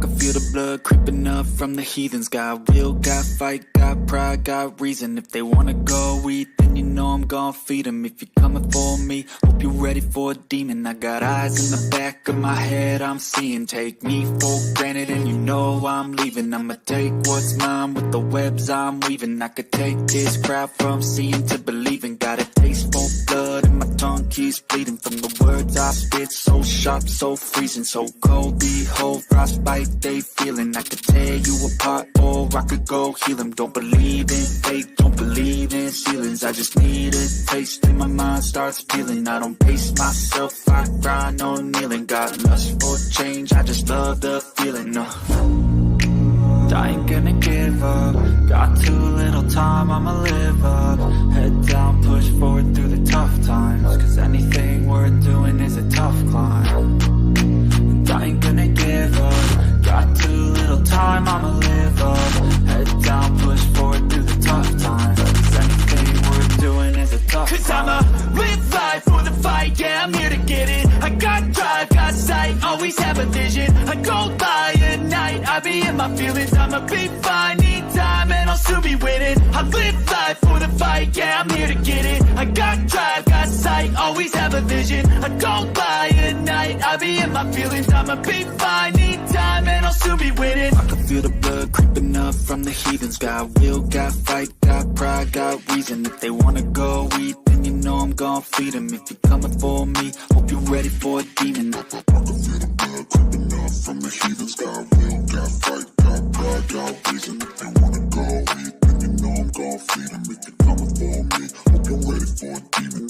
can feel the blood creeping up from the heathens. Got will, got fight, got pride, got reason. If they wanna go eat, then you know I'm gon' feed them. If you're coming for me, hope you're ready for a demon. I got eyes in the back of my head, I'm seeing. Take me for granted and you know I'm leaving. I'ma take what's mine with the webs I'm weaving. I could take this crowd from seeing to believing. Got a taste for blood and my tongue keeps bleeding from the words I spit. So sharp, so freezing, so cold. Behold, frostbite they feeling. I could tear you apart or I could go heal them. Don't believe in fate, don't believe in ceilings. I just need a taste and my mind starts peeling. I don't pace myself, I grind on kneeling. Got lust for change, I just love the feeling. I ain't gonna give up. Got too little time, I'ma live up. Head down, push forward through the tough times. Cause anything worth doing is a tough climb. And I ain't gonna give up. Got too little time, I'ma live up. Head down, push forward through the tough times. Cause anything worth doing is a tough climb. Cause I'ma live life for the fight, yeah, I'm here to get it. I got drive, got sight, always have a vision. I go by at night, I be in my feelings. I'ma be fine, need time, and I'll soon be winning. I live life for the fight, yeah, I'm here to get it. I got drive, got sight, always have a vision. I go by at night, I be in my feelings. I'ma be fine, need time, and I'll soon be winning. I can feel the blood creeping up from the heathens. Got will, got fight, got pride, got reason. If they wanna go eat, then you know I'm gon' feed them. If you're coming for me, hope you're ready for a demon. I can feel the blood creeping up from the heathens. Got will, got fight, got pride, got reason. If they wanna go eat, then you know I'm gon' feed them. If you're coming for me, hope you're ready for a demon.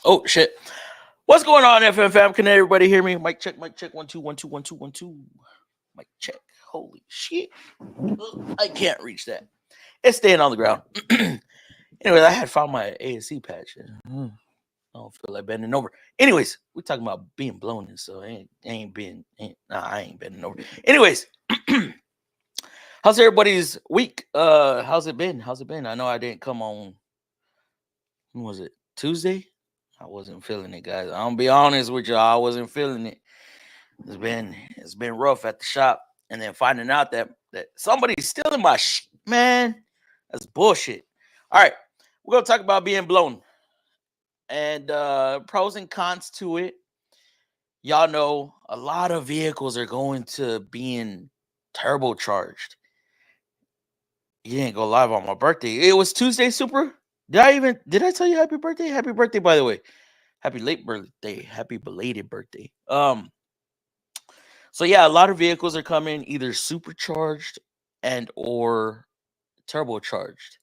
Oh shit. What's going on, FMFAM? Can everybody hear me? Mic check, 1 2 1 2 1 2 1 2. Mic check. Holy shit. I can't reach that. It's staying on the ground. Anyways, I had found my ASC patch. I don't feel like bending over. Anyways, we're talking about being blown in, so I ain't bending over. Anyways, how's everybody's week? How's it been? I know I didn't come on, when was it, Tuesday? I wasn't feeling it, guys. I'm gonna be honest with you, I wasn't feeling it. It's been rough at the shop, and then finding out that somebody's stealing my shit, man. That's bullshit. All right, we're gonna talk about being blown and pros and cons to it. Y'all know a lot of vehicles are going to being turbocharged. You didn't go live on my birthday. It was Tuesday, Super. Did I tell you happy birthday? Happy birthday, by the way. Happy late birthday. Happy belated birthday. So yeah, a lot of vehicles are coming either supercharged and or turbocharged.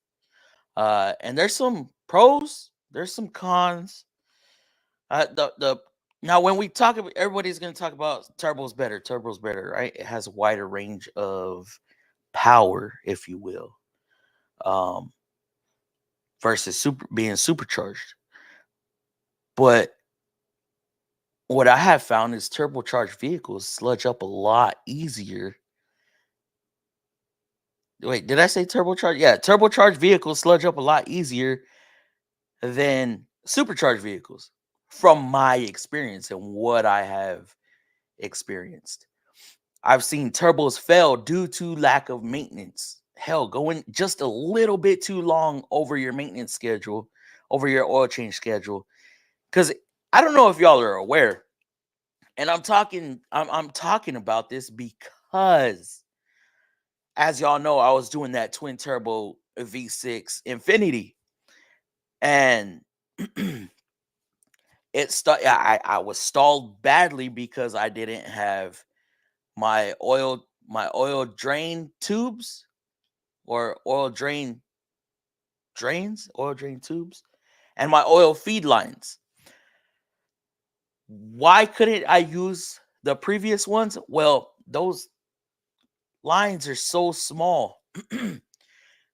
And there's some pros, there's some cons. Now when we talk about, everybody's gonna talk about turbo's better, right? It has a wider range of power, if you will. Versus being supercharged. But what I have found is turbocharged vehicles sludge up a lot easier. Wait, did I say turbocharged? Yeah, turbocharged vehicles sludge up a lot easier than supercharged vehicles, from my experience and what I have experienced. I've seen turbos fail due to lack of maintenance. Hell, going just a little bit too long over your maintenance schedule, over your oil change schedule. Because I don't know if y'all are aware, and I'm talking about this because, as y'all know, I was doing that twin turbo V6 Infinity, and I was stalled badly because I didn't have my oil drain tubes, or oil drain tubes, and my oil feed lines. Why couldn't I use the previous ones? Well, those lines are so small.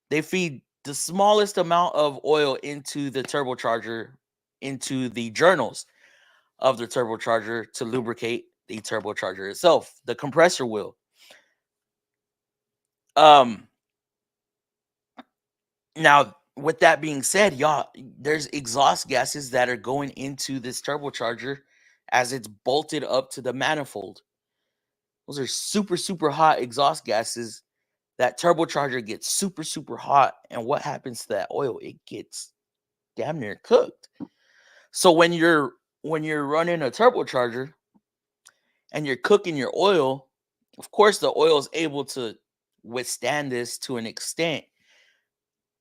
They feed the smallest amount of oil into the turbocharger, into the journals of the turbocharger to lubricate the turbocharger itself, the compressor wheel. Now, with that being said, y'all, there's exhaust gases that are going into this turbocharger as it's bolted up to the manifold. Those are super, super hot exhaust gases. That turbocharger gets super, super hot. And what happens to that oil? It gets damn near cooked. So when you're running a turbocharger and you're cooking your oil, of course the oil is able to withstand this to an extent.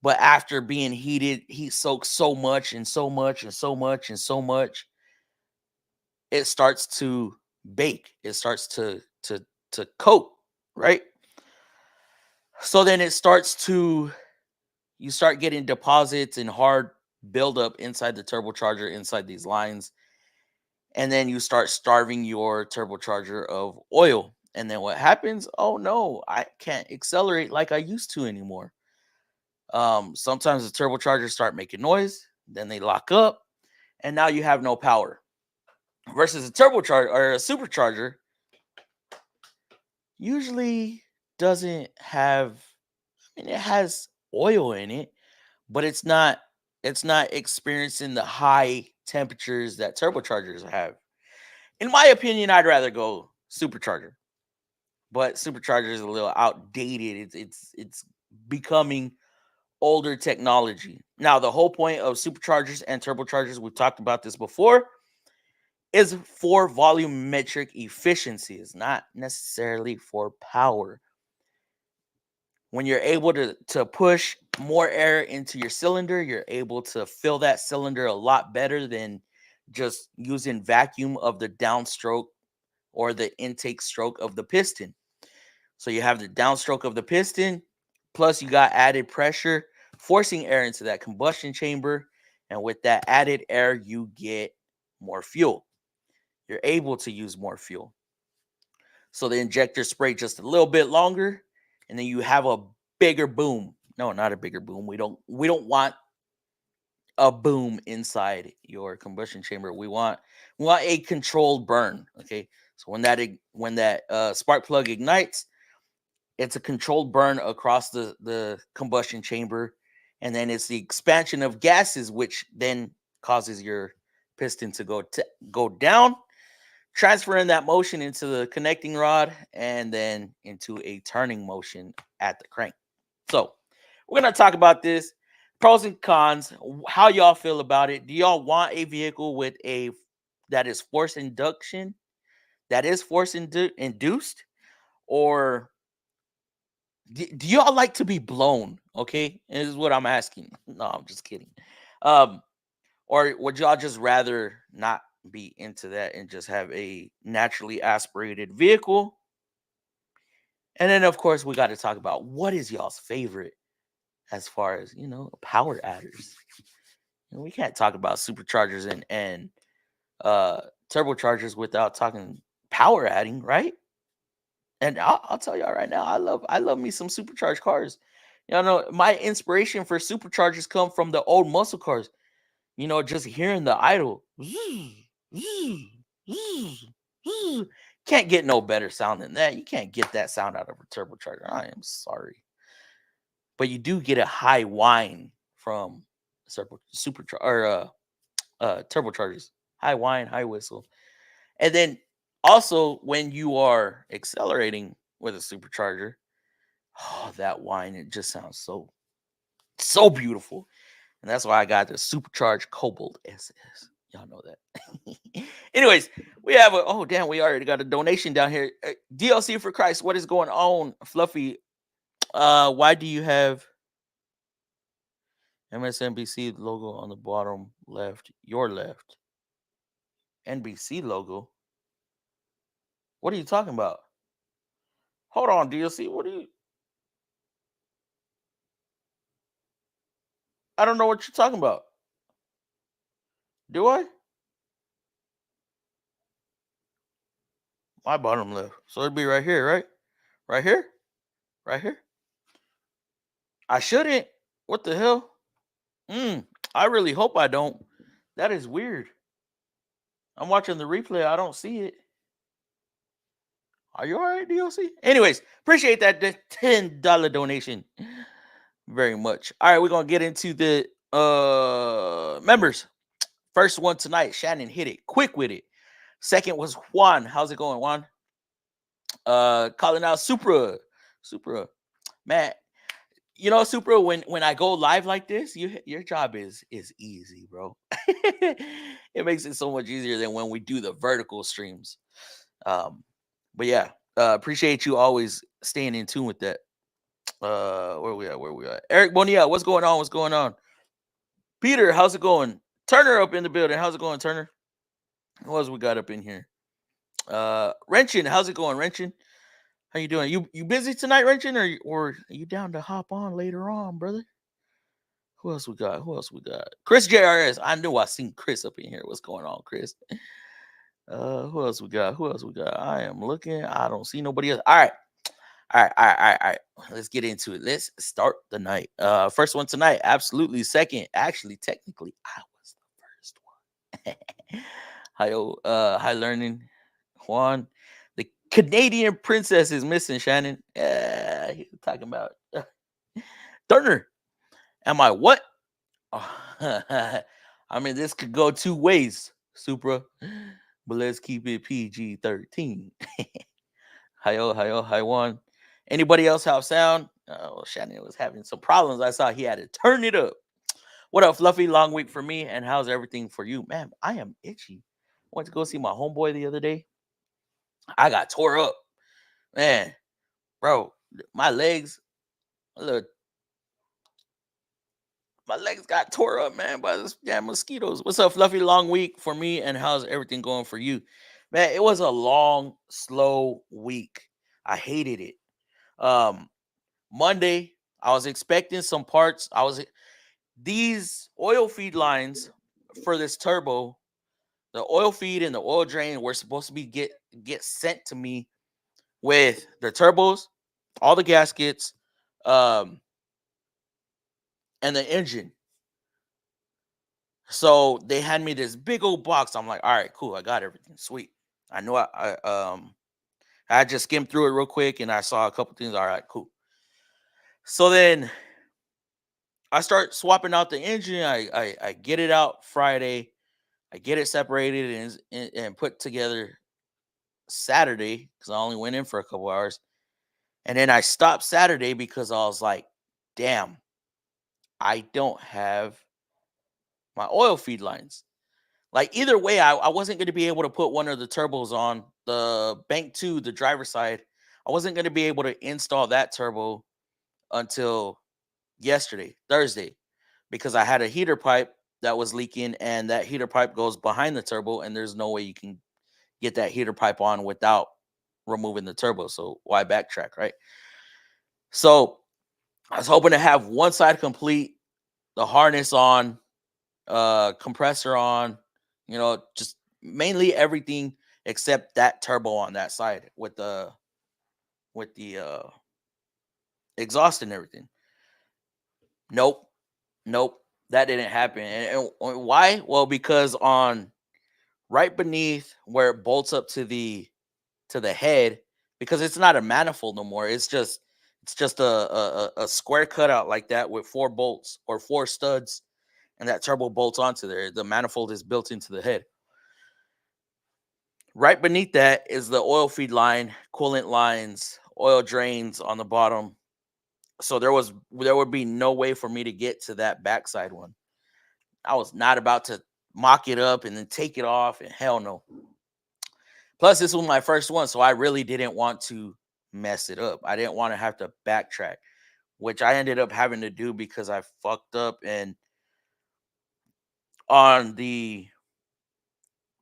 But after being heated, heat soaks so much and so much and so much and so much, it starts to bake. It starts to coat, right? So then you start getting deposits and hard buildup inside the turbocharger, inside these lines. And then you start starving your turbocharger of oil. And then what happens? Oh no, I can't accelerate like I used to anymore. Sometimes the turbochargers start making noise, then they lock up, and now you have no power. Versus a turbocharger or a supercharger usually doesn't have, I mean, it has oil in it, but it's not experiencing the high temperatures that turbochargers have. In my opinion, I'd rather go supercharger. But supercharger is a little outdated. It's becoming older technology. Now, the whole point of superchargers and turbochargers, we've talked about this before, is for volumetric efficiency. It's not necessarily for power. When you're able to push more air into your cylinder, you're able to fill that cylinder a lot better than just using vacuum of the downstroke or the intake stroke of the piston. So you have the downstroke of the piston, plus you got added pressure, forcing air into that combustion chamber. And with that added air, you get more fuel. You're able to use more fuel. So the injector spray just a little bit longer, and then you have a bigger boom. No, not a bigger boom. We don't want a boom inside your combustion chamber. We want a controlled burn. Okay. So when that spark plug ignites, it's a controlled burn across the combustion chamber, and then it's the expansion of gases, which then causes your piston to go down, transferring that motion into the connecting rod and then into a turning motion at the crank. So we're going to talk about this, pros and cons, how y'all feel about it. Do y'all want a vehicle with that is force induction, that is force induced, or do y'all like to be blown? Okay, and this is what I'm asking. No, I'm just kidding. Or would y'all just rather not be into that and just have a naturally aspirated vehicle? And then, of course, we got to talk about what is y'all's favorite as far as, power adders. We can't talk about superchargers and turbochargers without talking power adding, right? And I'll tell y'all right now, I love me some supercharged cars. My inspiration for superchargers come from the old muscle cars. Just hearing the idle. Can't get no better sound than that. You can't get that sound out of a turbocharger. I am sorry. But you do get a high whine from turbochargers. High whine, high whistle. And then also when you are accelerating with a supercharger, that whine, it just sounds so beautiful. And that's why I got the supercharged Cobalt SS. Y'all know that. Anyways, we have we already got a donation down here. DLC for Christ, what is going on, Fluffy? Why do you have MSNBC logo on the bottom left? Your left. NBC logo? What are you talking about? Hold on, DLC. I don't know what you're talking about. Do I? My bottom left. So it'd be right here, right? Right here? Right here? I shouldn't. What the hell? I really hope I don't. That is weird. I'm watching the replay. I don't see it. Are you all right, DLC? Anyways, appreciate that $10 donation very much. All right, we're going to get into the members. First one tonight, Shannon hit it quick with it. Second was Juan. How's it going, Juan? Calling out Supra. Man, you know, Supra, when I go live like this, your job is easy, bro. It makes it so much easier than when we do the vertical streams. But yeah, appreciate you always staying in tune with that. Where we at? Eric Bonilla, what's going on? Peter, how's it going? Turner up in the building. How's it going, Turner? What else we got up in here? Wrenchin, how's it going, Wrenchin? How you doing? You busy tonight, Wrenchin, or are you down to hop on later on, brother? Who else we got? Chris JRS. I knew I seen Chris up in here. What's going on, Chris? Who else we got? I am looking. I don't see nobody else. All right. Let's get into it. Let's start the night. First one tonight. Absolutely. Second. Actually, technically, I was the first one. Hi learning. Juan. The Canadian princess is missing, Shannon. He's talking about Turner. Am I what? I mean, this could go two ways, Supra. But let's keep it PG-13. Hi, Juan. Anybody else have sound? Oh, Shannon was having some problems. I saw he had to turn it up. What up, Fluffy? Long week for me. And how's everything for you? Man, I am itchy. I went to go see my homeboy the other day. I got tore up. Man, bro, my legs got tore up, man, by this damn mosquitoes. What's up, Fluffy? Long week for me. And how's everything going for you? Man, it was a long, slow week. I hated it. Monday, I was expecting some parts. These oil feed lines for this turbo, the oil feed and the oil drain were supposed to be get sent to me with the turbos, all the gaskets, and the engine. So they had me this big old box. I'm like, all right, cool. I got everything. Sweet. I know I just skimmed through it real quick and I saw a couple things. All right, cool. So then I start swapping out the engine. I get it out Friday. I get it separated and put together Saturday because I only went in for a couple hours. And then I stopped Saturday because I was like, damn, I don't have my oil feed lines. Like either way, I wasn't going to be able to put one of the turbos on the bank 2, the driver's side. I wasn't going to be able to install that turbo until yesterday, Thursday, because I had a heater pipe that was leaking and that heater pipe goes behind the turbo and there's no way you can get that heater pipe on without removing the turbo. So why backtrack, right? So I was hoping to have one side complete, the harness on, compressor on, you know, just mainly everything except that turbo on that side with the exhaust and everything. Nope, that didn't happen. And why? Well, because on right beneath where it bolts up to the head, because it's not a manifold no more. It's just a square cutout like that with 4 bolts or 4 studs, and that turbo bolts onto there. The manifold is built into the head. Right beneath that is the oil feed line, coolant lines, oil drains on the bottom. So there would be no way for me to get to that backside one. I was not about to mock it up and then take it off, and hell no. Plus, this was my first one, so I really didn't want to mess it up. I didn't want to have to backtrack, which I ended up having to do because I fucked up. And on the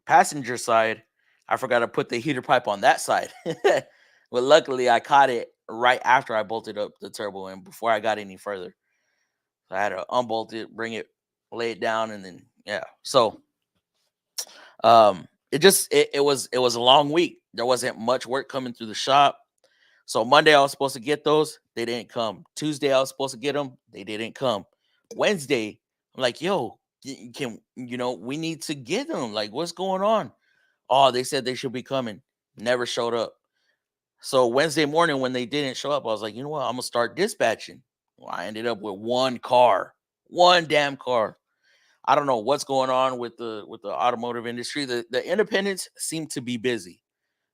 passenger side, I forgot to put the heater pipe on that side. But luckily, I caught it right after I bolted up the turbo and before I got any further. So I had to unbolt it, bring it, lay it down, and then yeah. So it was a long week. There wasn't much work coming through the shop. So Monday I was supposed to get those, they didn't come. Tuesday I was supposed to get them, they didn't come. Wednesday, I'm like, yo, we need to get them. Like, what's going on? Oh, they said they should be coming. Never showed up. So Wednesday morning when they didn't show up, I was like, you know what? I'm gonna start dispatching. Well, I ended up with one damn car. I don't know what's going on with the automotive industry. The independents seem to be busy,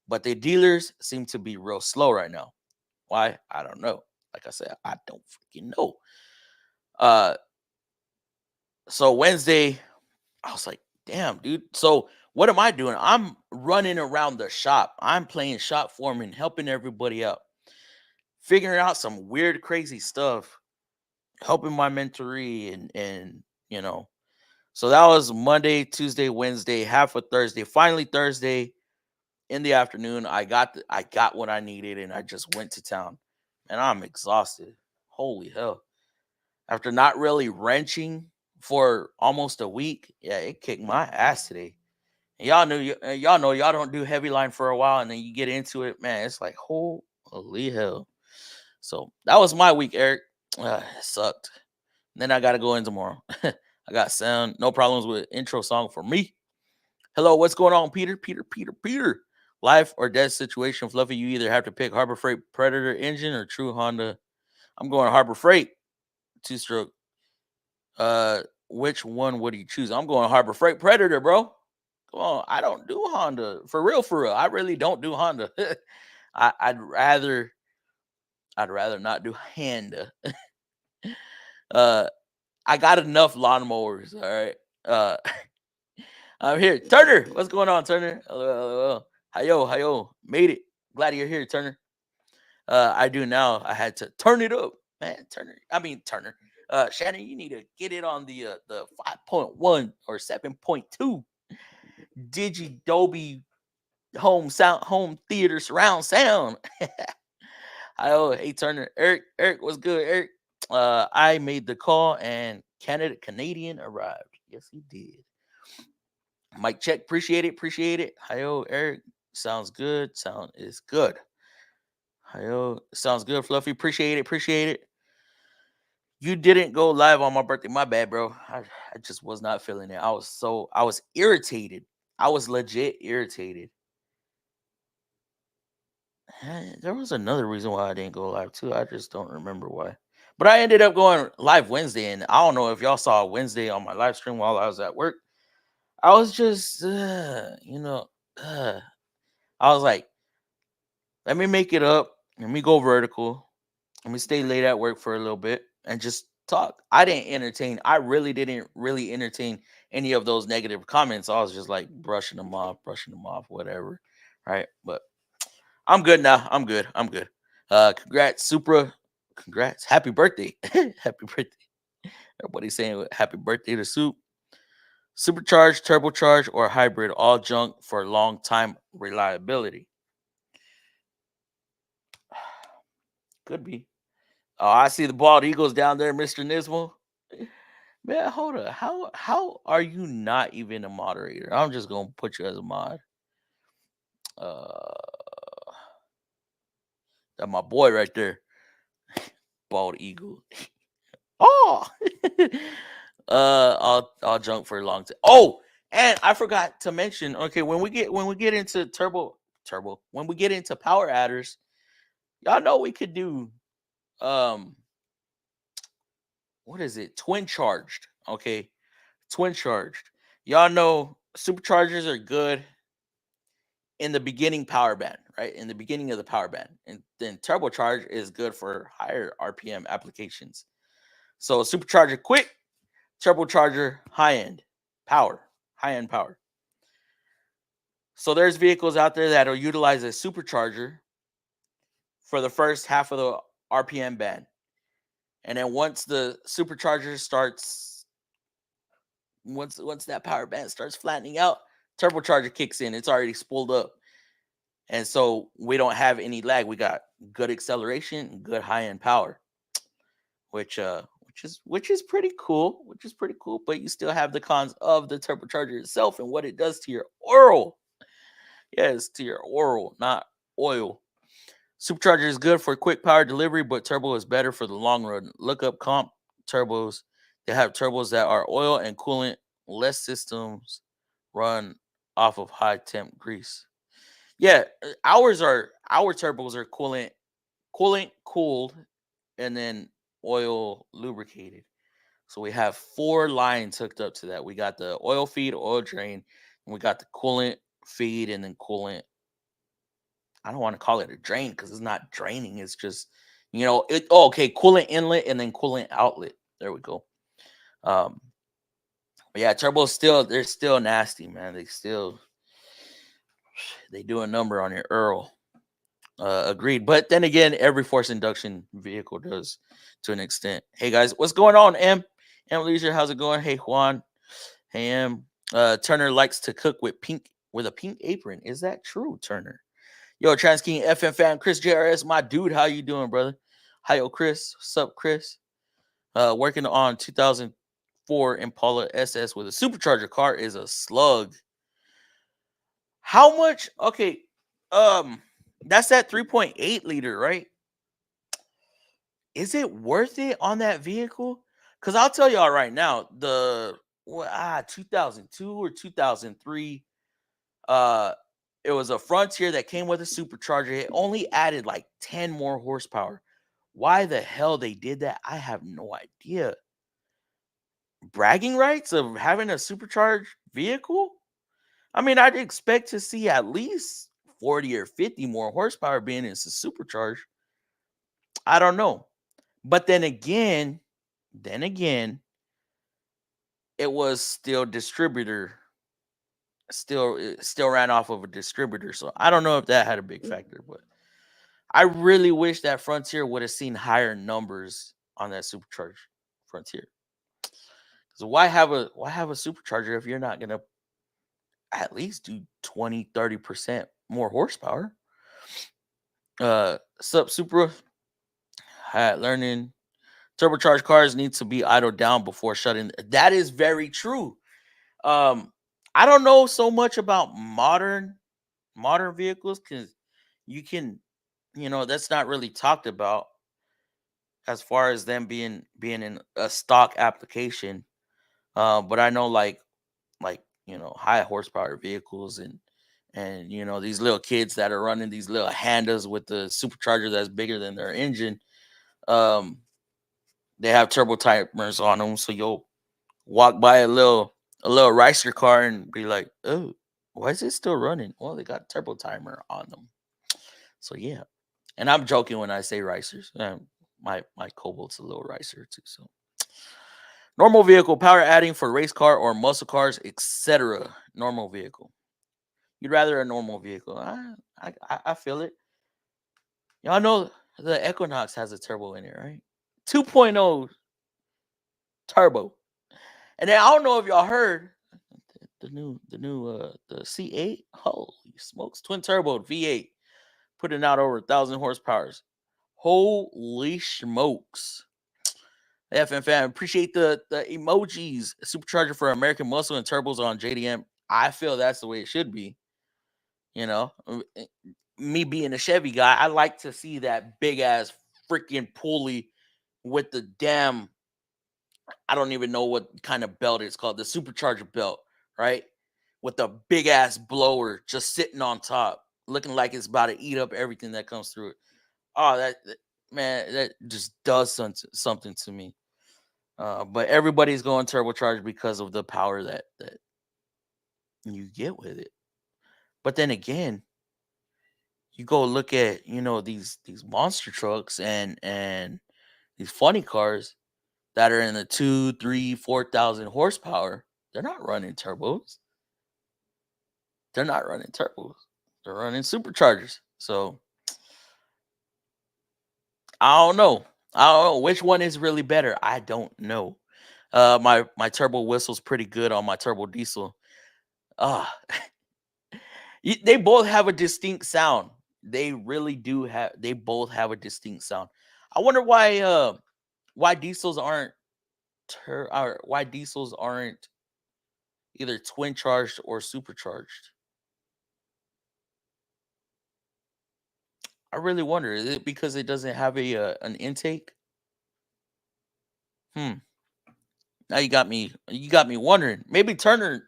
but the dealers seem to be real slow right now. Why? I don't know. Like I said, I don't freaking know. So Wednesday, I was like, damn, dude. So what am I doing? I'm running around the shop. I'm playing shop foreman, helping everybody out, figuring out some weird, crazy stuff, helping my mentoree, and you know. So that was Monday, Tuesday, Wednesday, half of Thursday. Finally, Thursday in the afternoon, I got what I needed, and I just went to town. And I'm exhausted. Holy hell! After not really wrenching for almost a week, yeah, it kicked my ass today. And y'all know y'all don't do heavy line for a while, and then you get into it, man. It's like holy hell. So that was my week, Eric. It sucked. Then I gotta go in tomorrow. I got sound, no problems with intro song for me. Hello, what's going on, Peter? Peter. Life or death situation, Fluffy. You either have to pick Harbor Freight Predator engine or true Honda. I'm going Harbor Freight 2-stroke. Which one would you choose? I'm going Harbor Freight Predator, bro. Come on, I don't do Honda for real. I really don't do Honda. I'd rather not do Honda. I got enough lawnmowers. All right. I'm here. Turner, what's going on, Turner? Hello. Hi-yo. Made it. Glad you're here, Turner. I do now. I had to turn it up, man. Turner. Shannon, you need to get it on the 5.1 or 7.2 Digi Dolby home theater surround sound. Hey Turner. Eric, what's good, Eric? I made the call and Canadian arrived. Yes, he did. Mike check, appreciate it. Hi-yo, Eric. Sounds good. Sound is good. Hi-yo, sounds good, Fluffy. Appreciate it. You didn't go live on my birthday. My bad, bro. I just was not feeling it. I was irritated. I was legit irritated. There was another reason why I didn't go live too. I just don't remember why. But I ended up going live Wednesday, and I don't know if y'all saw Wednesday on my live stream while I was at work. I was just, I was like, let me make it up. Let me go vertical. Let me stay late at work for a little bit and just talk. I really didn't entertain any of those negative comments. I was just like brushing them off, whatever. Right. But I'm good now. I'm good. Congrats, Supra. Congrats. Happy birthday. Happy birthday. Everybody's saying happy birthday to Soup. Supercharged, turbocharged, or hybrid, all junk for long time reliability. Could be. Oh, I see the bald eagles down there, Mr. Nismo. Man, hold up. How are you not even a moderator? I'm just gonna put you as a mod. That's my boy right there. Bald eagle. Oh, I'll junk for a long time. Oh, and I forgot to mention. Okay, when we get into turbo, when we get into power adders, y'all know we could do what is it? Twin charged. Okay, twin charged. Y'all know superchargers are good in the beginning power band, right? In the beginning of the power band, and then turbocharge is good for higher RPM applications. So supercharger quick, turbocharger high end power. So there's vehicles out there that'll utilize a supercharger for the first half of the RPM band. And then once the supercharger starts, once that power band starts flattening out, turbocharger kicks in. It's already spooled up. And so we don't have any lag. We got good acceleration, good high-end power, which is pretty cool. But you still have the cons of the turbocharger itself and what it does to your oil. Yes, to your oil, not oil. Supercharger is good for quick power delivery, but turbo is better for the long run. Look up comp turbos. They have turbos that are oil and coolant. Less systems run off of high temp grease. Yeah, our turbos are coolant cooled, and then oil lubricated. So we have 4 lines hooked up to that. We got the oil feed, oil drain, and we got the coolant feed, and then coolant. I don't want to call it a drain because it's not draining. It's just, okay, coolant inlet and then coolant outlet. There we go. But yeah, turbo's they're still nasty, man. They do a number on your Earl. Agreed. But then again, every forced induction vehicle does to an extent. Hey guys, what's going on? M Leisure, how's it going? Hey Juan. Hey M. Turner likes to cook with a pink apron. Is that true, Turner? Yo, Trans King FMFAM, Chris JRS, my dude. How you doing, brother? Hi, yo, Chris. What's up, Chris? Working on 2004 Impala SS with a supercharger car is a slug. How much? Okay, that's that 3.8 liter, right? Is it worth it on that vehicle? Because I'll tell y'all right now, 2002 or 2003, it was a Frontier that came with a supercharger. It only added like 10 more horsepower. Why the hell they did that, I have no idea. Bragging rights of having a supercharged vehicle? I mean, I'd expect to see at least 40 or 50 more horsepower being in supercharged. I don't know. But then again, it was still distributor. It still ran off of a distributor. So I don't know if that had a big factor, but I really wish that Frontier would have seen higher numbers on that supercharged Frontier. So why have a supercharger if you're not gonna at least do 20-30% more horsepower? Supra learning turbocharged cars need to be idled down before shutting. That is very true. I don't know so much about modern vehicles because you can, that's not really talked about as far as them being in a stock application. But I know like high horsepower vehicles and these little kids that are running these little Hondas with the supercharger that's bigger than their engine. They have turbo timers on them, so you'll walk by a little racer car and be like, "Oh, why is it still running?" Well, they got a turbo timer on them. So yeah, and I'm joking when I say racers. My Cobalt's a little racer too. So normal vehicle power adding for race car or muscle cars, etc. Normal vehicle. You'd rather a normal vehicle. I feel it. Y'all know the Equinox has a turbo in it, right? 2.0 turbo. And then I don't know if y'all heard the new the C8. Holy smokes, twin turbo V8, putting out over 1,000 horsepower. Holy smokes. FMFAM, appreciate the emojis. Supercharger for American Muscle and turbos on JDM. I feel that's the way it should be. Me being a Chevy guy, I like to see that big ass freaking pulley with the damn, I don't even know what kind of belt it's called, the supercharger belt, right? With the big ass blower just sitting on top, looking like it's about to eat up everything that comes through it. Oh, that man, that just does something to me. But everybody's going turbocharged because of the power that you get with it. But then again, you go look at these monster trucks and these funny cars that are in the 2, 3, 4,000 horsepower. They're not running turbos. They're running superchargers. So I don't know which one is really better. I don't know. My turbo whistle's pretty good on my turbo diesel. They both have a distinct sound. They really do have. They both have a distinct sound. I wonder why diesels aren't either twin charged or supercharged. I really wonder. Is it because it doesn't have an intake? Now you got me wondering. Maybe Turner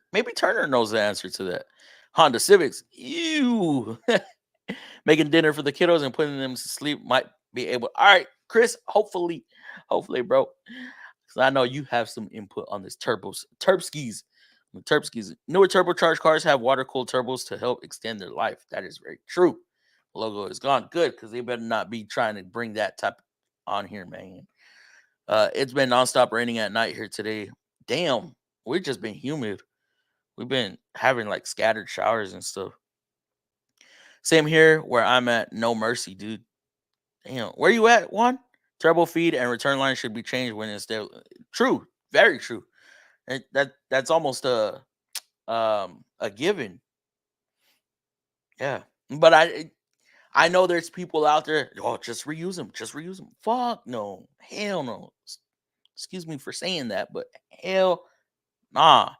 knows the answer to that. Honda Civics, ew. Making dinner for the kiddos and putting them to sleep might be able. All right, Chris. Hopefully, bro. because I know you have some input on this Terpskis. Newer turbocharged cars have water-cooled turbos to help extend their life. That is very true. The logo is gone. Good, because they better not be trying to bring that type on here, man. It's been nonstop raining at night here today. Damn, we've just been humid. We've been having like scattered showers and stuff. Same here where I'm at. No mercy, dude. Damn, where you at, Juan? Turbo feed and return line should be changed when it's there. True, very true. That's almost a given. Yeah, but I know there's people out there. Oh, just reuse them. Just reuse them. Fuck no, hell no. Excuse me for saying that, but hell nah.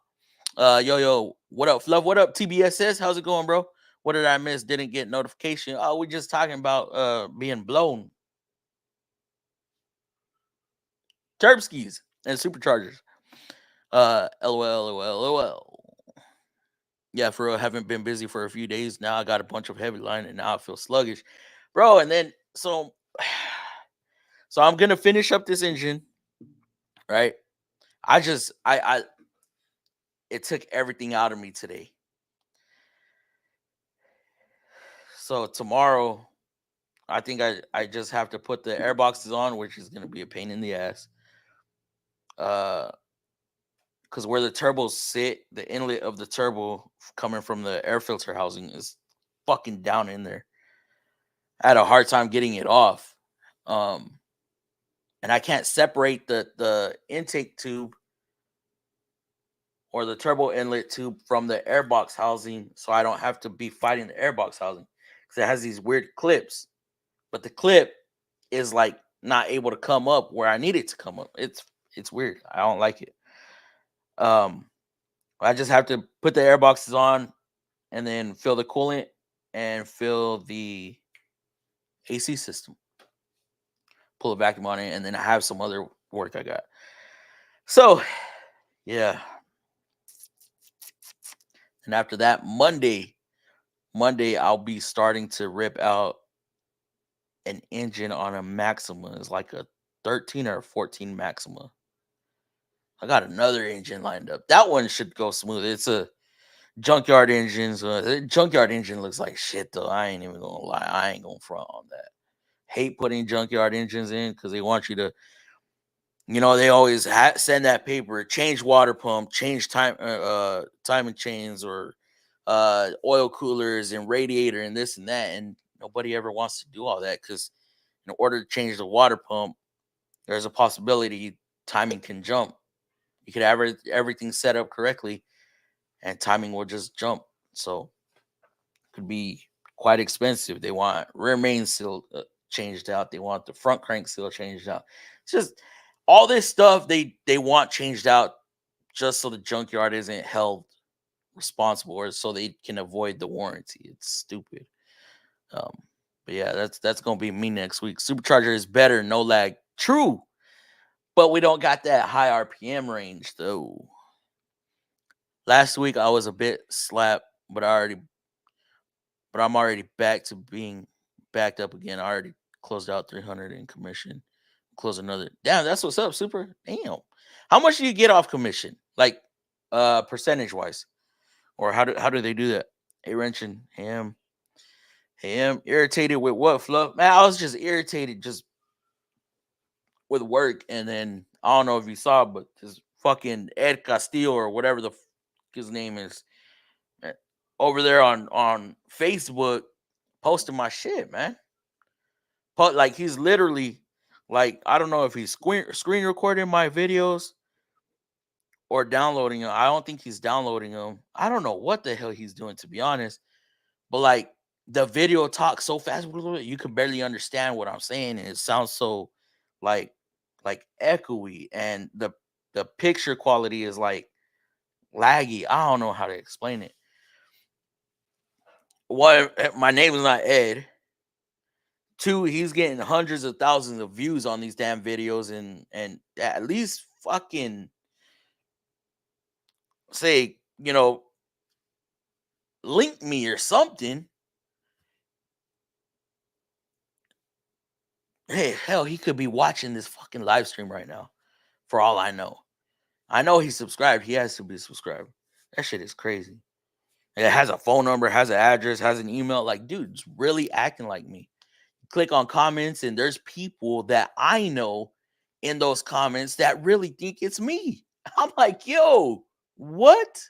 Yo, what up, Fluff? What up, TBSS? How's it going, bro? What did I miss? Didn't get notification. Oh, we're just talking about being blown. Terpskis and superchargers. LOL. Yeah, for real, haven't been busy for a few days. Now I got a bunch of heavy line and now I feel sluggish. Bro, and then so I'm gonna finish up this engine, right? I it took everything out of me today. So tomorrow, I think I just have to put the air boxes on, which is gonna be a pain in the ass. Because where the turbos sit, the inlet of the turbo coming from the air filter housing is fucking down in there. I had a hard time getting it off. And I can't separate the intake tube or the turbo inlet tube from the airbox housing, so I don't have to be fighting the airbox housing because it has these weird clips. But the clip is like not able to come up where I need it to come up. It's weird. I don't like it. I just have to put the airboxes on and then fill the coolant and fill the AC system. Pull a vacuum on it, and then I have some other work I got. So, yeah. And after that, Monday, I'll be starting to rip out an engine on a Maxima. It's like a 13 or a 14 Maxima. I got another engine lined up. That one should go smooth. It's a junkyard engine. So the junkyard engine looks like shit, though. I ain't even gonna lie. I ain't gonna front on that. Hate putting junkyard engines in because they want you to, they always send that paper, change water pump, change timing chains, or oil coolers and radiator and this and that. And nobody ever wants to do all that because in order to change the water pump, there's a possibility timing can jump. You could have everything set up correctly and timing will just jump. So it could be quite expensive. They want rear main seal changed out. They want the front crank seal changed out. It's just all this stuff they want changed out just so the junkyard isn't held responsible or so they can avoid the warranty. It's stupid. But yeah, that's gonna be me next week. Supercharger is better, no lag. True. But we don't got that high RPM range though. Last week I was a bit slapped, but I'm already back to being backed up again. I already closed out 300 in commission. Close another. Damn, that's what's up, Super. Damn. How much do you get off commission? Like percentage wise? Or how do they do that? Hey wrenching. Ham. Irritated with what, Fluff? Man, I was just irritated just with work, and then I don't know if you saw, but this fucking Ed Castillo or whatever the his name is over there on Facebook posting my shit, man. But like he's literally like, I don't know if he's screen recording my videos or downloading them. I don't think he's downloading them. I don't know what the hell he's doing, to be honest. But like the video talks so fast, you can barely understand what I'm saying, and it sounds so like echoey, and the picture quality is like laggy. I don't know how to explain it. One, my name is not Ed. Two, he's getting hundreds of thousands of views on these damn videos, and at least fucking say, link me or something. Hey, hell, he could be watching this fucking live stream right now. For all I know he's subscribed. He has to be subscribed. That shit is crazy. It has a phone number, has an address, has an email. Like, dude, it's really acting like me. Click on comments, and there's people that I know in those comments that really think it's me. I'm like, yo, what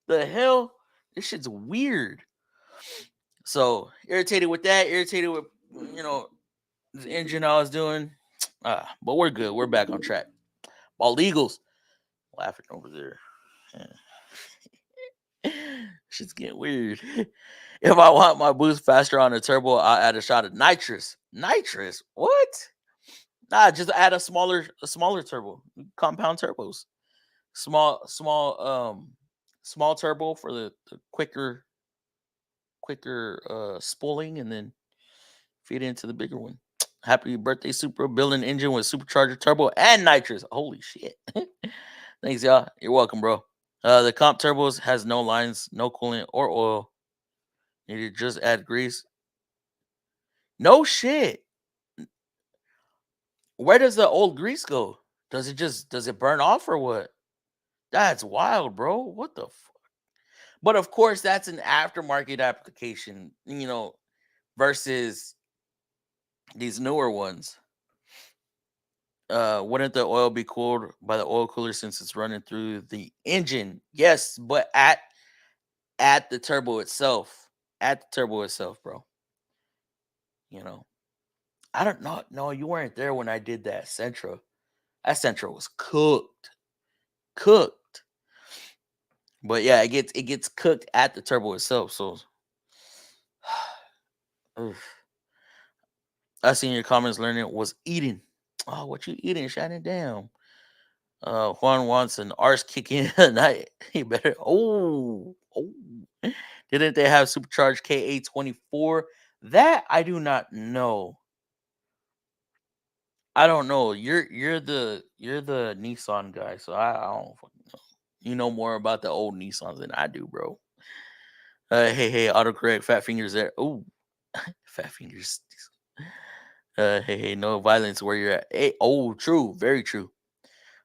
the hell? This shit's weird. So irritated with that, irritated with the engine I was doing. But we're good. We're back on track. Bald Eagles laughing over there. Shit's getting weird. If I want my boost faster on the turbo, I'll add a shot of nitrous. Nitrous? What? Nah, just add a smaller turbo. Compound turbos. Small turbo for the quicker spooling, and then feed into the bigger one. Happy birthday, Supra. Building engine with supercharger turbo and nitrous. Holy shit. Thanks, y'all. You're welcome, bro. The comp turbos has no lines, no coolant or oil. You need to just add grease. No shit. Where does the old grease go? Does it burn off or what? That's wild, bro. What the fuck? But of course, that's an aftermarket application, versus these newer ones. Wouldn't the oil be cooled by the oil cooler since it's running through the engine? Yes, but at the turbo itself. At the turbo itself, bro. I don't know. No, you weren't there when I did that Sentra. That Sentra was cooked. But yeah, it gets cooked at the turbo itself. So I seen your comments. Learning was eating. Oh, what you eating? Shining down. Juan wants an arse kick in tonight. He better. Oh. Didn't they have supercharged KA24? That I do not know. I don't know. You're the Nissan guy, so I don't fucking know. You know more about the old Nissans than I do, bro. Hey, autocorrect, fat fingers there. Oh, fat fingers. Hey, no violence where you're at. Hey, oh, true, very true.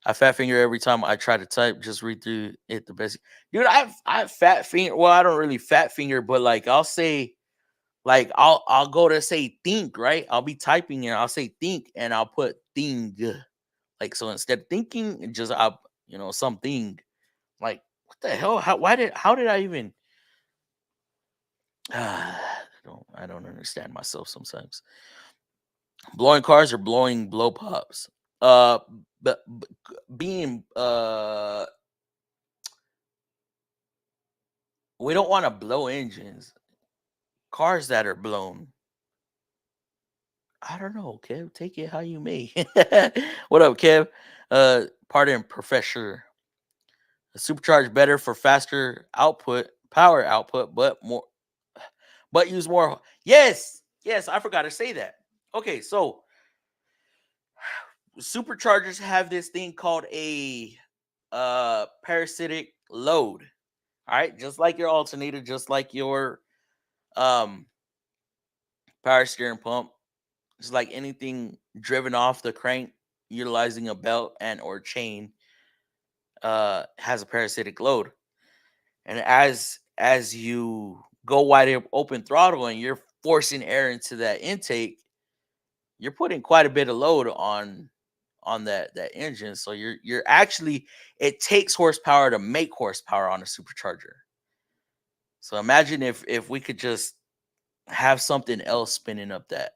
I fat finger every time I try to type. Just read through it the best. Dude, I fat finger. Well, I don't really fat finger, but like I'll say, like I'll go to say think, right? I'll be typing and I'll say think and I'll put thing. Like so instead of thinking, just something. Like what the hell? How did I even I don't understand myself sometimes. Blowing cars or blowing blow pops? But being we don't want to blow engines. Cars that are blown. I don't know, Kev. Take it how you may. What up, Kev? Pardon, Professor. Supercharge better for faster output, power output, but use more. Yes, I forgot to say that. Okay, so superchargers have this thing called a parasitic load. All right, just like your alternator, just like your power steering pump, just like anything driven off the crank utilizing a belt and or chain has a parasitic load. And as you go wide open throttle and you're forcing air into that intake, you're putting quite a bit of load on that engine. So you're actually, it takes horsepower to make horsepower on a supercharger. So imagine if we could just have something else spinning up that.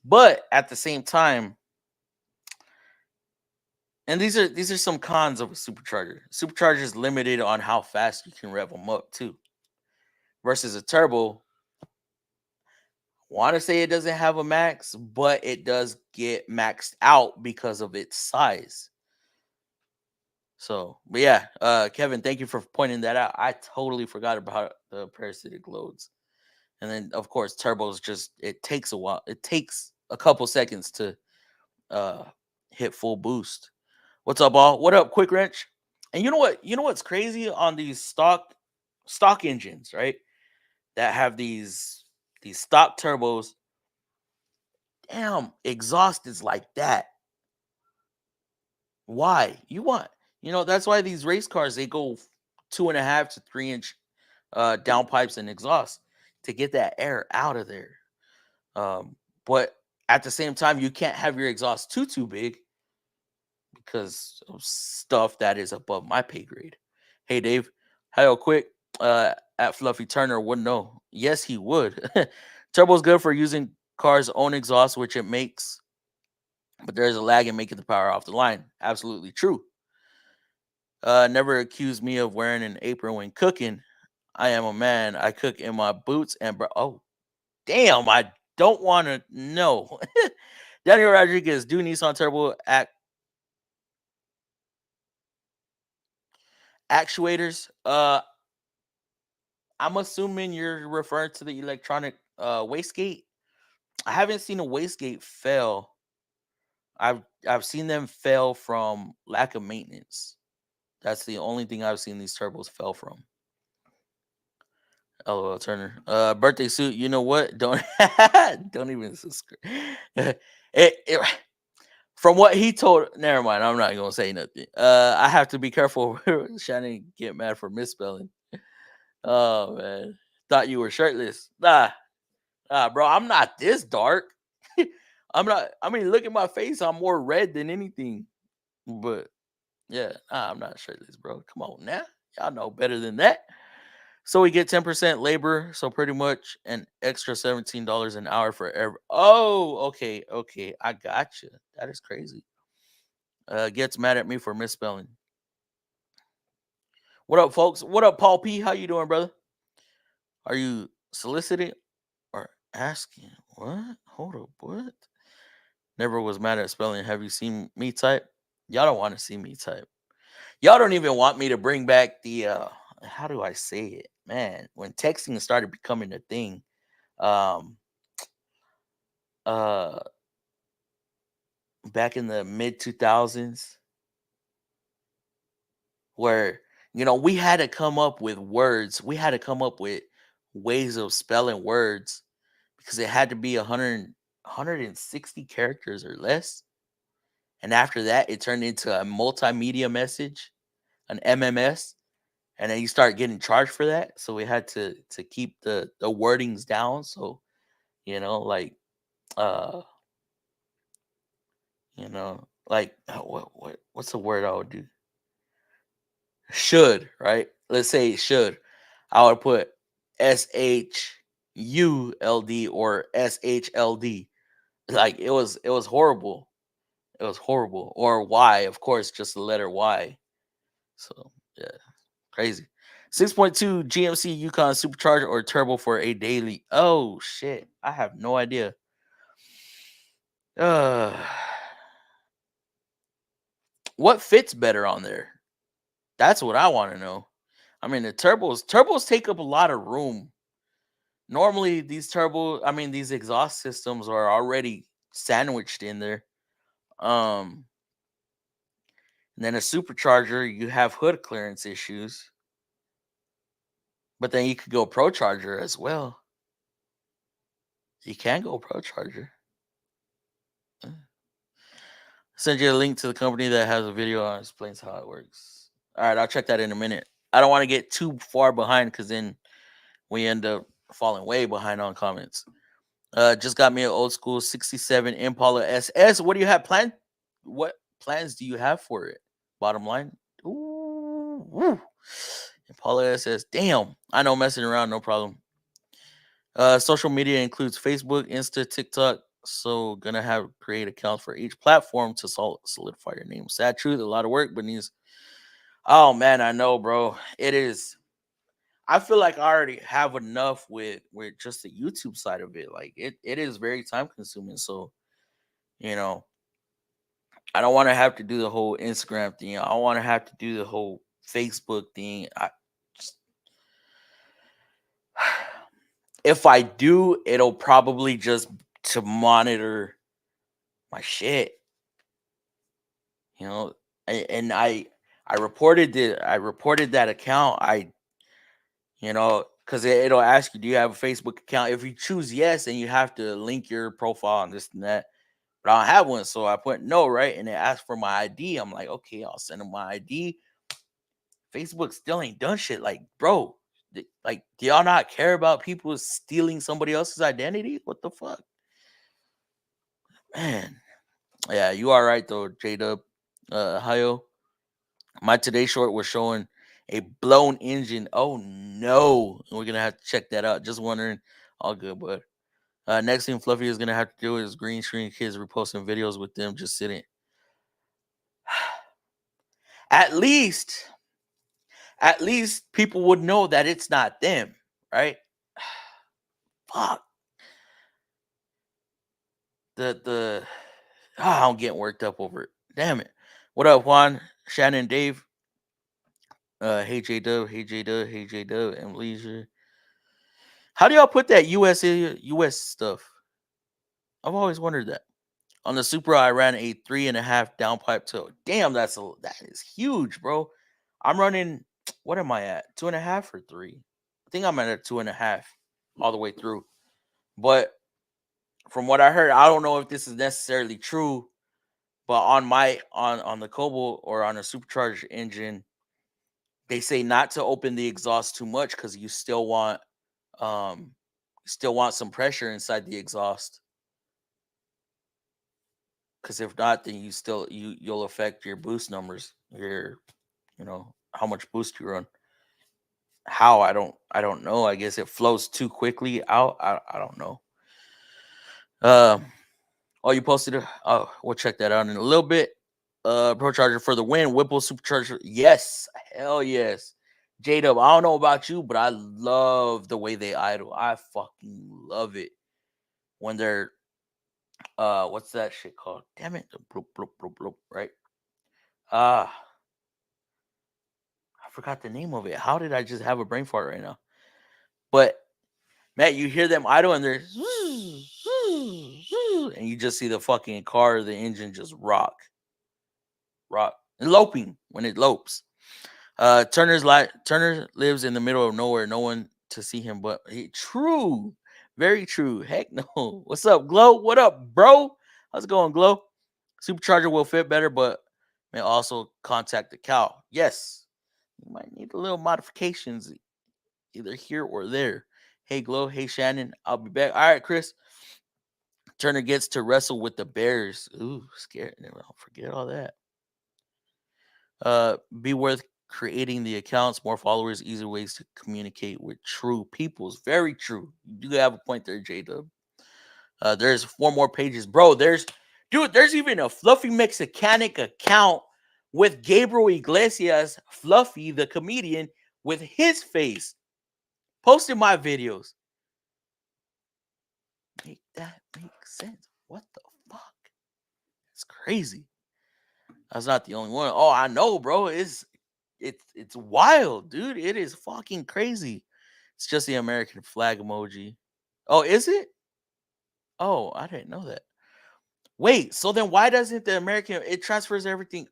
But at the same time, and these are some cons of a supercharger. Supercharger is limited on how fast you can rev them up too. Versus a turbo, want to say it doesn't have a max, but it does get maxed out because of its size. So, but yeah, Kevin, thank you for pointing that out. I totally forgot about the parasitic loads. And then, of course, turbos it takes a while. It takes a couple seconds to hit full boost. What's up, all? What up, Quick Wrench? And you know what? You know what's crazy on these stock engines, right? That have these stock turbos. Damn, exhaust is like that. Why? That's why these race cars, they go 2.5 to 3 inch downpipes and exhaust to get that air out of there. But at the same time, you can't have your exhaust too big because of stuff that is above my pay grade. Hey Dave, hello quick. At Fluffy Turner wouldn't know. Yes, he would. Turbo's good for using car's own exhaust, which it makes, but there's a lag in making the power off the line. Absolutely true. Never accuse me of wearing an apron when cooking. I am a man. I cook in my boots and oh, damn! I don't want to know. Daniel Rodriguez, do Nissan Turbo actuators? I'm assuming you're referring to the electronic wastegate. I haven't seen a wastegate fail. I've seen them fail from lack of maintenance. That's the only thing I've seen these turbos fail from. LOL Turner. Birthday suit. You know what? Don't even subscribe. From what he told, never mind. I'm not gonna say nothing. I have to be careful. Shannon get mad for misspelling. Oh man, thought you were shirtless. Nah, bro. I'm not this dark. I'm not. I mean, look at my face. I'm more red than anything. But yeah, I'm not shirtless, bro. Come on now. Y'all know better than that. So we get 10% labor, so pretty much an extra $17 an hour for every. Oh, okay, I got you. That is crazy. Gets mad at me for misspelling. What up, folks? What up, Paul P? How you doing, brother? Are you soliciting or asking? What? Hold up, what? Never was mad at spelling. Have you seen me type? Y'all don't want to see me type. Y'all don't even want me to bring back the how do I say it? Man, when texting started becoming a thing, uh back in the mid 2000s, where we had to come up with words. We had to come up with ways of spelling words because it had to be 160 characters or less. And after that, it turned into a multimedia message, an MMS, and then you start getting charged for that. So we had to keep the wordings down. So like uh like what's the word I would do? Should, right? Let's say should. I would put SHULD or SHLD. Like it was horrible. It was horrible. Or Y, of course, just the letter Y. So yeah, crazy. 6.2 GMC Yukon supercharger or turbo for a daily. Oh shit. I have no idea. What fits better on there? That's what I want to know. I mean, the turbos take up a lot of room. Normally, these exhaust systems are already sandwiched in there. And then a supercharger, you have hood clearance issues. But then you could go pro charger as well. You can go pro charger. Send you a link to the company that has a video on explains how it works. All right, I'll check that in a minute. I don't want to get too far behind because then we end up falling way behind on comments. Just got me an old school 67 Impala SS. What do you have planned? What plans do you have for it? Bottom line. Ooh, woo. Impala SS. Damn. I know, messing around, no problem. Social media includes Facebook, Insta, TikTok. So gonna have create accounts for each platform to solidify your name. Sad truth, a lot of work, but needs. Oh man, I know, bro. It is. I feel like I already have enough with just the YouTube side of it. Like it is very time consuming. So, I don't want to have to do the whole Instagram thing. I want to have to do the whole Facebook thing. If I do, it'll probably just to monitor my shit. And I reported that account. Because it'll ask you, do you have a Facebook account? If you choose yes, then you have to link your profile and this and that. but I don't have one. So I put no, right? And they asked for my ID. I'm like, okay, I'll send them my ID. Facebook still ain't done shit. Like, bro, like, do y'all not care about people stealing somebody else's identity? What the fuck? Man. Yeah, you are right though, J-Dub. Hayo. My Today short was showing a blown engine. Oh no. We're gonna have to check that out. Just wondering. All good, bud. Next thing Fluffy is gonna have to do is green screen kids reposting videos with them just sitting. At least people would know that it's not them, right? Fuck. I'm getting worked up over it. Damn it. What up, Juan, Shannon, Dave? Hey J Dub, hey J Dub, hey J Dub, and Leisure. How do y'all put that US stuff? I've always wondered that. On the Supra, I ran a 3.5 downpipe toe. Damn, that is huge, bro. I'm running. What am I at? 2.5 or 3? I think I'm at a 2.5 all the way through. But from what I heard, I don't know if this is necessarily true. But on the Cobalt or on a supercharged engine, they say not to open the exhaust too much because you still want some pressure inside the exhaust. Because if not, then you'll affect your boost numbers. How much boost you run. How I don't know. I guess it flows too quickly out. I don't know. You posted it. Oh, we'll check that out in a little bit. Pro Charger for the win. Whipple Supercharger. Yes, hell yes. J-Dub, I don't know about you, but I love the way they idle. I fucking love it when they're what's that shit called? Damn it. Bloop, bloop, bloop, bloop, right? I forgot the name of it. How did I just have a brain fart right now? But Matt, you hear them idle and they're and you just see the fucking car, the engine just rock and loping when it lopes. Turner lives in the middle of nowhere, no one to see him but true, very true. Heck no. What's up, Glow? What up, bro? How's it going, Glow? Supercharger will fit better, but may also contact the cow. Yes, you might need a little modifications either here or there. Hey, Glow. Hey, Shannon. I'll be back. All right, Chris. Turner gets to wrestle with the Bears. Ooh, scared. I'll forget all that. Be worth creating the accounts, more followers, easier ways to communicate with true peoples. Very true. You do have a point there, J-Dub. There's 4 more pages. Bro, there's even a Fluffy Mexicanic account with Gabriel Iglesias, Fluffy, the comedian, with his face. Posting my videos. Make that make sense. What the fuck? It's crazy. That's not the only one. Oh, I know, bro. It's wild, dude. It is fucking crazy. It's just the American flag emoji. Oh, is it? Oh, I didn't know that. Wait, so then why doesn't the American, it transfers everything?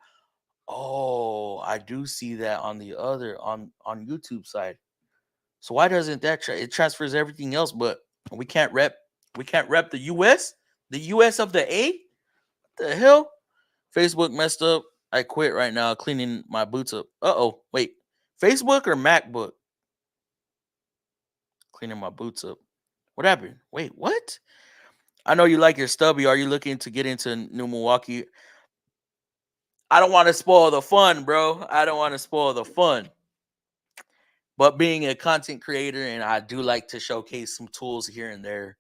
Oh, I do see that on the other on YouTube side. So why doesn't that it transfers everything else, but we can't rep the US? The US of the A? What the hell? Facebook messed up. I quit right now cleaning my boots up. Uh-oh. Wait. Facebook or MacBook? Cleaning my boots up. What happened? Wait, what? I know you like your stubby. Are you looking to get into New Milwaukee? I don't want to spoil the fun, bro. I don't want to spoil the fun. But being a content creator, and I do like to showcase some tools here and there,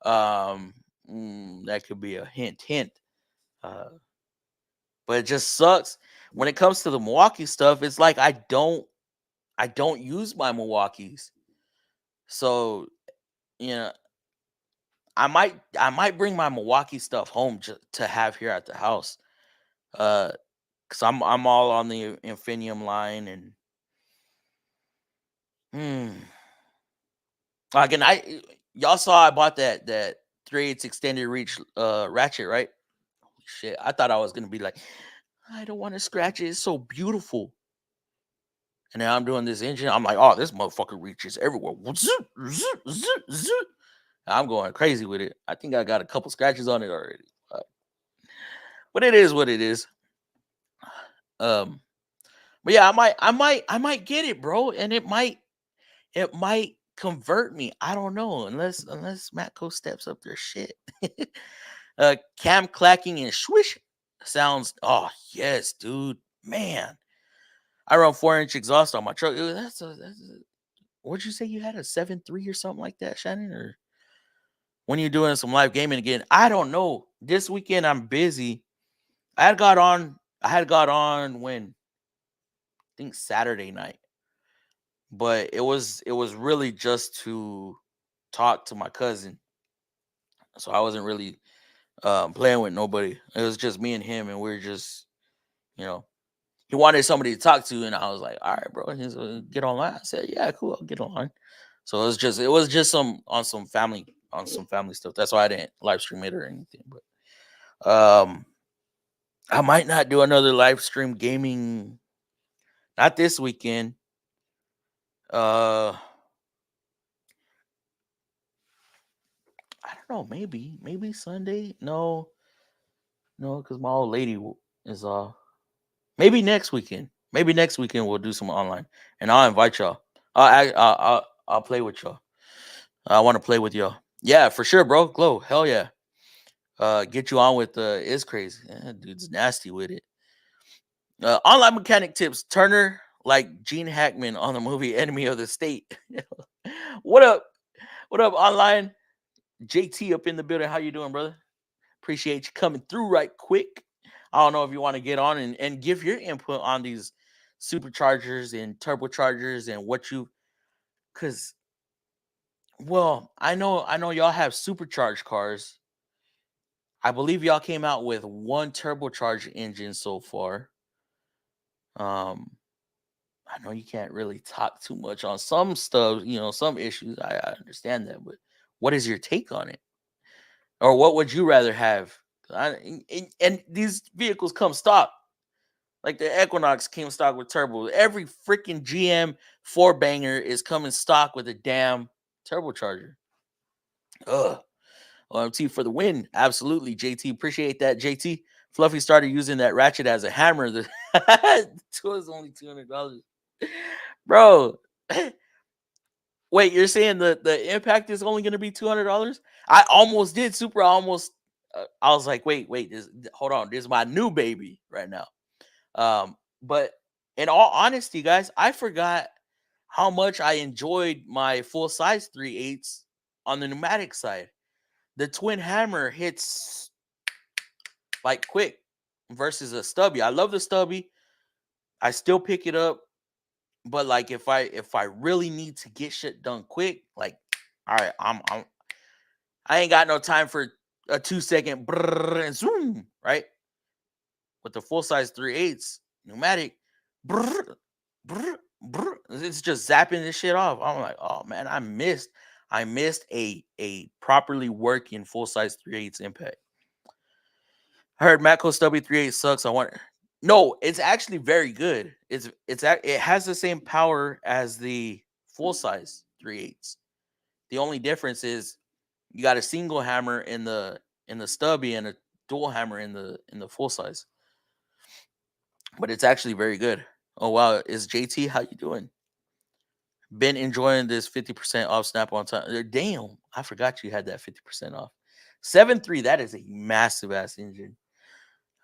that could be a hint. But it just sucks when it comes to the Milwaukee stuff. It's like I don't use my Milwaukees, so I might bring my Milwaukee stuff home to have here at the house, because I'm all on the Infinium line and again y'all saw I bought that 3/8 extended reach ratchet, right? Holy shit, I thought I was gonna be like, I don't want to scratch it. It's so beautiful. And then I'm doing this engine. I'm like, oh, this motherfucker reaches everywhere. I'm going crazy with it. I think I got a couple scratches on it already. But it is what it is. But yeah, I might get it, bro, and it might convert me. I don't know, unless Matco steps up their shit. Cam clacking and swish sounds. Oh yes, dude, man. I run 4-inch exhaust on my truck. That's a what'd you say you had, a 7.3 or something like that, Shannon? Or when you're doing some live gaming again? I don't know. This weekend I'm busy. I had got on when, I think, Saturday night. But it was really just to talk to my cousin. So I wasn't really playing with nobody. It was just me and him, and we were just, he wanted somebody to talk to, and I was like, all right, bro. And he's like, get online. I said, yeah, cool, I'll get online. So it was just some family stuff. That's why I didn't live stream it or anything. But I might not do another live stream gaming, not this weekend. I don't know, maybe Sunday. No, because my old lady is maybe next weekend. Maybe next weekend we'll do some online, and I'll invite y'all. I'll play with y'all. I want to play with y'all. Yeah, for sure, bro. Glow, hell yeah. Get you on with is crazy. Yeah, dude's nasty with it. Online mechanic tips. Turner like Gene Hackman on the movie Enemy of the State. What up? What up, online? JT up in the building. How you doing, brother? Appreciate you coming through right quick. I don't know if you want to get on and give your input on these superchargers and turbochargers and what you, because, well, I know y'all have supercharged cars. I believe y'all came out with one turbocharged engine so far. I know you can't really talk too much on some stuff, some issues. I understand that, but what is your take on it? Or what would you rather have? And these vehicles come stock. Like the Equinox came stock with turbo. Every freaking GM 4-banger is coming stock with a damn turbocharger. Ugh. OMT for the win. Absolutely, JT. Appreciate that, JT. Fluffy started using that ratchet as a hammer. It was only $200. Bro. Wait, you're saying the impact is only going to be $200? I almost did, Super. I was like, wait, hold on. This is my new baby right now. But in all honesty, guys, I forgot how much I enjoyed my full size 3/8 on the pneumatic side. The twin hammer hits like quick versus a stubby. I love the stubby. I still pick it up, but like if I really need to get shit done quick, like, all right, I ain't got no time for a 2-second brrr and zoom, right? With the full size 3/8 pneumatic, brrr, brrr, brrr, it's just zapping this shit off. I'm like, oh man, I missed a properly working full size 3/8 impact. I heard Matco Stubby 3/8 sucks. No, it's actually very good. It has the same power as the full size 3/8. The only difference is you got a single hammer in the stubby and a dual hammer in the full size. But it's actually very good. Oh wow, is JT, how you doing? Been enjoying this 50% off snap on time. Damn, I forgot you had that 50% off. 7.3, that is a massive ass engine.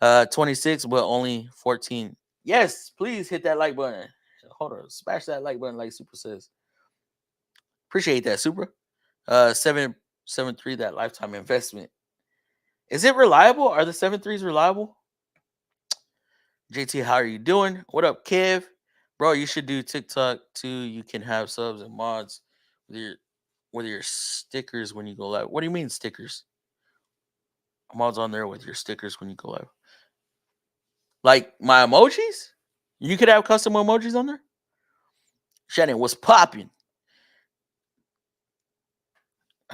26, but only 14. Yes, please hit that like button. Hold on, smash that like button like Super says. Appreciate that, Super. 7.3, that lifetime investment. Is it reliable? Are the 7.3s reliable? JT, how are you doing? What up, Kev? Bro, you should do TikTok too. You can have subs and mods with your stickers when you go live. What do you mean stickers? Mods on there with your stickers when you go live. Like my emojis? You could have custom emojis on there? Shannon, what's popping?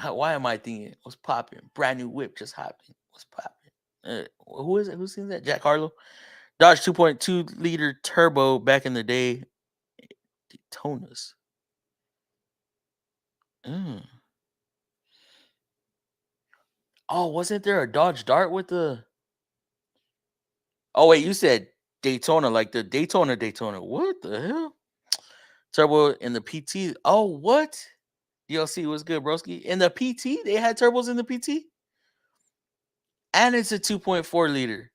Why am I thinking what's popping? Brand new whip just hopping. What's popping? Who is it? Who sings that? Jack Harlow? Dodge 2.2 liter turbo back in the day. Daytonas. Oh, wasn't there a Dodge Dart with the Oh wait, you said Daytona, like the Daytona. What the hell? Turbo in the PT. Oh, what? DLC was good, broski. In the PT, they had turbos in the PT, and it's a 2.4 liter.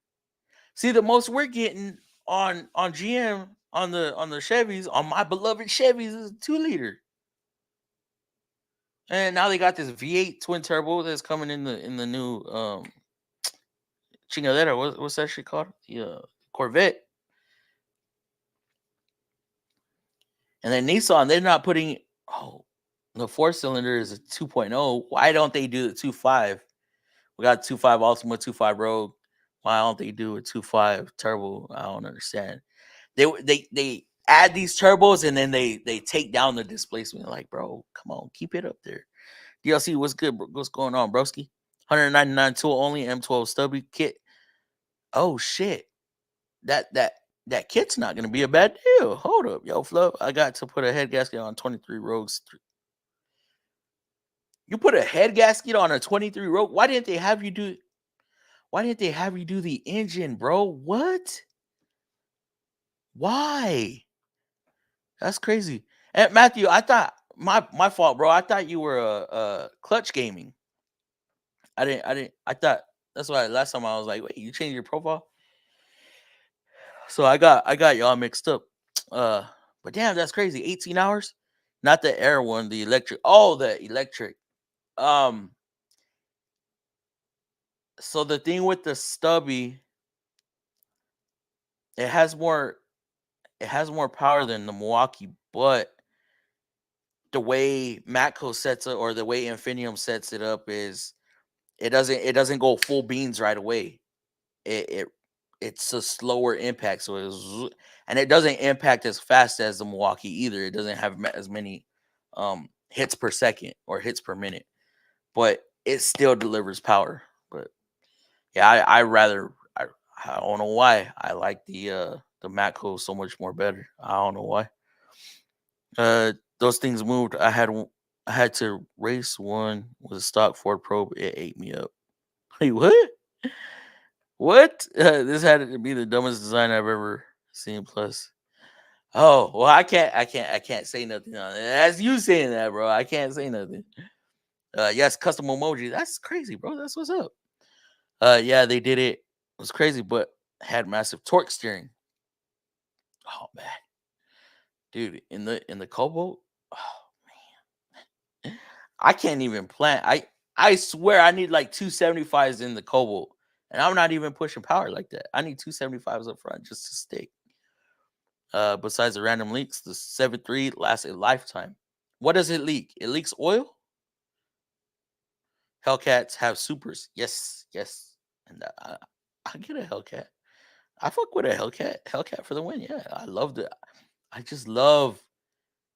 See, the most we're getting on GM on the Chevys, on my beloved Chevys, is a 2 liter. And now they got this V8 twin turbo that's coming in the new Chingadera. What's that shit called? The Corvette. And then Nissan, they're not putting the 4-cylinder is a 2.0. Why don't they do the 2.5? We got 2.5 Ultima, 2.5 Rogue. Why don't they do a 2.5 turbo? I don't understand. They add these turbos and then they take down the displacement. Like, bro, come on, keep it up there. DLC, what's good? What's going on, broski? 199 tool only, M12 stubby kit. Oh shit, that kit's not gonna be a bad deal. Hold up, yo, Flo. I got to put a head gasket on 23 Rogues. You put a head gasket on a 23 Rogue? Why didn't they have you do? Why didn't they have you do the engine, bro? What? Why? That's crazy. And Matthew, I thought my fault, bro. I thought you were a clutch gaming. I thought that's why last time I was like, wait, you changed your profile? So I got y'all mixed up. But damn, that's crazy. 18 hours? Not the air one, the electric. Oh, the electric. So the thing with the stubby, it has more power than the Milwaukee, but the way Matco sets it or the way Infinium sets it up is it doesn't go full beans right away. It's a slower impact, so and it doesn't impact as fast as the Milwaukee either. It doesn't have as many hits per second or hits per minute, but it still delivers power. But yeah, I don't know why I like the Matco so much more better. I don't know why. Those things moved. I had to race one with a stock Ford Probe. It ate me up. Wait, what? What? This had to be the dumbest design I've ever seen. Plus, oh well, I can't say nothing on it. That's you saying that, bro. I can't say nothing. Yes, custom emoji. That's crazy, bro. That's what's up. Yeah, they did it. It was crazy, but had massive torque steering. Oh man, dude, in the Cobalt. Oh man, I can't even plan. I swear I need like 275s in the Cobalt. And I'm not even pushing power like that. I need 275s up front just to stick. Besides the random leaks, the 7.3 lasts a lifetime. What does it leak? It leaks oil? Hellcats have supers. Yes. And I get a Hellcat. I fuck with a Hellcat. Hellcat for the win. Yeah, I love it. I just love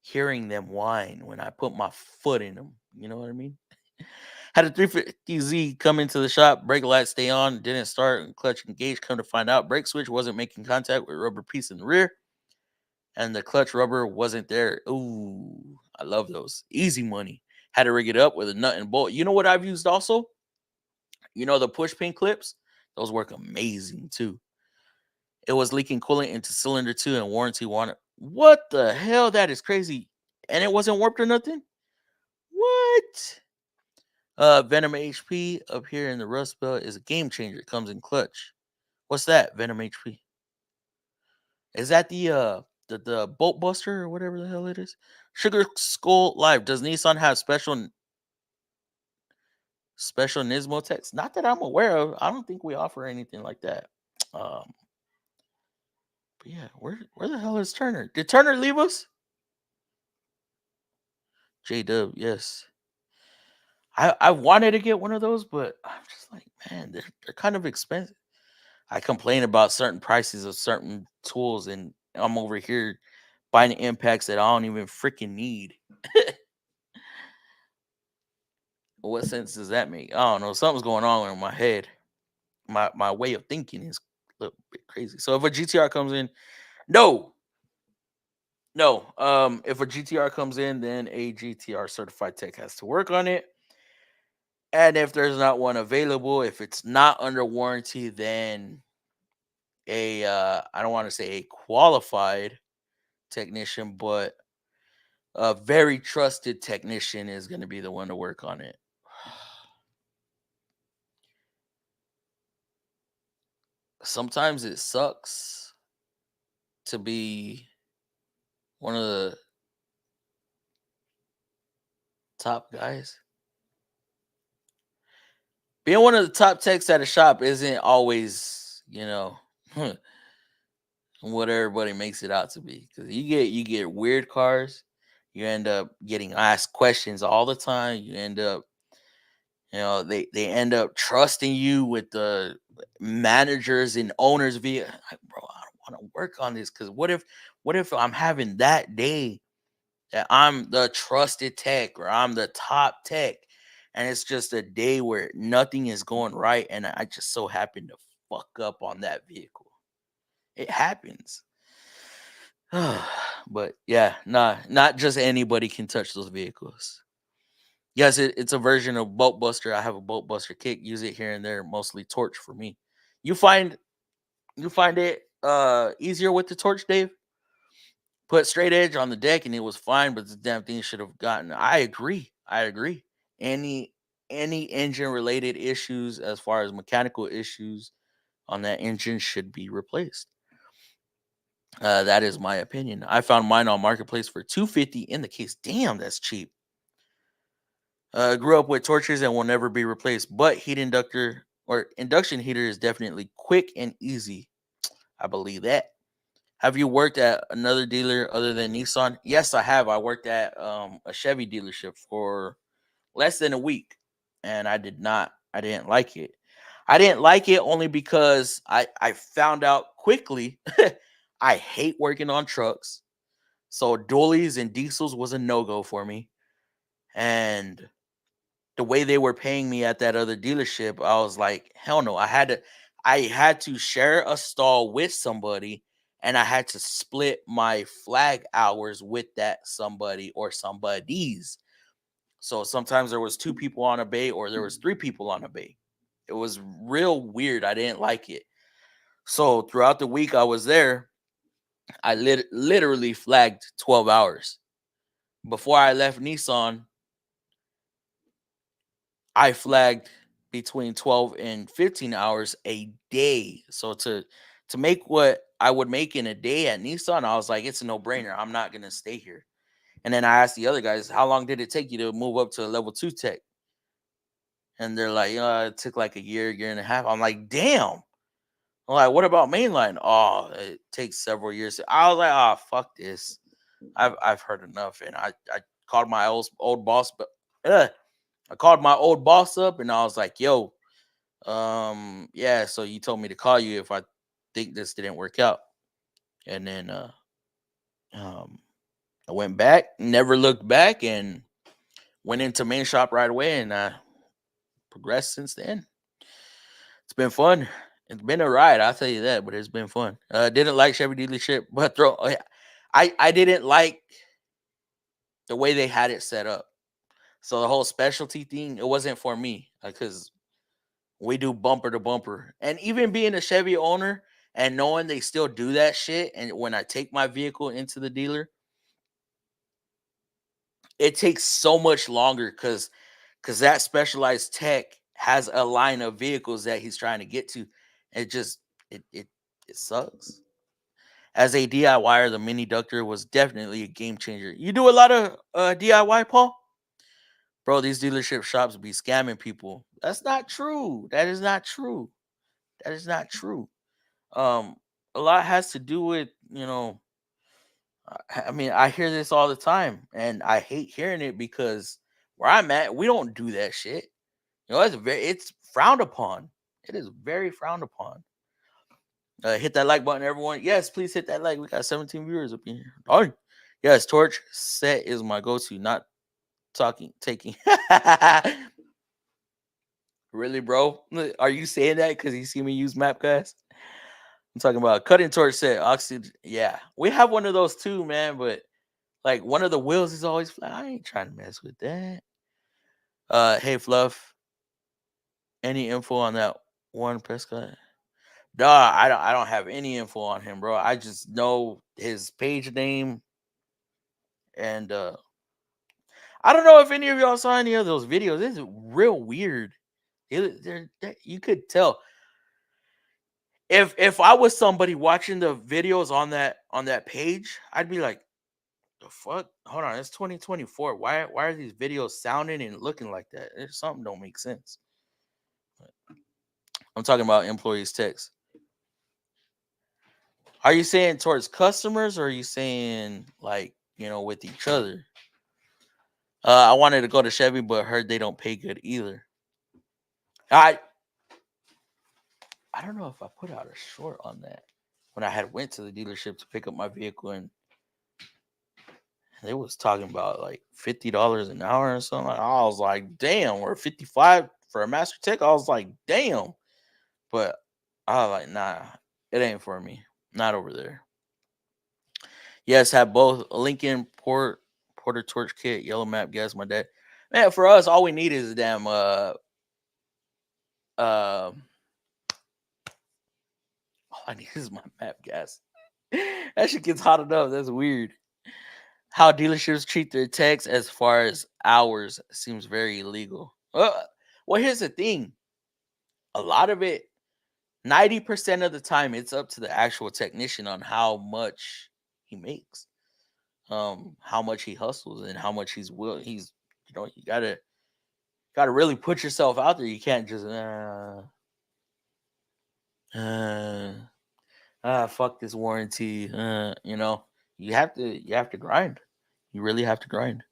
hearing them whine when I put my foot in them. You know what I mean? Had a 350Z come into the shop, brake light stay on, didn't start, and clutch engaged. Come to find out, brake switch wasn't making contact with rubber piece in the rear, and the clutch rubber wasn't there. Ooh, I love those. Easy money. Had to rig it up with a nut and bolt. You know what I've used also? You know the push pin clips? Those work amazing too. It was leaking coolant into cylinder 2 and warranty wanted. What the hell? That is crazy. And it wasn't warped or nothing? What? Venom HP up here in the Rust Belt is a game changer. It comes in clutch. What's that? Venom HP. Is that the bolt buster or whatever the hell it is? Sugar Skull Live. Does Nissan have special Nismo techs? Not that I'm aware of. I don't think we offer anything like that. But yeah, where the hell is Turner? Did Turner leave us? J Dub, yes. I wanted to get one of those, but I'm just like, man, they're kind of expensive. I complain about certain prices of certain tools, and I'm over here buying impacts that I don't even freaking need. What sense does that make? I don't know. Something's going on in my head. My way of thinking is a little bit crazy. So if a GTR comes in, no. If a GTR comes in, then a GTR certified tech has to work on it. And if there's not one available, if it's not under warranty, then a I don't want to say a qualified technician, but a very trusted technician is going to be the one to work on it. Sometimes it sucks to be one of the top guys. Being one of the top techs at a shop isn't always, what everybody makes it out to be. Because you get weird cars, you end up getting asked questions all the time. You end up, they end up trusting you with the managers and owners via like, bro, I don't want to work on this because what if I'm having that day that I'm the trusted tech or I'm the top tech, and it's just a day where nothing is going right, and I just so happen to fuck up on that vehicle. It happens. But yeah, not just anybody can touch those vehicles. Yes, it's a version of Bolt Buster. I have a Bolt Buster kick. Use it here and there, mostly torch for me. You find it easier with the torch, Dave? Put straight edge on the deck and it was fine, but the damn thing should have gotten. I agree. Any engine related issues as far as mechanical issues on that engine should be replaced. That is my opinion. I found mine on Marketplace for $250 in the case. Damn, that's cheap. Grew up with torches and will never be replaced, but heat inductor or induction heater is definitely quick and easy. I believe that. Have you worked at another dealer other than Nissan? Yes, I have. I worked at a Chevy dealership for less than a week, and I didn't like it. I didn't like it only because I found out quickly I hate working on trucks. So dualies and diesels was a no-go for me. And the way they were paying me at that other dealership, I was like, hell no. I had to share a stall with somebody, and I had to split my flag hours with that somebody or somebody's. So sometimes there was 2 people on a bay or there was 3 people on a bay. It was real weird. I didn't like it. So throughout the week I was there, I literally flagged 12 hours. Before I left Nissan, I flagged between 12 and 15 hours a day. So to make what I would make in a day at Nissan, I was like, it's a no-brainer. I'm not going to stay here. And then I asked the other guys, how long did it take you to move up to a level 2 tech? And they're like, it took like a year and a half. I'm like, damn. I'm like, what about mainline? Oh, it takes several years. I was like, oh, fuck this. I've heard enough. And I called my old boss, but I called my old boss up and I was like, yo, yeah, so you told me to call you if I think this didn't work out. And then I went back, never looked back, and went into main shop right away, and progressed since then. It's been fun. It's been a ride, I'll tell you that, but it's been fun. Didn't like Chevy dealership, but I didn't like the way they had it set up. So the whole specialty thing, it wasn't for me because we do bumper to bumper. And even being a Chevy owner and knowing they still do that shit, and when I take my vehicle into the dealer, it takes so much longer because that specialized tech has a line of vehicles that he's trying to get to. It sucks. As a DIYer, the mini ductor was definitely a game changer. You do a lot of DIY, Paul? Bro, these dealership shops be scamming people. That's not true. That is not true. That is not true. A lot has to do with, I mean, I hear this all the time, and I hate hearing it because where I'm at, we don't do that shit. It's frowned upon. It is very frowned upon. Hit that like button, everyone. Yes, please hit that like. We got 17 viewers up in here. Oh, yes, Torch Set is my go-to. Not taking. Really, bro? Are you saying that because you see me use Mapcast? I'm talking about cutting torch set, oxygen. Yeah, we have one of those too, man. But like one of the wheels is always flat. I ain't trying to mess with that. Hey Fluff, any info on that one Prescott? Duh, I don't have any info on him, bro. I just know his page name, and I don't know if any of y'all saw any of those videos. This is real weird. You could tell if I was somebody watching the videos on that page, I'd be like, the fuck? Hold on, it's 2024. Why are these videos sounding and looking like that? There's something don't make sense. I'm talking about employees text. Are you saying towards customers, or are you saying like, with each other? I wanted to go to Chevy, but heard they don't pay good either. I don't know if I put out a short on that when I had went to the dealership to pick up my vehicle, and they was talking about like $50 an hour or something. I was like, damn, or 55 for a master tech. I was like, damn. But I was like, nah, it ain't for me. Not over there. Yes, have both Lincoln Porter torch kit, yellow map gas. My dad, man, for us, all we need is a damn all I need is my map gas. That shit gets hot enough. That's weird. How dealerships treat their techs as far as hours seems very illegal. Well, here's the thing. A lot of it, 90% of the time, it's up to the actual technician on how much he makes, how much he hustles, and how much he's you gotta really put yourself out there. You can't just fuck this warranty. You have to grind. You really have to grind.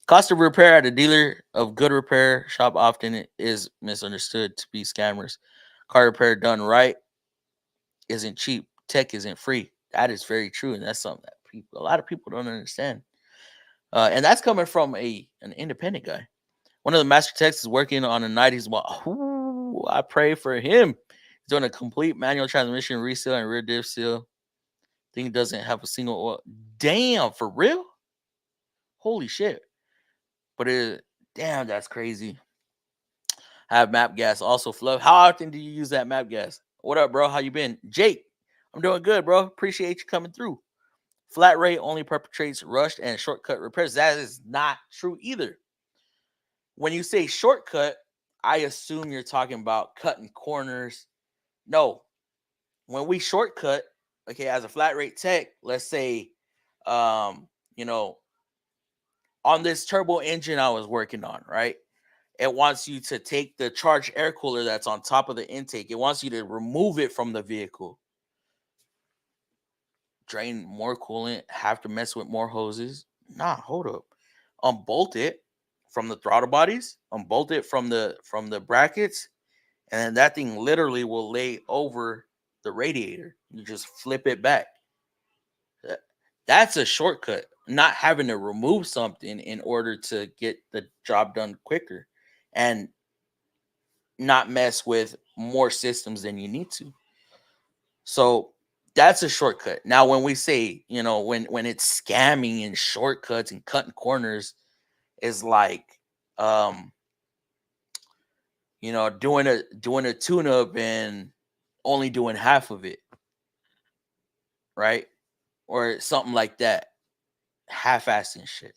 Cost of repair at a dealer of good repair shop often is misunderstood to be scammers. Car repair done right isn't cheap. Tech isn't free. That is very true, and that's something that a lot of people don't understand. And that's coming from an independent guy. One of the master techs is working on a 90s model. I pray for him. He's doing a complete manual transmission reseal and rear diff seal. Thing doesn't have a single oil. Damn, for real? Holy shit. But damn, that's crazy. I have map gas also flow. How often do you use that map gas? What up, bro? How you been? Jake, I'm doing good, bro. Appreciate you coming through. Flat rate only perpetrates rushed and shortcut repairs. That is not true either. When you say shortcut, I assume you're talking about cutting corners. No. When we shortcut, okay, as a flat rate tech, let's say, on this turbo engine I was working on, right? It wants you to take the charged air cooler that's on top of the intake. It wants you to remove it from the vehicle. Drain more coolant, have to mess with more hoses. Nah, hold up. Unbolt it from the throttle bodies, unbolt it from the brackets, and then that thing literally will lay over the radiator. You just flip it back. That's a shortcut. Not having to remove something in order to get the job done quicker and not mess with more systems than you need to. So that's a shortcut. Now, when we say, when it's scamming and shortcuts and cutting corners, is like, doing a tune-up and only doing half of it, right? Or something like that. Half-assing shit.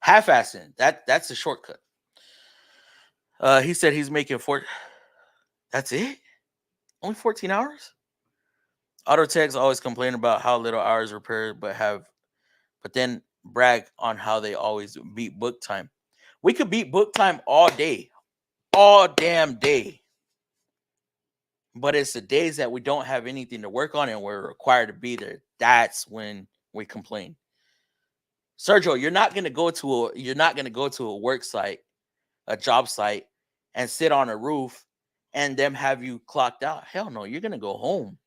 Half-assing. That's a shortcut. He said he's making That's it? Only 14 hours? Auto techs always complain about how little hours repaired, but then brag on how they always beat book time. We could beat book time all day. All damn day. But it's the days that we don't have anything to work on and we're required to be there. That's when we complain. Sergio, you're not gonna go to a work site, a job site, and sit on a roof and them have you clocked out. Hell no, you're gonna go home.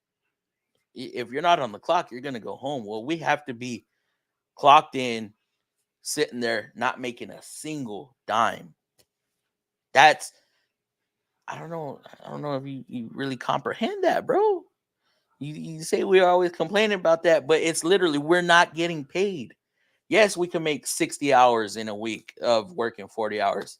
If you're not on the clock, you're gonna go home. Well, we have to be clocked in, sitting there, not making a single dime. That's I don't know if you really comprehend that, bro. You say we're always complaining about that, but it's literally we're not getting paid. Yes, we can make 60 hours in a week of working 40 hours.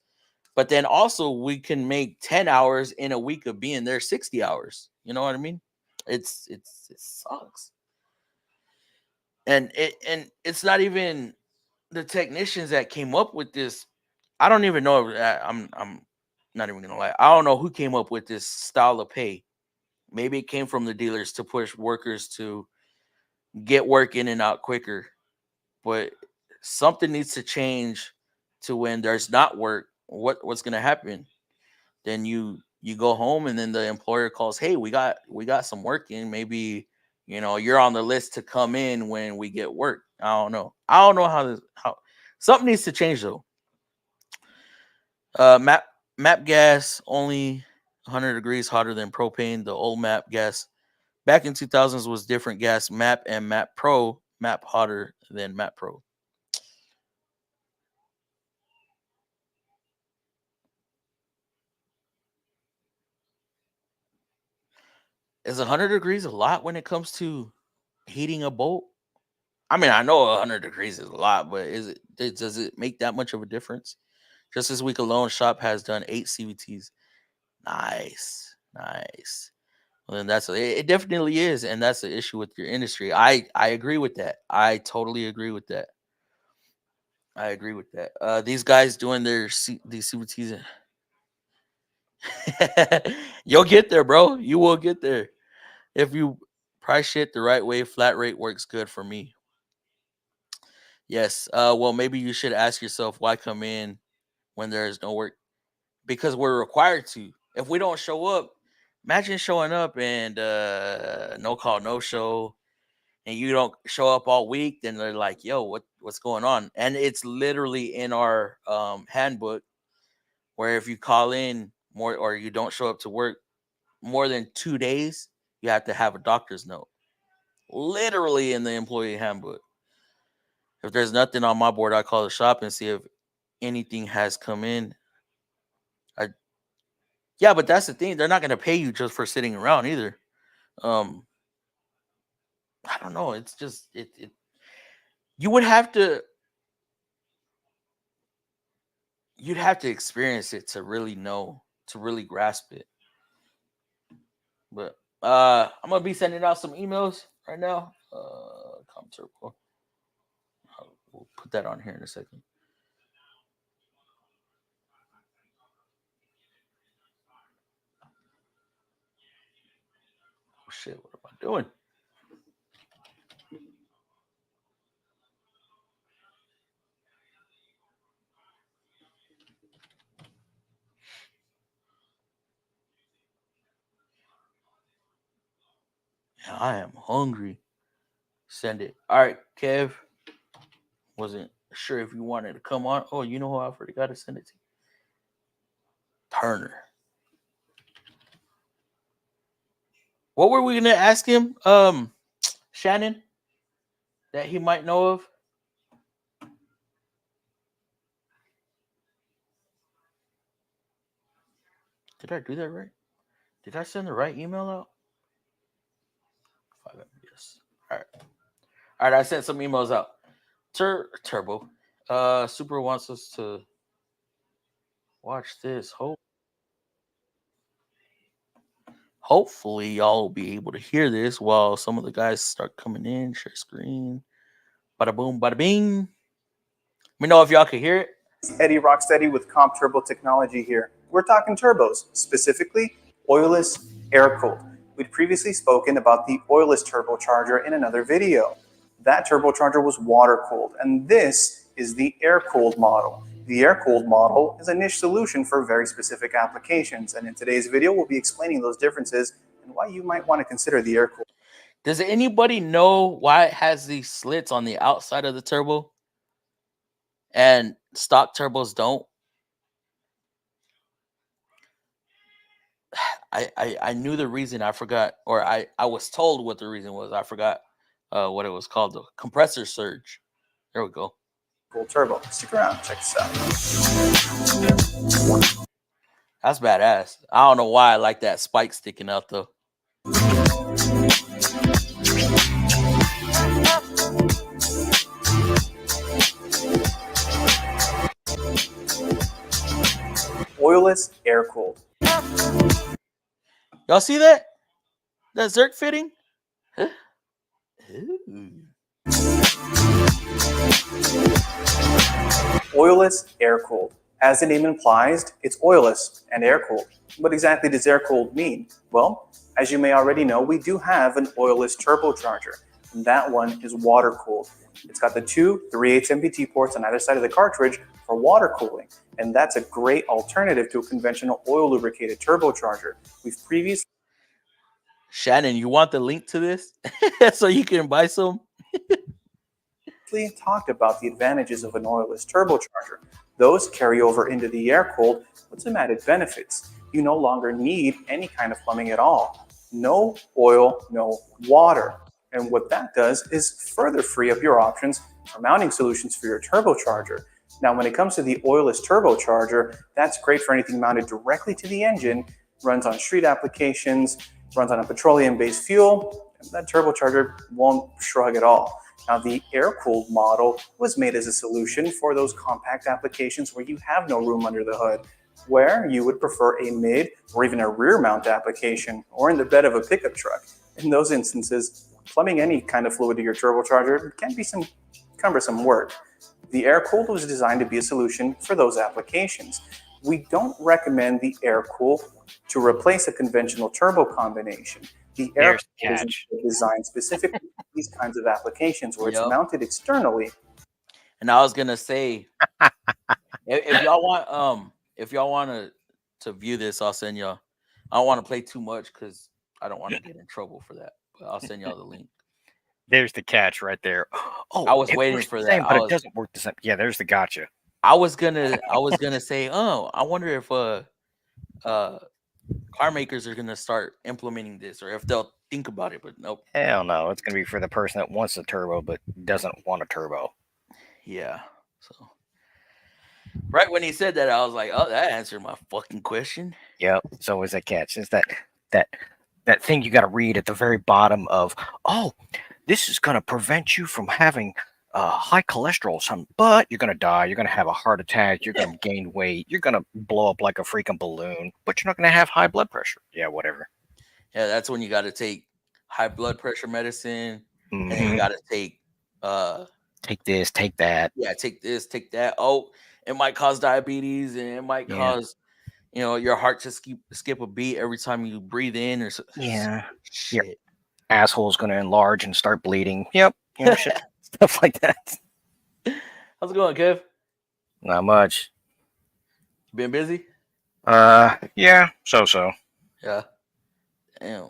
But then also we can make 10 hours in a week of being there 60 hours. You know what I mean? It sucks. And it's not even the technicians that came up with this. I don't even know. I'm not even gonna lie. I don't know who came up with this style of pay. Maybe it came from the dealers to push workers to get work in and out quicker. But something needs to change to when there's not work. What's gonna happen? Then you go home and then the employer calls, hey, we got some work in. Maybe you're on the list to come in when we get work. I don't know how something needs to change though. Map gas only 100 degrees hotter than propane. The old map gas back in 2000s was different gas. Map and Map Pro, map hotter than Map Pro. Is 100 degrees a lot when it comes to heating a boat? I mean, I know 100 degrees is a lot, but does it make that much of a difference? Just this week alone, Shop has done 8 CVTs. Nice. Well, then it definitely is, and that's the issue with your industry. I agree with that. I totally agree with that. I agree with that. These guys doing these CVTs, you'll get there, bro. You will get there if you price shit the right way. Flat rate works good for me. Yes. Well, maybe you should ask yourself why come in when there is no work, because we're required to. If we don't show up, imagine showing up and no call, no show, and you don't show up all week. Then they're like, "Yo, what's going on?" And it's literally in our handbook where if you call in more or you don't show up to work more than 2 days, you have to have a doctor's note. Literally in the employee handbook. If there's nothing on my board, I call the shop and see if anything has come in. Yeah, but that's the thing. They're not going to pay you just for sitting around either. I don't know. It's just you would have to experience it to really know, to really grasp it. But I'm gonna be sending out some emails right now. ComTurbo. We'll put that on here in a second. Oh shit! What am I doing? Yeah, I am hungry. Send it. All right, Kev. Wasn't sure if you wanted to come on. Oh, you know who I forgot to send it to? Turner. What were we gonna ask him? Shannon, that he might know of. Did I do that right? Did I send the right email out? 5 yes. All right. I sent some emails out. Turbo. Super wants us to watch this. Hopefully y'all will be able to hear this while some of the guys start coming in. Share screen. Bada boom, bada bing. Let me know if y'all can hear it. Eddie Rocksteady with ComTurbo Technology here. We're talking turbos, specifically oilless, air-cooled. We'd previously spoken about the oilless turbocharger in another video. That turbocharger was water-cooled, and this is the air-cooled model. The air-cooled model is a niche solution for very specific applications, and in today's video, we'll be explaining those differences and why you might want to consider the air-cooled. Does anybody know why it has these slits on the outside of the turbo and stock turbos don't? I knew the reason. I forgot, or I was told what the reason was. I forgot what it was called. The compressor surge. There we go. Cool turbo. Stick around. Check this out. That's badass. I don't know why I like that spike sticking out though. Oilless, air-cooled. Y'all see that? That Zerk fitting? Ooh. Oilless, air-cooled. As the name implies, it's oilless and air-cooled. What exactly does air-cooled mean? Well, as you may already know, we do have an oilless turbocharger. And that one is water-cooled. It's got the two 3/8 MPT ports on either side of the cartridge for water cooling. And that's a great alternative to a conventional oil-lubricated turbocharger. We've previously Shannon, you want the link to this so you can buy some? talked about the advantages of an oilless turbocharger. Those carry over into the air-cooled with some added benefits. You no longer need any kind of plumbing at all. No oil, no water. And what that does is further free up your options for mounting solutions for your turbocharger. Now, when it comes to the oilless turbocharger, that's great for anything mounted directly to the engine, runs on street applications, runs on a petroleum-based fuel, and that turbocharger won't shrug at all. Now, the air-cooled model was made as a solution for those compact applications where you have no room under the hood, where you would prefer a mid or even a rear mount application, or in the bed of a pickup truck. In those instances, plumbing any kind of fluid to your turbocharger can be some cumbersome work. The air-cooled was designed to be a solution for those applications. We don't recommend the air-cool to replace a conventional turbo combination. The air-cooled is designed specifically for these kinds of applications where it's mounted externally. And I was gonna say, if y'all want to view this, I'll send y'all. I don't want to play too much because I don't want to get in trouble for that. But I'll send y'all the link. There's the catch right there. Oh, I was waiting for that. But it doesn't work the same. Yeah, there's the gotcha. I was gonna say, oh, I wonder if car makers are gonna start implementing this, or if they'll think about it. But nope. Hell no, it's gonna be for the person that wants a turbo but doesn't want a turbo. Yeah. So right when he said that, I was like, oh, that answered my fucking question. Yep. It's always a catch. It's that thing you got to read at the very bottom of, oh, this is gonna prevent you from having high cholesterol or something, but you're going to die. You're going to have a heart attack. You're going to gain weight. You're going to blow up like a freaking balloon, but you're not going to have high blood pressure. Yeah, whatever. Yeah, that's when you got to take high blood pressure medicine, and you got to take this, take that. Yeah, take this, take that. Oh, it might cause diabetes, and it might cause, your heart to skip a beat every time you breathe in, or yeah, shit. Your asshole's going to enlarge and start bleeding. Yep, shit. Stuff like that. How's it going, Kev? Not much. You been busy? Yeah, so. Yeah. Damn.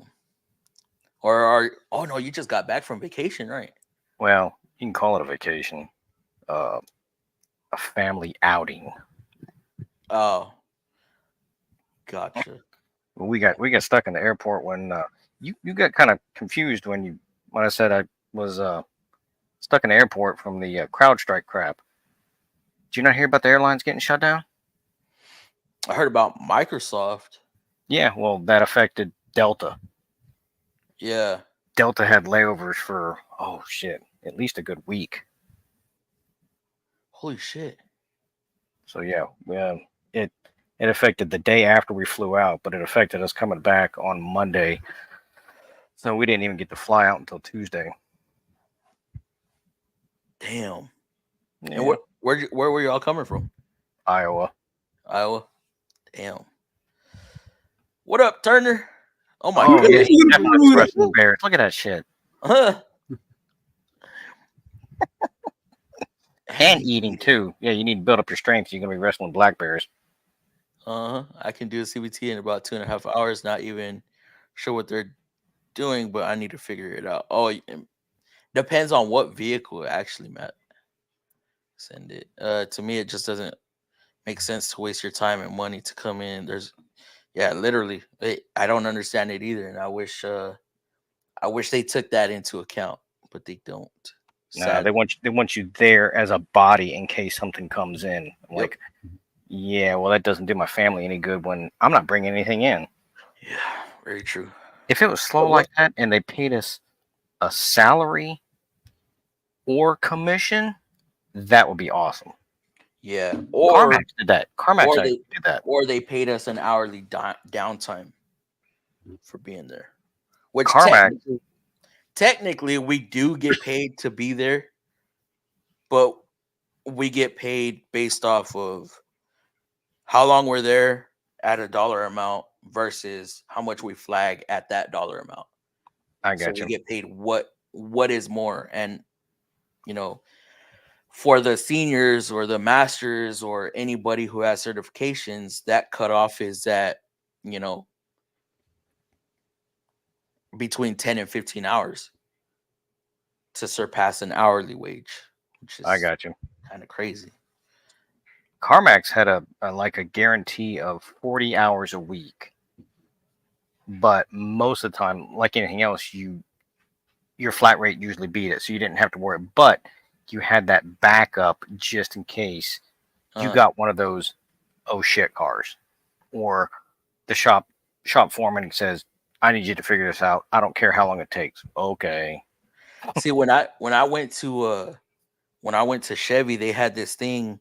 Oh no, you just got back from vacation, right? Well, you can call it a vacation. A family outing. Oh. Gotcha. We got stuck in the airport when you got kind of confused when I said I was stuck in the airport from the CrowdStrike crap. Did you not hear about the airlines getting shut down? I heard about Microsoft. Yeah, well, that affected Delta. Yeah. Delta had layovers for, at least a good week. Holy shit. So, yeah, it affected the day after we flew out, but it affected us coming back on Monday. So we didn't even get to fly out until Tuesday. Damn. Yeah. And where were you all coming from? Iowa. Damn. What up, Turner? Oh my god. Yeah, wrestling bears. Look at that shit. And eating too. Yeah, you need to build up your strength. You're gonna be wrestling black bears. I can do a CBT in about 2.5 hours. Not even sure what they're doing, but I need to figure it out. Oh, depends on what vehicle actually, Matt. Send it. To me, it just doesn't make sense to waste your time and money to come in. Literally, I don't understand it either, and I wish they took that into account, but they don't. No, they want you there as a body in case something comes in. I'm like, yeah, well, that doesn't do my family any good when I'm not bringing anything in. Yeah, very true. If it was slow like that and they paid us a salary or commission, that would be awesome. Yeah, or CarMax did that. CarMax did that. Or they paid us an hourly downtime for being there. Which CarMax. technically we do get paid to be there, but we get paid based off of how long we're there at a dollar amount versus how much we flag at that dollar amount. I So got we you. get paid what is more. And for the seniors or the masters or anybody who has certifications, that cutoff is at between 10 and 15 hours to surpass an hourly wage, which is I got you. kind of crazy. CarMax had a guarantee of 40 hours a week, but most of the time, like anything else, your flat rate usually beat it, so you didn't have to worry. But you had that backup just in case you got one of those oh shit cars, or the shop foreman says, I need you to figure this out. I don't care how long it takes. Okay. See, when I went to Chevy, they had this thing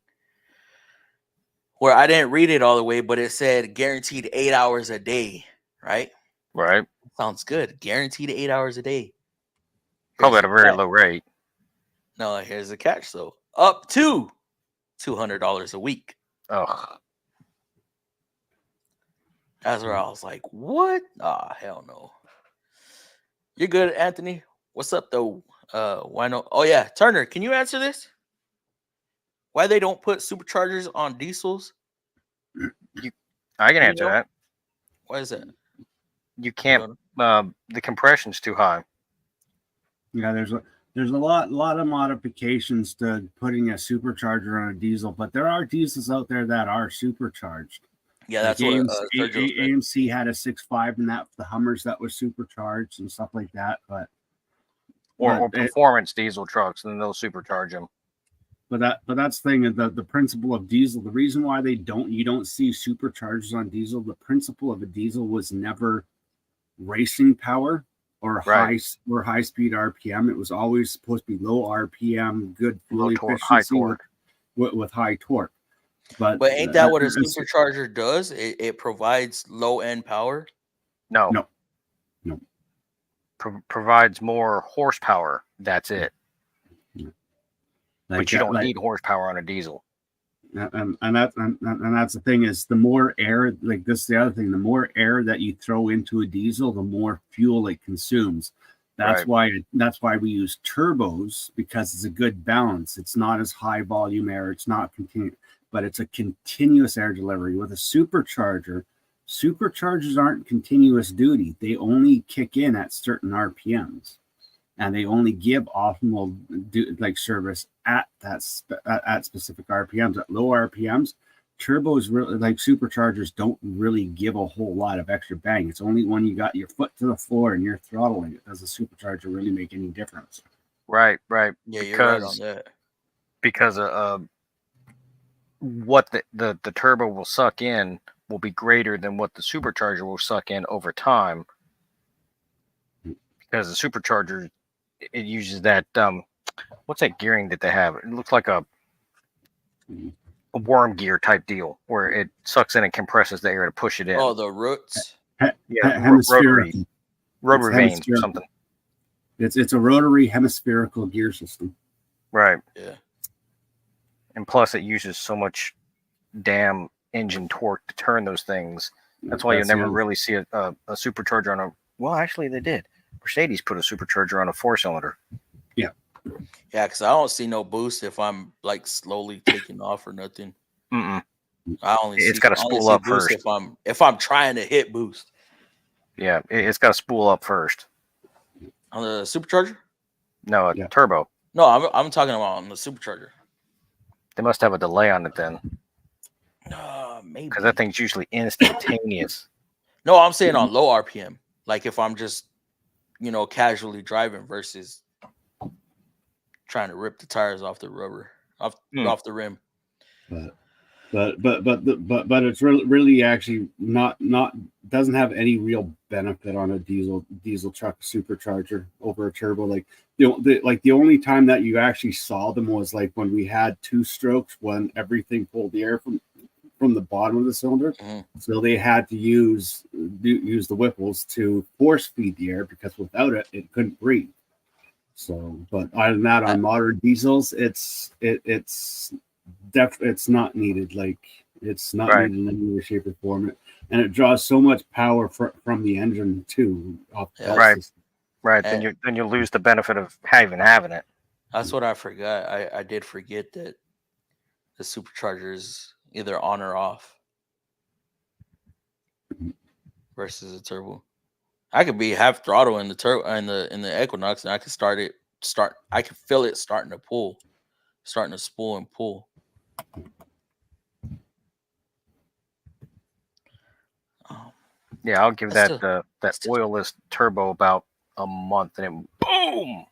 where I didn't read it all the way, but it said guaranteed 8 hours a day, right? Right. Sounds good. Guaranteed 8 hours a day. Probably at a very low rate. No, here's the catch though. Up to $200 a week. Ugh. That's where I was like, what? Ah, hell no. You're good, Anthony. What's up though? Why no? Oh yeah, Turner, can you answer this? Why they don't put superchargers on diesels? I can answer that. Why is that? You can't. The compression's too high. Yeah, there's a lot of modifications to putting a supercharger on a diesel, but there are diesels out there that are supercharged. Yeah, that's like what AMC had a 6.5 and that the Hummers that was supercharged and stuff like that. But or performance diesel trucks, and then they'll supercharge them. But that's the thing, the principle of diesel. The reason why you don't see superchargers on diesel. The principle of a diesel was never racing power or high speed RPM. It was always supposed to be low RPM, good fuel efficiency, high torque. With high torque. But ain't that what a supercharger does? It provides low end power. No. Provides more horsepower. That's it. But you don't need horsepower on a diesel. And that's the thing is, the more air, like this is the other thing, the more air that you throw into a diesel, the more fuel it consumes. That's why we use turbos, because it's a good balance. It's not as high volume air, it's not continuous, but it's a continuous air delivery. With a superchargers aren't continuous duty. They only kick in at certain RPMs, and they only give optimal service at at specific RPMs. At low RPMs, turbos really, like superchargers, don't really give a whole lot of extra bang. It's only when you got your foot to the floor and you're throttling it does a supercharger really make any difference. Right. Yeah, you're right on that. Because what the turbo will suck in will be greater than what the supercharger will suck in over time. Because the supercharger, it uses that what's that gearing that they have? It looks like a worm gear type deal where it sucks in and compresses the air to push it in. Oh, the roots. Rotary vanes or something. It's a rotary hemispherical gear system. Right. Yeah. And plus, it uses so much damn engine torque to turn those things. That's why you never really see a supercharger on a. Well, actually, they did. Mercedes put a supercharger on a 4-cylinder. Yeah. Yeah, because I don't see no boost if I'm like slowly taking off or nothing. Mm-mm. It's got to spool up first. If I'm trying to hit boost. Yeah, it's got to spool up first. On the supercharger? No, turbo. No, I'm talking about on the supercharger. They must have a delay on it then. Maybe. Because that thing's usually instantaneous. No, I'm saying on low RPM. Like if I'm just, casually driving versus trying to rip the tires off the rubber, off the rim. But it's really actually not doesn't have any real benefit on a diesel truck supercharger over a turbo. Like the only time that you actually saw them was like when we had 2 strokes, when everything pulled the air from from the bottom of the cylinder. Mm-hmm. So they had to use the whipples to force feed the air, because without it, it couldn't breathe. So, but other than that, on modern diesels, it's not needed. Like, it's not needed in any way, shape, or form. And it draws so much power from the engine too. Right. Then you lose the benefit of having it. That's what I forgot. I did forget that the supercharger is either on or off versus a turbo. I could be half throttle in the turbo in the Equinox, and I could I could feel it starting to spool and pull. Yeah, I'll give that oilless turbo about a month, and boom.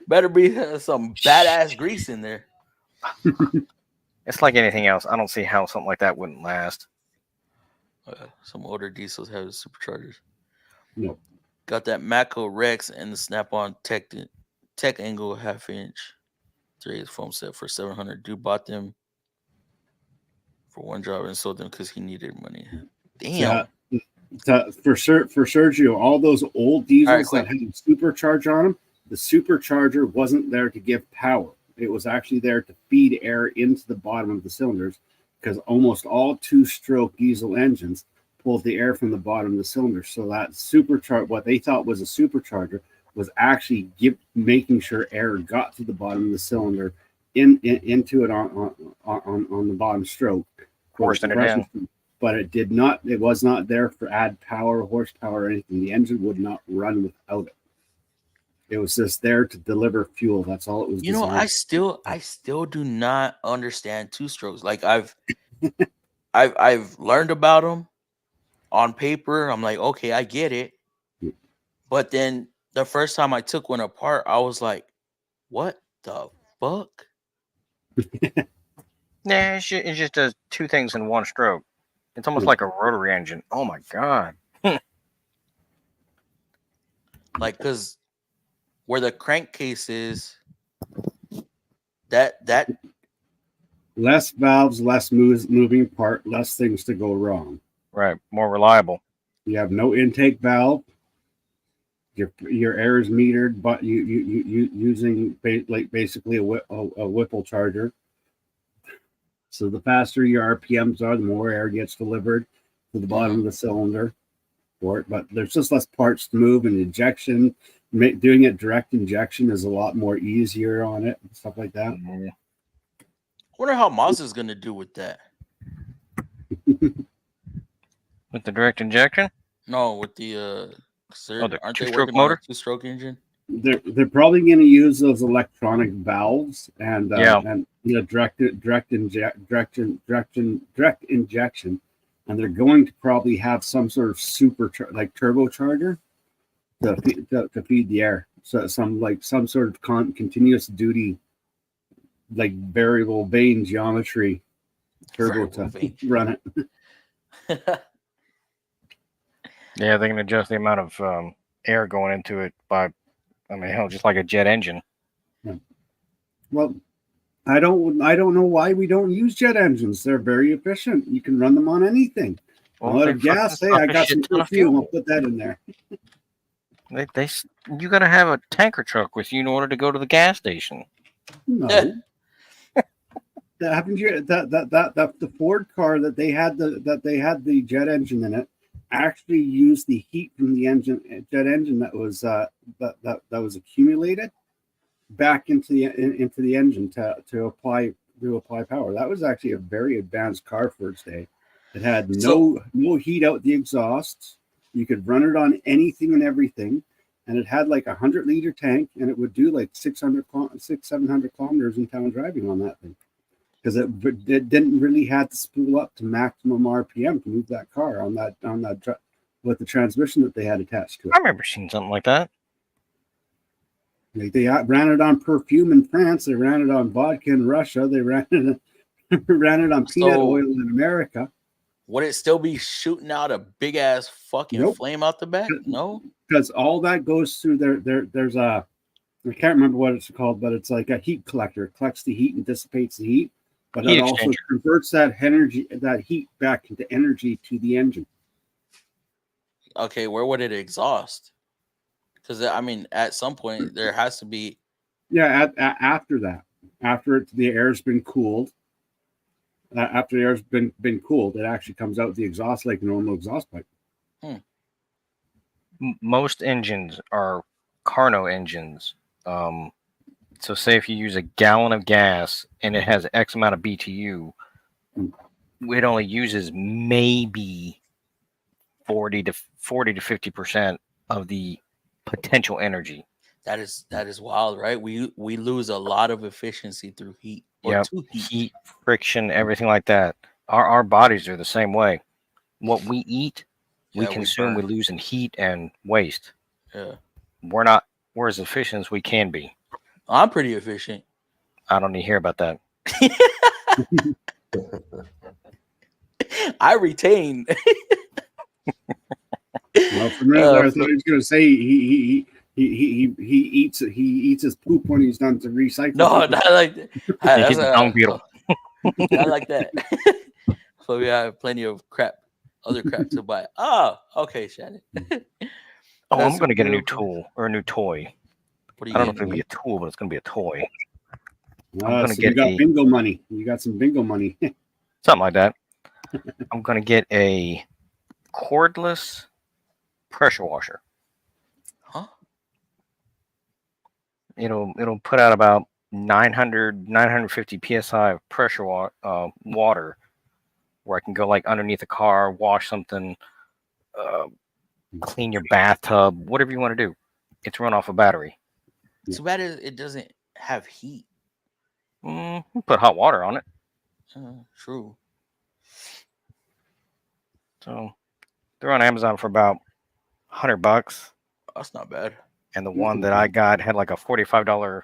Better be some badass grease in there. It's like anything else. I don't see how something like that wouldn't last. Some older diesels have superchargers. No. Got that Mako Rex and the Snap-on Tech Angle 1/2 inch 3/8 foam set for $700. Dude bought them for one job and sold them because he needed money. Damn. For Sergio, all those old diesels that had a supercharger on them, the supercharger wasn't there to give power. It was actually there to feed air into the bottom of the cylinders, because almost all 2-stroke diesel engines pulled the air from the bottom of the cylinder. So that supercharger, what they thought was a supercharger, was actually making sure air got to the bottom of the cylinder into it on the bottom stroke. Forcing it in. But it was not there for add power, horsepower, or anything. The engine would not run without it. It was just there to deliver fuel. That's all it was. I still do not understand 2-strokes. Like I've learned about them on paper. I'm like, okay, I get it. But then the first time I took one apart, I was like, what the fuck? Nah, it just does 2 things in 1 stroke. It's almost like a rotary engine. Oh my god! Like, because where the crankcase is, that less valves, less moving part, less things to go wrong. Right, more reliable. You have no intake valve. Your air is metered, but you using basically a Whipple charger. So the faster your RPMs are, the more air gets delivered to the bottom of the cylinder for it. But there's just less parts to move, and injection, doing it direct injection is a lot more easier on it and stuff like that. I wonder how Mazda's going to do with that. With the direct injection? No, with the the aren't 2-stroke they working motor? on a 2-stroke engine? They're probably going to use those electronic valves and direct injection, and they're going to probably have some sort of turbocharger to feed the air. So some sort of continuous duty, like variable vane geometry turbo to run it. Yeah, they can adjust the amount of air going into it by, just like a jet engine. Yeah. Well, I don't know why we don't use jet engines. They're very efficient. You can run them on anything. Well, gas. Hey, I got some fuel. I'll put that in there. You got to have a tanker truck with you in order to go to the gas station. No. That happened. The Ford car that they had the jet engine in it actually used the heat from the jet engine that was accumulated back into the engine to apply power. That was actually a very advanced car for its day. It had no heat out the exhausts. You could run it on anything and everything, and it had like 100-liter tank, and it would do like 700 kilometers in town driving on that thing, because it didn't really have to spool up to maximum RPM to move that car on that with the transmission that they had attached to it. I remember seeing something like that. Like they ran it on perfume in France. They ran it on vodka in Russia. They ran it on peanut oil in America. Would it still be shooting out a big ass fucking flame out the back? No, because all that goes through there's a, I can't remember what it's called, but it's like a heat collector. It collects the heat and dissipates the heat. but Heat it also exchanger. converts that energy, that heat, back into energy to the engine. Okay, where would it exhaust? Because I mean, at some point there has to be. Yeah, after that, after the air's been cooled, after the air's been cooled, it actually comes out the exhaust like a normal exhaust pipe. Most engines are Carnot engines. So say if you use a gallon of gas and it has X amount of BTU, it only uses maybe 40 to 50% of the potential energy. That is wild, right? We lose a lot of efficiency through heat or Yep. to heat. Heat, friction, everything like that. Our bodies are the same way. What we eat, we Yeah, we consume, we burn. lose in heat and waste. Yeah, We're as efficient as we can be. I'm pretty efficient. I don't need to hear about that. I retain. Well, for me, I thought he was going to say he eats his poop when he's done to recycle. No, it. not like that. He's a dung beetle. Not like that. So we have plenty of other crap to buy. Oh, okay, Shannon. Oh, That's I'm going to get a new beautiful. tool or a new toy. What are I don't know if you it's going to be getting? a tool, but it's going to be a toy. I'm gonna So get you got a- bingo money. You got some bingo money. Something like that. I'm going to get a cordless pressure washer. Huh? It'll put out about 950 psi of pressure water, where I can go like underneath a car, wash something, clean your bathtub, whatever you want to do. It's run off a battery. Too bad it doesn't have heat. Put hot water on it. True. So they're on Amazon for about $100, That's not bad. and the one that I got had like a $45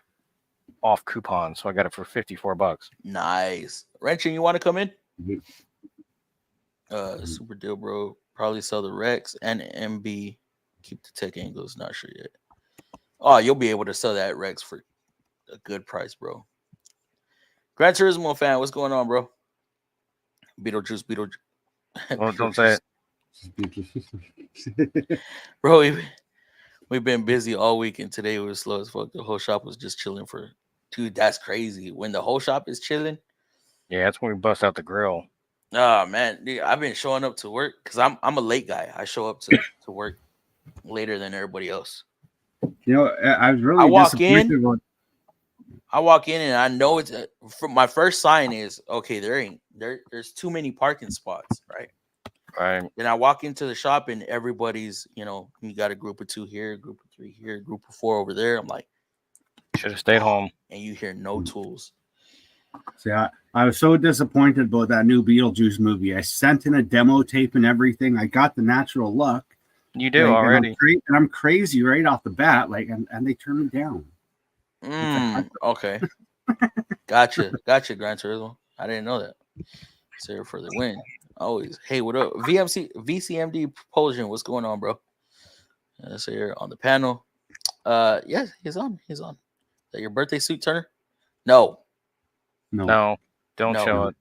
off coupon, so I got it for $54. Nice. Wrenching, you want to come in? Mhm. Super deal, bro. Probably sell the Rex and MB. Keep the tech angles. Not sure yet. Oh, you'll be able to sell that Rex for a good price, bro. Gran Turismo fan, what's going on, bro? Beetlejuice. Don't say it. Bro, we've been busy all week, and today was slow as fuck. The whole shop was just chilling for. Dude, that's crazy. When the whole shop is chilling. Yeah, that's when we bust out the grill. Oh man, dude, I've been showing up to work because I'm a late guy. I show up to work later than everybody else. You know, I was really I walk disappointed. in. I walk in and I know it's from my first sign is okay. There's too many parking spots, right? Right. Then I walk into the shop and everybody's, you got a group of 2 here, group of 3 here, group of 4 over there. I'm like, Should have stayed home. and you hear no tools. See, I was so disappointed about that new Beetlejuice movie. I sent in a demo tape and everything. I got the natural look. You do Like, already. and I'm crazy right off the bat. Like, and they turned me down. Okay. Gotcha, Gran Turismo. I didn't know that. Sarah for the win. Always. Hey, what up? VCMD Propulsion. What's going on, bro? That's here on the panel. Yes, he's on. Is that your birthday suit, Turner? No. No, don't No. show it.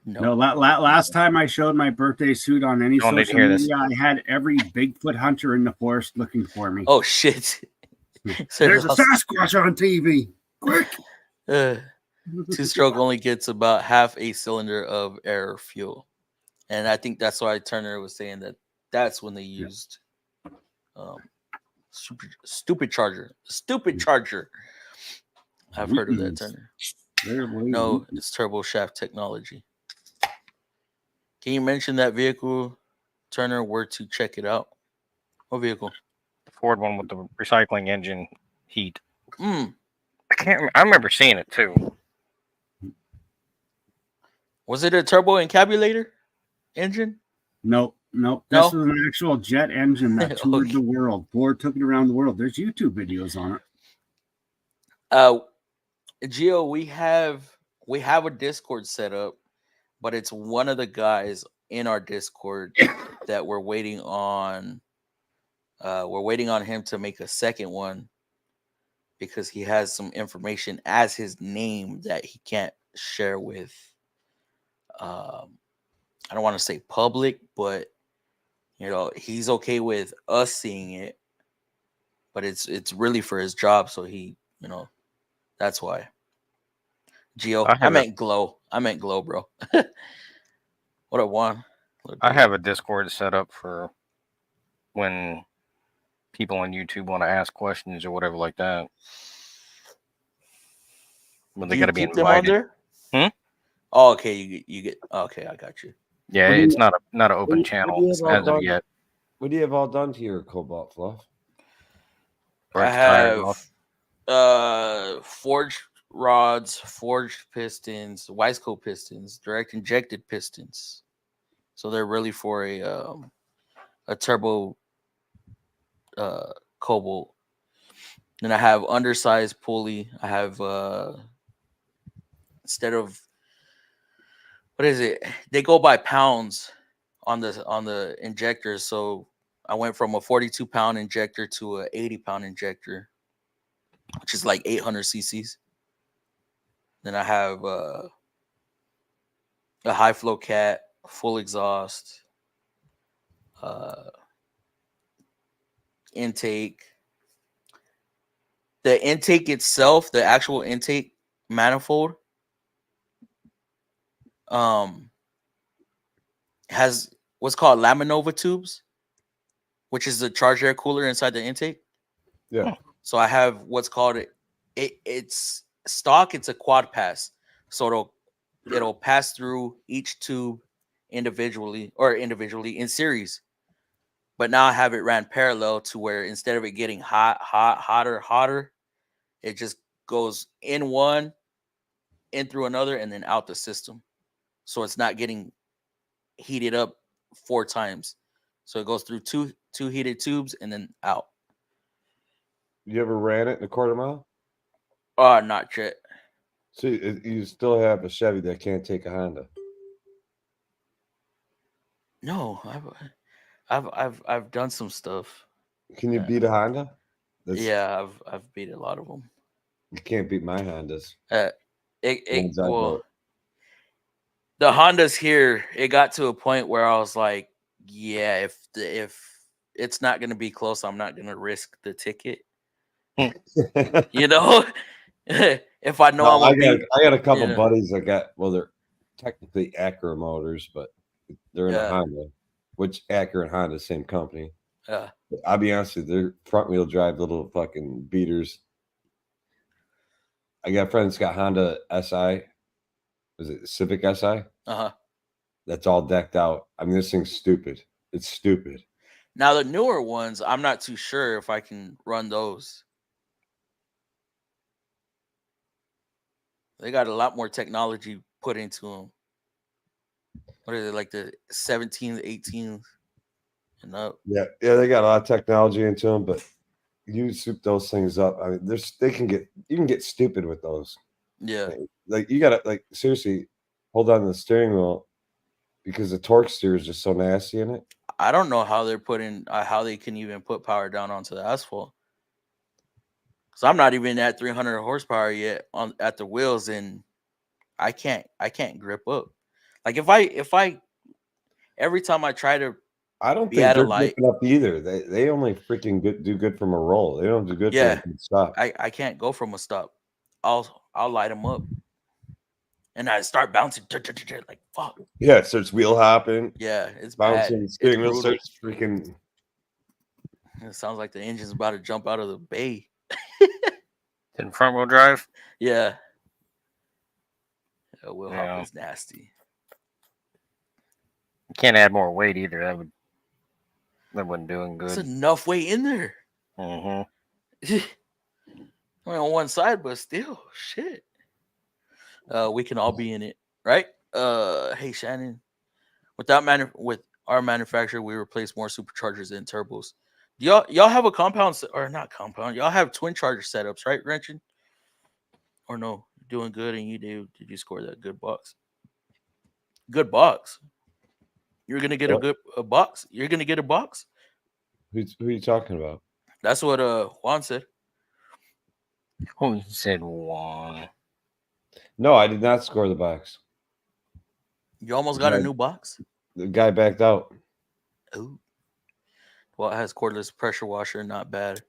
No, last time I showed my birthday suit on any Don't need to social hear this. media, I had every Bigfoot hunter in the forest looking for me. Oh shit. There's a Sasquatch on TV. Quick. 2-stroke only gets about half a cylinder of air fuel. And I think that's why Turner was saying that's when they used stupid charger. Stupid charger. I've heard of that, Turner. No, it's turbo shaft technology. Can you mention that vehicle, Turner, where to check it out? What vehicle? The Ford one with the recycling engine heat. I I remember seeing it too. Was it a turbo encabulator engine? Nope. No? This was an actual jet engine that toured Okay. the world. Ford took it around the world. There's YouTube videos on it. Gio, we have a Discord set up, but it's one of the guys in our Discord that we're waiting on. We're waiting on him to make a second one because he has some information as his name that he can't share with I don't want to say public, but you know, he's okay with us seeing it. But it's really for his job, so he, you know, that's why. Geo, I meant glow. I meant glow, bro. What a one. I have a Discord set up for when people on YouTube want to ask questions or whatever like that. When they got to be invited. Them on there? Oh, okay. You get. Okay, I got you. Yeah, it's not an open channel as of yet. What do you have all done to your Cobalt Fluff? I have forged rods, forged pistons, Wiseco pistons, direct injected pistons. So they're really for a turbo Cobalt. Then I have undersized pulley. I have instead of, what is it? They go by pounds on the injectors. So I went from a 42-pound injector to a 80-pound injector, which is like 800 cc's. Then I have a high flow cat, full exhaust, intake. The intake itself, the actual intake manifold, has what's called Laminova tubes, which is the charged air cooler inside the intake. Yeah. So I have what's called it's stock. It's a quad pass, so it'll pass through each tube individually in series. But now I have it ran parallel to where instead of it getting hotter, it just goes in one, in through another, and then out the system. So it's not getting heated up 4 times. So it goes through two heated tubes and then out. You ever ran it in a quarter mile? Not yet. So you still have a Chevy that can't take a Honda? No, I've done some stuff. Can you beat a Honda? Yeah, I've beat a lot of them. You can't beat my Hondas. Well, the Hondas here, it got to a point where I was like, yeah, if it's not going to be close, I'm not going to risk the ticket. You know, if I know I got a couple buddies that got, well, they're technically Acura motors, but they're in a Honda, which Acura and Honda, same company. Yeah. I'll be honest with you, they're front wheel drive little fucking beaters. I got friends got Honda SI. Was it Civic SI? That's all decked out. I mean, this thing's stupid. It's stupid. Now the newer ones, I'm not too sure if I can run those. They got a lot more technology put into them. What is it, like the 17, 18 and up? Yeah, they got a lot of technology into them, but you soup those things up. I mean, you can get stupid with those. Yeah, like you gotta seriously hold on to the steering wheel because the torque steer is just so nasty in it. I don't know how they're putting how they can even put power down onto the asphalt. So I'm not even at 300 horsepower yet at the wheels, and I can't grip up. Like if I every time I try to, I don't think they're gripping up either. They only freaking do good from a roll. They don't do good from a stop. I can't go from a stop. I'll light them up, and I start bouncing like fuck. Yeah, it starts wheel hopping. Yeah, it's bouncing. Bad. Steering wheel starts freaking. It sounds like the engine's about to jump out of the bay. In front wheel drive? Yeah. Wheel hop is nasty. You can't add more weight either. That wouldn't do good. There's enough weight in there. Mm-hmm. Only on one side, but still, shit. We can all be in it, right? Hey Shannon, with our manufacturer, we replace more superchargers than turbos. Y'all have a compound or not compound? Y'all have twin charger setups, right, Wrenching? Or no? You're doing good, and you do. Did you score that good box? Good box. You're gonna get a box. You're gonna get a box. Who are you talking about? That's what Juan said. Oh, he said Juan. No, I did not score the box. You almost got a new box? The guy backed out. Oh. Well, it has cordless pressure washer. Not bad.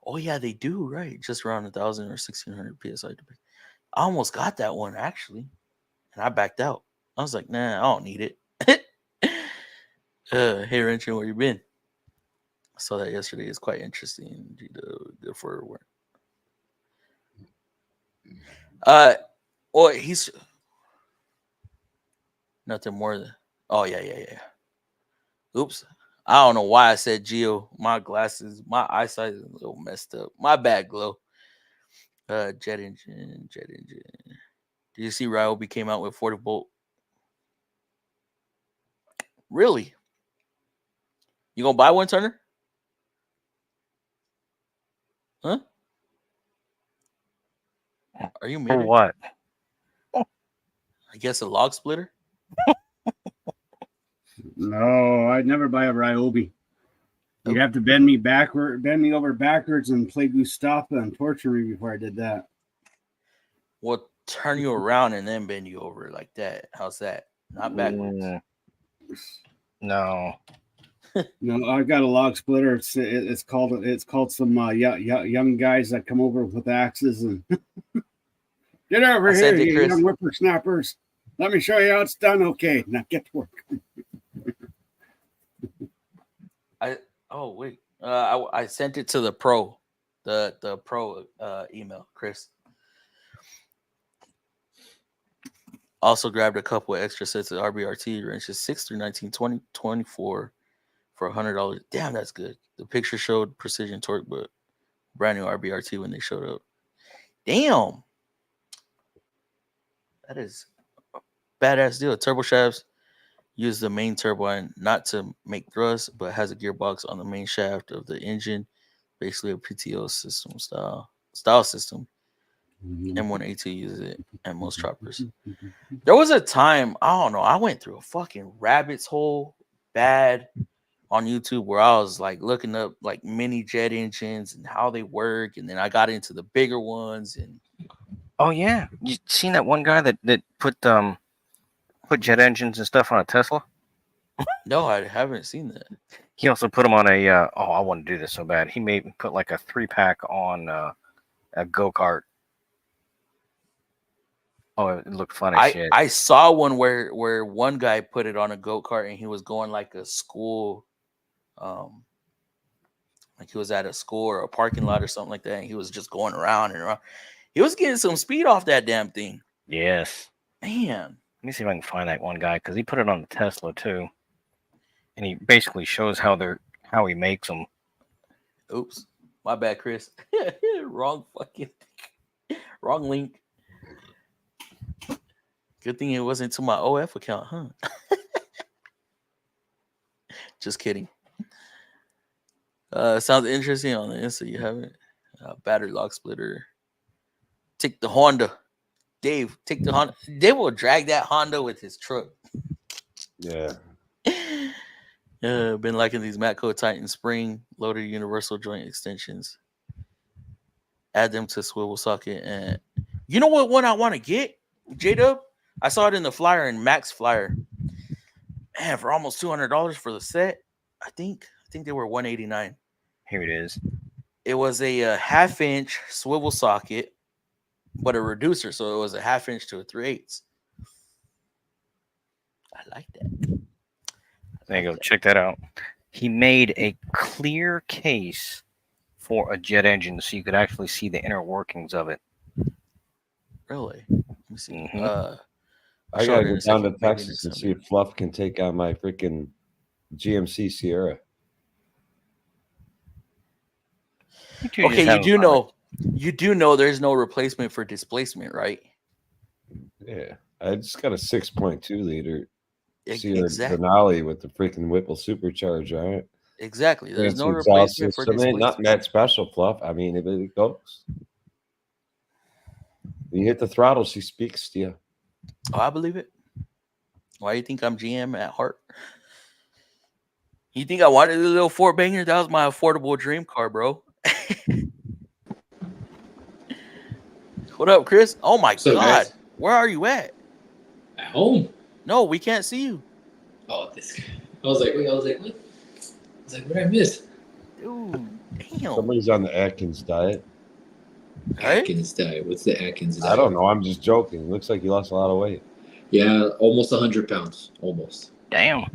Oh, yeah, they do, right? Just around 1,000 or 1,600 PSI. I almost got that one, actually. And I backed out. I was like, nah, I don't need it. Hey, Wrenching, where you been? I saw that yesterday. It's quite interesting. Good for work. Well, he's nothing more than. Oh, yeah. Oops. I don't know why I said Geo. My glasses, my eyesight is a little messed up. My bad, Glow. Jet engine. Did you see Ryobi came out with 40 volt? Really? You gonna buy one, Turner? Huh? Are you For muted? what? I guess a log splitter. No, I'd never buy a Ryobi. You'd have to bend me over backwards and play Gustapa and torture me before I did that. We'll turn you around and then bend you over like that. How's that? Not backwards. No. No, I've got a log splitter. It's called some young guys that come over with axes and get over here, you young whippersnappers. Let me show you how it's done. Okay, now get to work. I sent it to the pro, the pro email, Chris. Also grabbed a couple of extra sets of RBRT wrenches, 6 through 19, 20, 24 for $100. Damn, that's good. The picture showed precision torque, but brand new RBRT when they showed up. Damn, that is a badass deal. Turbo shafts use the main turbine not to make thrust, but has a gearbox on the main shaft of the engine, basically a PTO system style system. M1A2 uses it, and most choppers. There was a time, I don't know, I went through a fucking rabbit's hole bad on YouTube where I was like looking up like mini jet engines and how they work, and then I got into the bigger ones. And oh yeah, you seen that one guy that put jet engines and stuff on a Tesla? No, I haven't seen that. He also put them on a I want to do this so bad. He put like a 3-pack on a go-kart. Oh, it looked funny. Shit. I saw one where one guy put it on a go-kart and he was going like a school, like he was at a school or a parking lot or something like that, and he was just going around and around. He was getting some speed off that damn thing. Yes. Man. Let me see if I can find that one guy, because he put it on the Tesla too. And he basically shows how he makes them. Oops. My bad, Chris. Wrong link. Good thing it wasn't to my OF account, huh? Just kidding. Sounds interesting on the Insta. You haven't? Battery lock splitter. Take the Honda. Dave, take the Honda. Dave will drag that Honda with his truck. Yeah. Been liking these Matco Titan spring loaded universal joint extensions. Add them to swivel socket. And you know what one I want to get? J-Dub? I saw it in the flyer, in Max Flyer. Man, for almost $200 for the set. I think they were $189. Here it is. It was a 1/2-inch swivel socket, but a reducer, so it was a 1/2 inch to a 3/8. I like that. There you go. Check that out. He made a clear case for a jet engine, so you could actually see the inner workings of it. Really? Let me see. Mm-hmm. I gotta go down to Texas and see if Fluff can take on my freaking GMC Sierra. Okay, you do know there's no replacement for displacement, right? Yeah, I just got a 6.2 liter Sierra exactly. Denali with the freaking Whipple supercharger on it. Exactly, there's no replacement for displacement. Not Matt Special, Fluff. I mean, if it goes, you hit the throttle, she speaks to you. Oh, I believe it. Why do you think I'm GM at heart? You think I wanted a little 4-banger? That was my affordable dream car, bro. What up, Chris? Oh my God. Guys? Where are you at? At home. No, we can't see you. Oh, this guy. I was like, what? I was like, what did I miss? Dude, damn. Somebody's on the Atkins diet. Right? Atkins diet. What's the Atkins diet? I don't know. I'm just joking. Looks like you lost a lot of weight. Yeah, almost 100 pounds. Almost. Damn.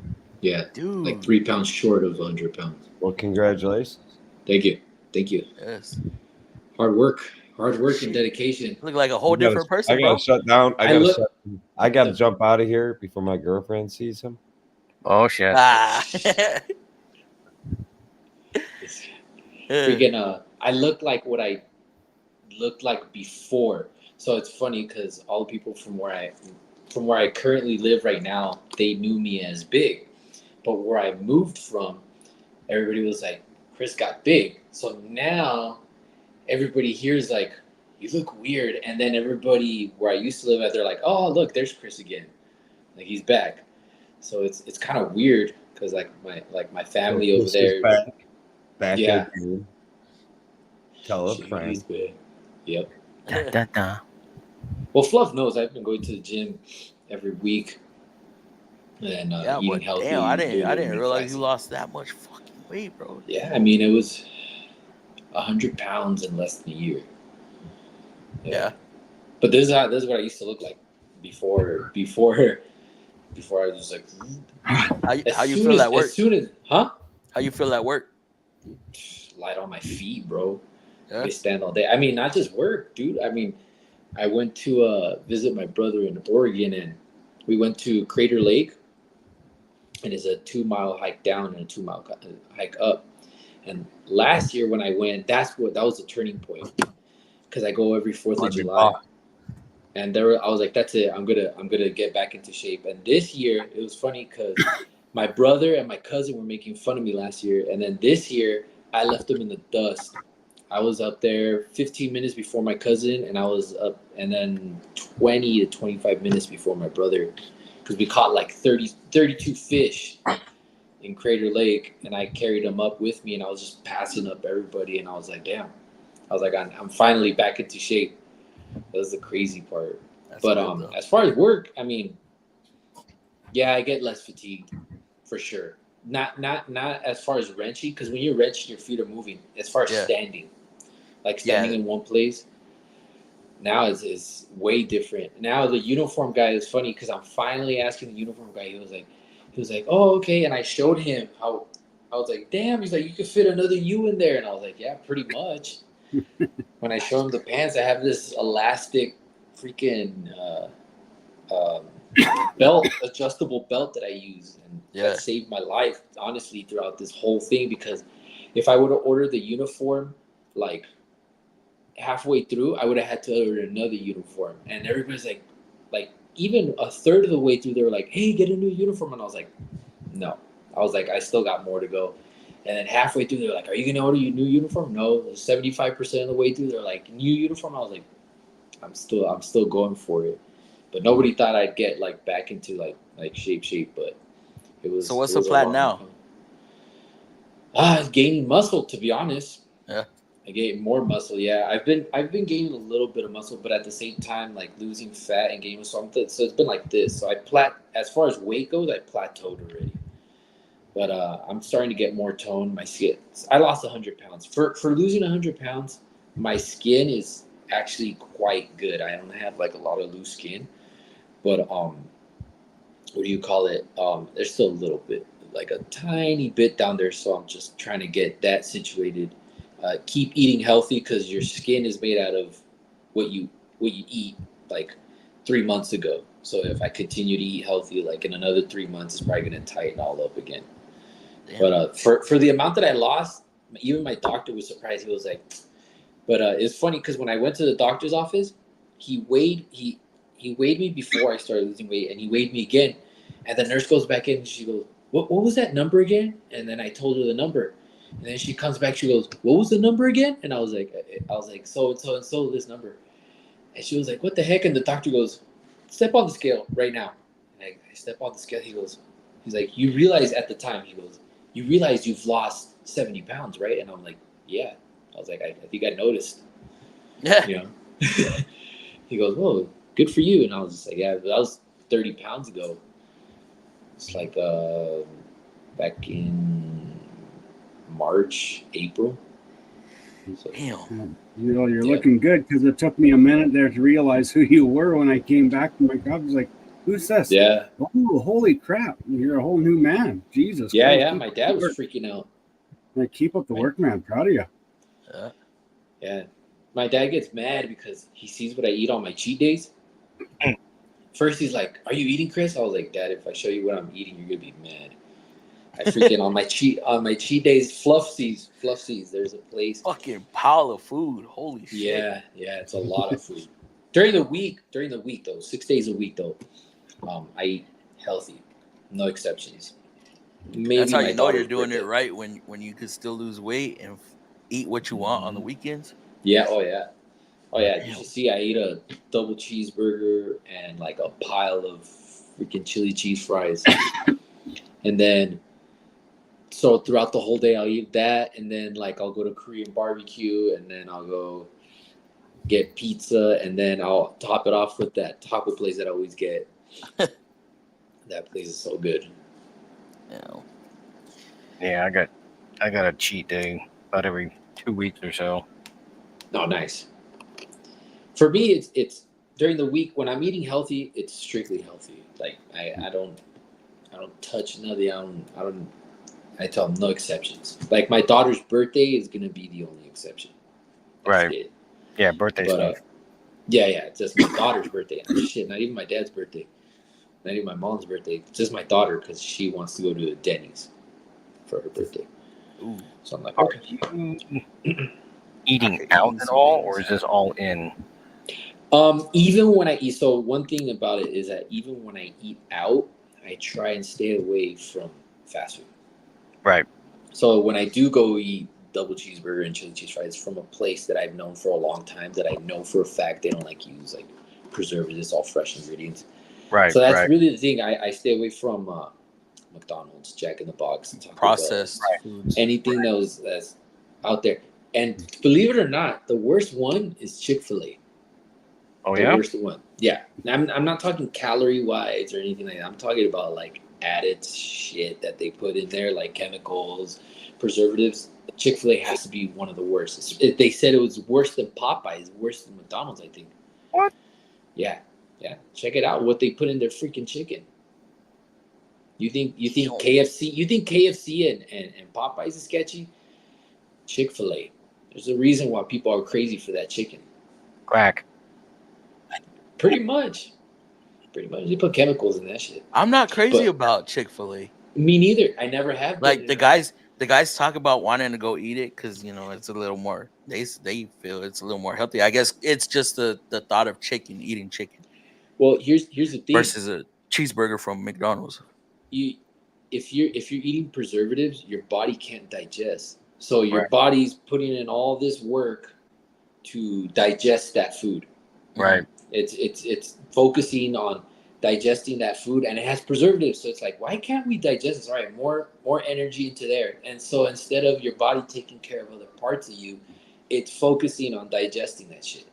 Yeah, Dude. like 3 pounds short of 100 pounds. Well, congratulations. Thank you. Thank you. Yes. Hard work and dedication. Look like a whole different person, I gotta bro. shut down. I gotta Look- jump out of here before my girlfriend sees him. Oh shit. Ah. Freaking I look like what I looked like before. So it's funny because all the people from where I currently live right now, they knew me as big. But where I moved from, everybody was like, Chris got big. So now everybody here is like, you look weird. And then everybody where I used to live at, they're like, oh, look, there's Chris again. Like he's back. So it's kind of weird because like my family over there. Back Yeah. again. Tell a friend. Yep. Da, da, da. Well, Fluff knows I've been going to the gym every week and Yeah, eating but healthy. damn, I doing didn't meat realize fasting. you lost that much fucking weight, bro. Yeah, I mean it was 100 pounds in less than a year. Yeah. But this is what I used to look like before I was just like. How you feel that work? As soon as How you feel that work? light on my feet, bro. Yeah. They stand all day. I mean, not just work, dude. I mean, I went to visit my brother in Oregon, and we went to Crater Lake, and it's a 2-mile hike down and a 2-mile hike up. And last year when I went, that was a turning point because I go every 4th of July. And I was like, that's it. I'm gonna get back into shape. And this year it was funny because my brother and my cousin were making fun of me last year, and then this year I left them in the dust. I was up there 15 minutes before my cousin, and I was up, and then 20 to 25 minutes before my brother, because we caught like 32 fish in Crater Lake, and I carried them up with me, and I was just passing up everybody, and I was like, damn. I was like, I'm finally back into shape. That was the crazy part. That's But good, though. as far as work, I mean, yeah, I get less fatigued for sure. Not as far as wrenching, because when you're wrenching, your feet are moving. As far as standing, like standing in one place, now is way different. Now the uniform guy is funny because I'm finally asking the uniform guy. He was like, oh, okay, and I showed him how. I was like, damn. He's like, you could fit another U in there, and I was like, yeah, pretty much. When I show him the pants, I have this elastic freaking belt, adjustable belt that I use, and that saved my life, honestly, throughout this whole thing, because if I would have ordered the uniform like halfway through, I would have had to order another uniform, and everybody's like even a third of the way through, they were like, hey, get a new uniform, and I was like, no. I was like, I still got more to go. And then halfway through, they're like, are you going to order your new uniform? No. 75% of the way through, they're like, new uniform? I was like, I'm still going for it. But nobody thought I'd get like back into like shape, but it was. So what's the plan now? Gaining muscle, to be honest. Yeah. I gained more muscle. Yeah, I've been gaining a little bit of muscle, but at the same time, like losing fat and gaining muscle. So it's been like this. So as far as weight goes, I plateaued already. But I'm starting to get more tone. My skin, I lost 100 pounds. For losing 100 pounds, my skin is actually quite good. I don't have like a lot of loose skin, but what do you call it? There's still a little bit, like a tiny bit down there. So I'm just trying to get that situated. Keep eating healthy because your skin is made out of what you eat like 3 months ago. So if I continue to eat healthy, like in another 3 months, it's probably going to tighten all up again. Damn. But for the amount that I lost, even my doctor was surprised. He was like, but it's funny because when I went to the doctor's office, he weighed me before I started losing weight, and he weighed me again. And the nurse goes back in and she goes, what was that number again? And then I told her the number. And then she comes back, she goes, what was the number again? And I was like, so and so this number. And she was like, what the heck? And the doctor goes, step on the scale right now. And I step on the scale. He's like, you realize at the time, he goes, you realize you've lost 70 pounds, right? And I'm like, yeah. I was like, I think I noticed. Yeah. You know? He goes, whoa, good for you. And I was just like, yeah, but that was 30 pounds ago. It's like back in March, April. So, Damn. You're looking good, because it took me a minute there to realize who you were when I came back from my crop. I was like, who's this? Yeah. Oh, holy crap. You're a whole new man. Jesus. Yeah, Christ. yeah. My dad was freaking out. Like, keep up the work, man. Proud of you. Yeah. My dad gets mad because he sees what I eat on my cheat days. First, he's like, "Are you eating, Chris?" I was like, "Dad, if I show you what I'm eating, you're gonna be mad." I freaking on my cheat days, Fluff Seas. There's a place. Fucking pile of food. Holy shit. Yeah, it's a lot of food. During the week though, 6 days a week though, I eat healthy, no exceptions. Maybe that's how my you know you're daughter's doing birthday. it right, when you could still lose weight and eat what you want on the weekends. Yeah. Oh yeah. You should see I ate a double cheeseburger and like a pile of freaking chili cheese fries, and then so throughout the whole day I'll eat that, and then like I'll go to Korean barbecue, and then I'll go get pizza, and then I'll top it off with that taco place that I always get. That place is so good. Yeah, I got a cheat day about every 2 weeks or so. Oh, nice. For me, it's during the week when I'm eating healthy. It's strictly healthy. Like I don't touch nothing. I tell them no exceptions. Like my daughter's birthday is gonna be the only exception. That's Right. it. Yeah, birthday stuff. Yeah, it's just my daughter's birthday. Shit, not even my dad's birthday. Not even my mom's birthday. It's just my daughter because she wants to go to Denny's for her birthday. Ooh. So I'm like, Are okay. you eating out at all, or is this all in? Even when I eat, so one thing about it is that even when I eat out, I try and stay away from fast food. Right. So when I do go eat double cheeseburger and chili cheese fries from a place that I've known for a long time, that I know for a fact they don't like use like preservatives, all fresh ingredients. Right. So that's really the thing. I stay away from McDonald's, Jack in the Box, processed foods, anything that's out there. And believe it or not, the worst one is Chick-fil-A. Oh, The worst one. Yeah. I'm not talking calorie wise or anything like that. I'm talking about like added shit that they put in there, like chemicals, preservatives. Chick-fil-A has to be one of the worst. They said it was worse than Popeyes, worse than McDonald's, I think. What? Yeah. Check it out. What they put in their freaking chicken. You think KFC? You think KFC and Popeyes is sketchy? Chick-fil-A. There's a reason why people are crazy for that chicken. Crack. Pretty much. They put chemicals in that shit. I'm not crazy about Chick-fil-A. Me neither. I never have. Like the guys talk about wanting to go eat it because it's a little more. They feel it's a little more healthy. I guess it's just the thought of eating chicken. Well, here's the thing. Versus a cheeseburger from McDonald's. If you're eating preservatives, your body can't digest. So your body's putting in all this work to digest that food. Right. It's focusing on digesting that food, and it has preservatives. So it's like, why can't we digest this? All right, more energy into there. And so instead of your body taking care of other parts of you, it's focusing on digesting that shit.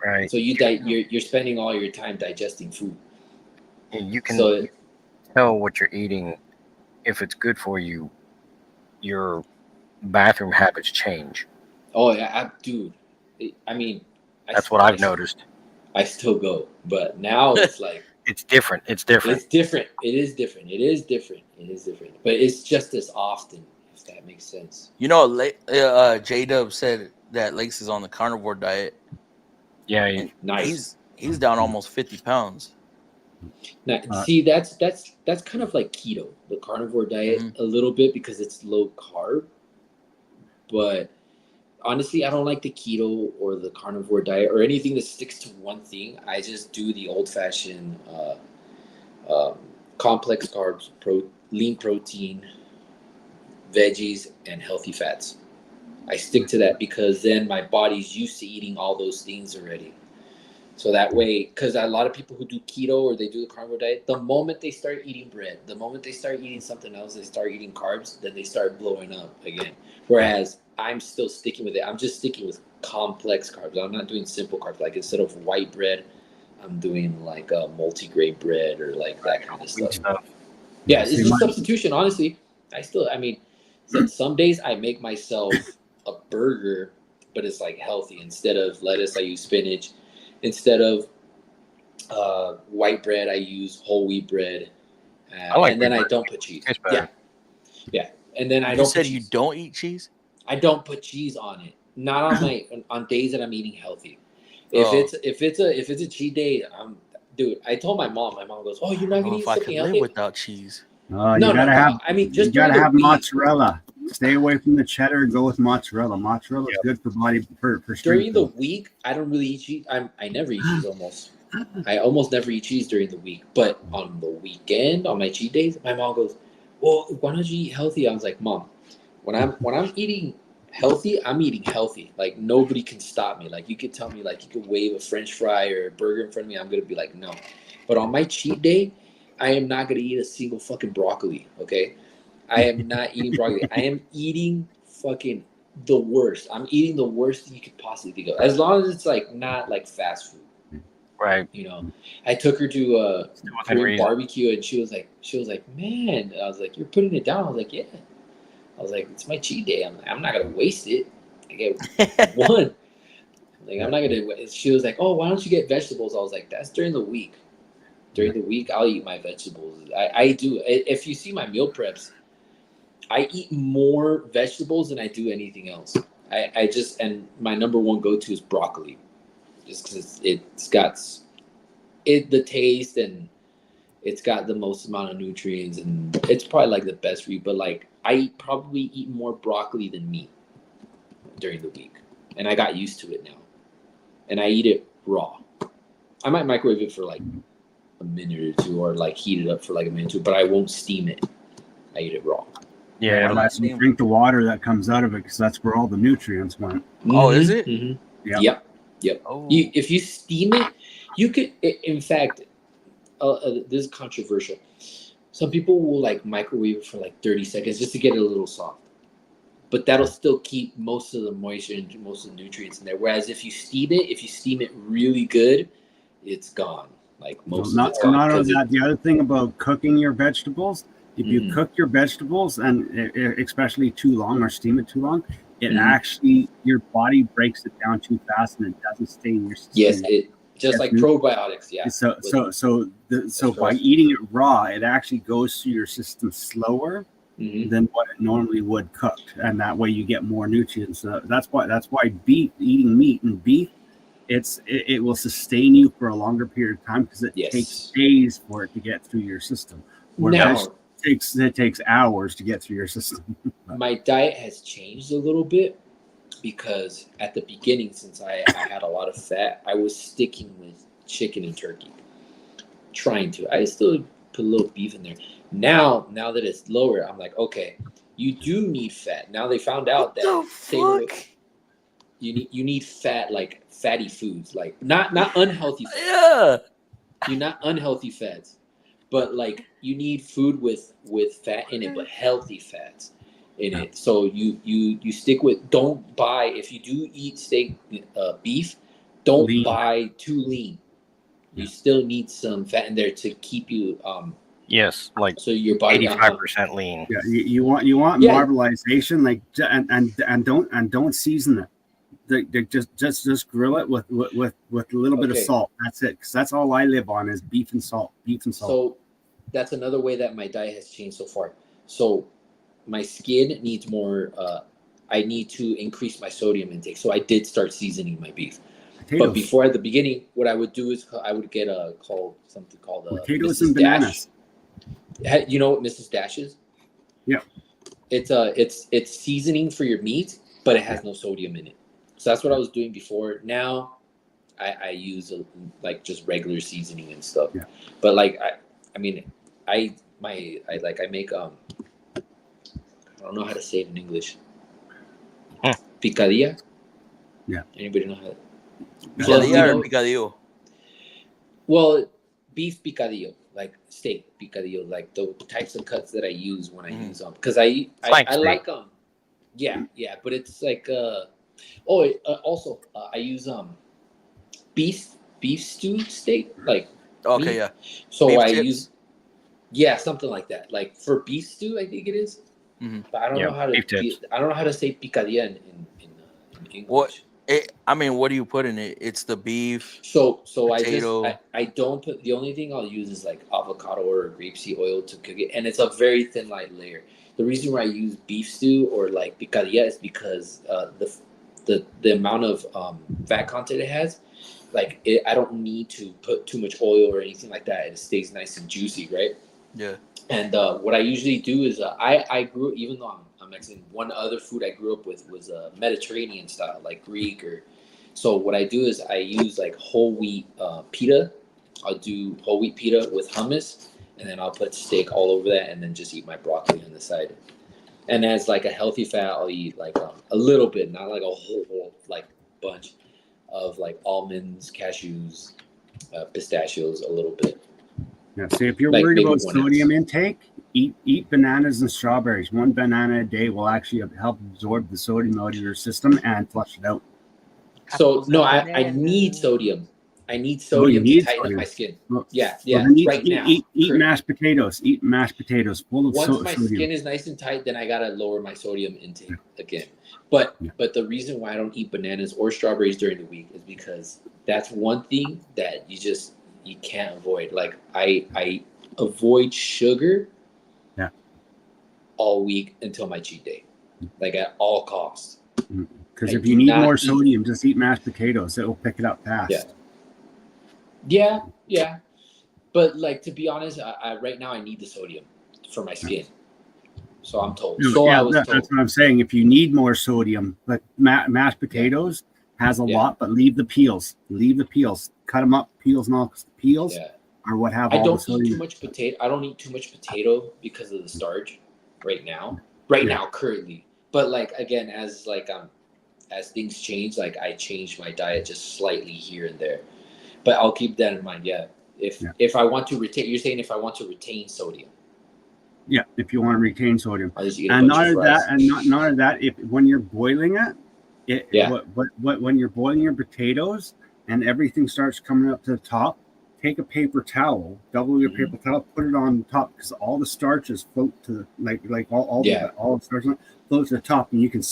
Right. So you're spending all your time digesting food. And you can tell what you're eating. If it's good for you, your bathroom habits change. Oh yeah, dude. I mean, that's what I've noticed. I still go, but now it's like it's different. It is different. But it's just as often, if that makes sense. J-Dub said that Lakes is on the carnivore diet. Yeah, nice. He's down almost 50 pounds. Now, see, that's kind of like keto, the carnivore diet, a little bit, because it's low carb. But honestly, I don't like the keto or the carnivore diet or anything that sticks to one thing. I just do the old-fashioned complex carbs, lean protein, veggies, and healthy fats. I stick to that because then my body's used to eating all those things already. So that way, because a lot of people who do keto or they do the carnivore diet, the moment they start eating bread, the moment they start eating something else, they start eating carbs, then they start blowing up again. Whereas I'm still sticking with it. I'm just sticking with complex carbs. I'm not doing simple carbs. Like instead of white bread, I'm doing like a multi-grain bread or like that kind of stuff. Yeah, it's See, just substitution. Honestly, some days I make myself a burger, but it's like healthy. Instead of lettuce, I use spinach. Instead of white bread, I use whole wheat bread. I like and then wheat I bread. don't put cheese. Tastes Yeah, better. yeah. And then I You don't. said put you cheese. don't eat cheese? I don't put cheese on it. Not on on days that I'm eating healthy. If Oh. it's a cheat day, dude. I told my mom. My mom goes, "Oh, you're not I don't gonna know eat if I something could live healthy?" without cheese. You No. I mean, just you gotta during the have week. mozzarella. Stay away from the cheddar and go with mozzarella. Mozzarella is good for body for strength. During the week, I don't really eat cheese. I never eat cheese almost. I almost never eat cheese during the week. But on the weekend, on my cheat days, my mom goes, "Well, why don't you eat healthy?" I was like, "Mom, when I'm eating healthy, I'm eating healthy. Like nobody can stop me. Like you could tell me, like you could wave a French fry or a burger in front of me, I'm gonna be like, no. But on my cheat day, I am not gonna eat a single fucking broccoli. Okay, I am not eating broccoli. I am eating fucking the worst. I'm eating the worst you could possibly think of. As long as it's like not like fast food. Right. You know, I took her to Korean reason. barbecue, and she was like, man. I was like, you're putting it down. I was like, yeah. I was like, it's my cheat day. I'm not gonna waste it. I get one. Like I'm not gonna. She was like, oh, why don't you get vegetables? I was like, that's during the week. During the week, I'll eat my vegetables. I do. If you see my meal preps, I eat more vegetables than I do anything else. I just, and my number one go to is broccoli, just because it's got the taste, and it's got the most amount of nutrients, and it's probably like the best for you. But like I probably eat more broccoli than meat during the week, and I got used to it now, and I eat it raw. I might microwave it for like a minute or two, or like heat it up for like a minute or two, but I won't steam it. I eat it raw. Yeah, unless you drink the water that comes out of it, because that's where all the nutrients went. Oh, is it? Mm-hmm. Yeah. Yep. Oh. If you steam it, you could. In fact, this is controversial. Some people will like microwave it for like 30 seconds just to get it a little soft, but that'll still keep most of the moisture and most of the nutrients in there. Whereas if you steam it really good, it's gone. Like most of it's gone. Not only that, the other thing about cooking your vegetables, if you cook your vegetables and especially too long or steam it too long, it actually, your body breaks it down too fast and it doesn't stay in your system. Yes, it just like probiotics. Yeah. So by eating it raw, it actually goes through your system slower than what it normally would cooked, and that way you get more nutrients. That's why eating meat and beef, it will sustain you for a longer period of time, because it takes days for it to get through your system. Whereas it takes hours to get through your system. My diet has changed a little bit, because at the beginning, since I had a lot of fat, I was sticking with chicken and turkey. Trying to. I still put a little beef in there. Now that it's lower, I'm like, okay, you do need fat. Now they found out that you need fat, like fatty foods, like not unhealthy fats. Yeah. You're not unhealthy fats, but like you need food with fat in it, but healthy fats in it. So you stick with, don't buy, if you do eat steak, beef, don't buy too lean. You still need some fat in there to keep you yes, like so your body 85% lean. Yeah, you want marbleization, like, and don't season it. Just grill it with a little bit of salt. That's it, because that's all I live on is beef and salt. So that's another way that my diet has changed so far. So my skin needs more. I need to increase my sodium intake. So I did start seasoning my beef. Potatoes. But before, at the beginning, what I would do is I would get something called potatoes Mrs. and bananas. Dash. You know what Mrs. Dash is? Yeah. It's seasoning for your meat, but it has no sodium in it. So that's what I was doing before. Now I use like just regular seasoning and stuff. Yeah. But like I make I don't know how to say it in English. Picadilla. Yeah. Anybody know how to? Picadillo or picadillo? Well, beef picadillo, like steak picadillo, like the types of cuts that I use when I use them, because I like them. Yeah, but it's like also I use beef stew steak, like okay, meat. yeah. So beef I chips? use Yeah, something like that. Like for beef stew, I think it is. Mm-hmm. But I don't know how to. I don't know how to say picadilla in English. What? I mean, what do you put in it? It's the beef. So potato. I don't put. The only thing I'll use is like avocado or grapeseed oil to cook it, and it's a very thin light layer. The reason why I use beef stew or like picadilla is because the amount of fat content it has. Like I don't need to put too much oil or anything like that. It stays nice and juicy, right? Yeah. And what I usually do is I grew, even though I'm Mexican, one other food I grew up with was Mediterranean style, like Greek or. So what I do is I use like whole wheat pita. I'll do whole wheat pita with hummus, and then I'll put steak all over that, and then just eat my broccoli on the side. And as like a healthy fat, I'll eat like a little bit, not like a whole like bunch of like almonds, cashews, pistachios, a little bit. Yeah, see, if you're Like worried maybe about 1 sodium ounce. intake, eat bananas and strawberries. 1 banana a day will actually help absorb the sodium out of your system and flush it out. So no, I need sodium. I need sodium to tighten up my skin. Well, Yeah. then Right now. Eat mashed potatoes. Eat mashed potatoes full of Once my sodium. skin is nice and tight, then I gotta lower my sodium intake again. But the reason why I don't eat bananas or strawberries during the week is because that's one thing that you can't avoid. Like I avoid sugar all week until my cheat day, like at all costs. Because if you need more sodium, just eat mashed potatoes. It will pick it up fast. Yeah. But like, to be honest, I right now I need the sodium for my skin. So I'm told. So I was told. That's what I'm saying. If you need more sodium, like mashed potatoes has a lot, but leave the peels. Leave the peels. Cut them up, peels and all. Peels are what have all the sodium. I don't eat too much potato. I don't eat too much potato because of the starch right now. Now, currently. But like again, as things change, like I change my diet just slightly here and there. But I'll keep that in mind. Yeah. If I want to retain, you're saying if I want to retain sodium. Yeah, if you want to retain sodium, and not only that, if when you're boiling when you're boiling your potatoes and everything starts coming up to the top, take a paper towel, double your paper towel, put it on top because all the starches float to all the starch float to the top, and you can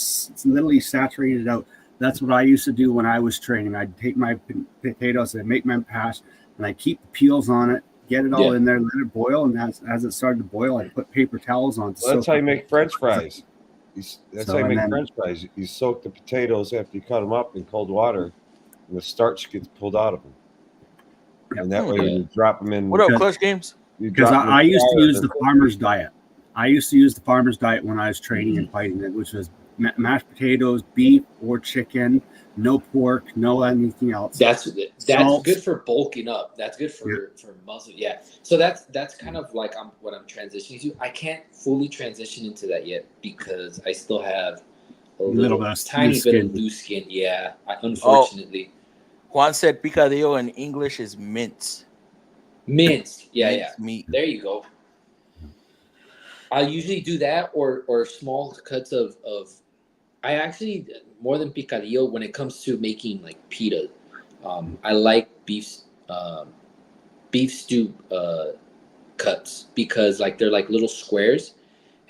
literally saturate it out. That's what I used to do when I was training. I'd take my potatoes and make my hash, and I keep the peels on it. Get it all in there, let it boil, and as it started to boil, I put paper towels on. Well, that's how you make French fries. That's how you make French fries. You soak the potatoes after you cut them up in cold water, and the starch gets pulled out of them. And that way, when you drop them in. What up, Clutch Games? Because I used to use the farmer's diet. I used to use the farmer's diet when I was training and fighting, which was mashed potatoes, beef or chicken, no pork, no anything else. That's good for bulking up. That's good for muscle. Yeah. So that's kind of like what I'm transitioning to. I can't fully transition into that yet because I still have a tiny bit of loose skin. Yeah. Unfortunately. Juan said picadillo in English is mince. Minced. Yeah. Minced meat. There you go. I usually do that or small cuts of I actually, more than picadillo, when it comes to making like pita, I like beef stew cuts because like they're like little squares,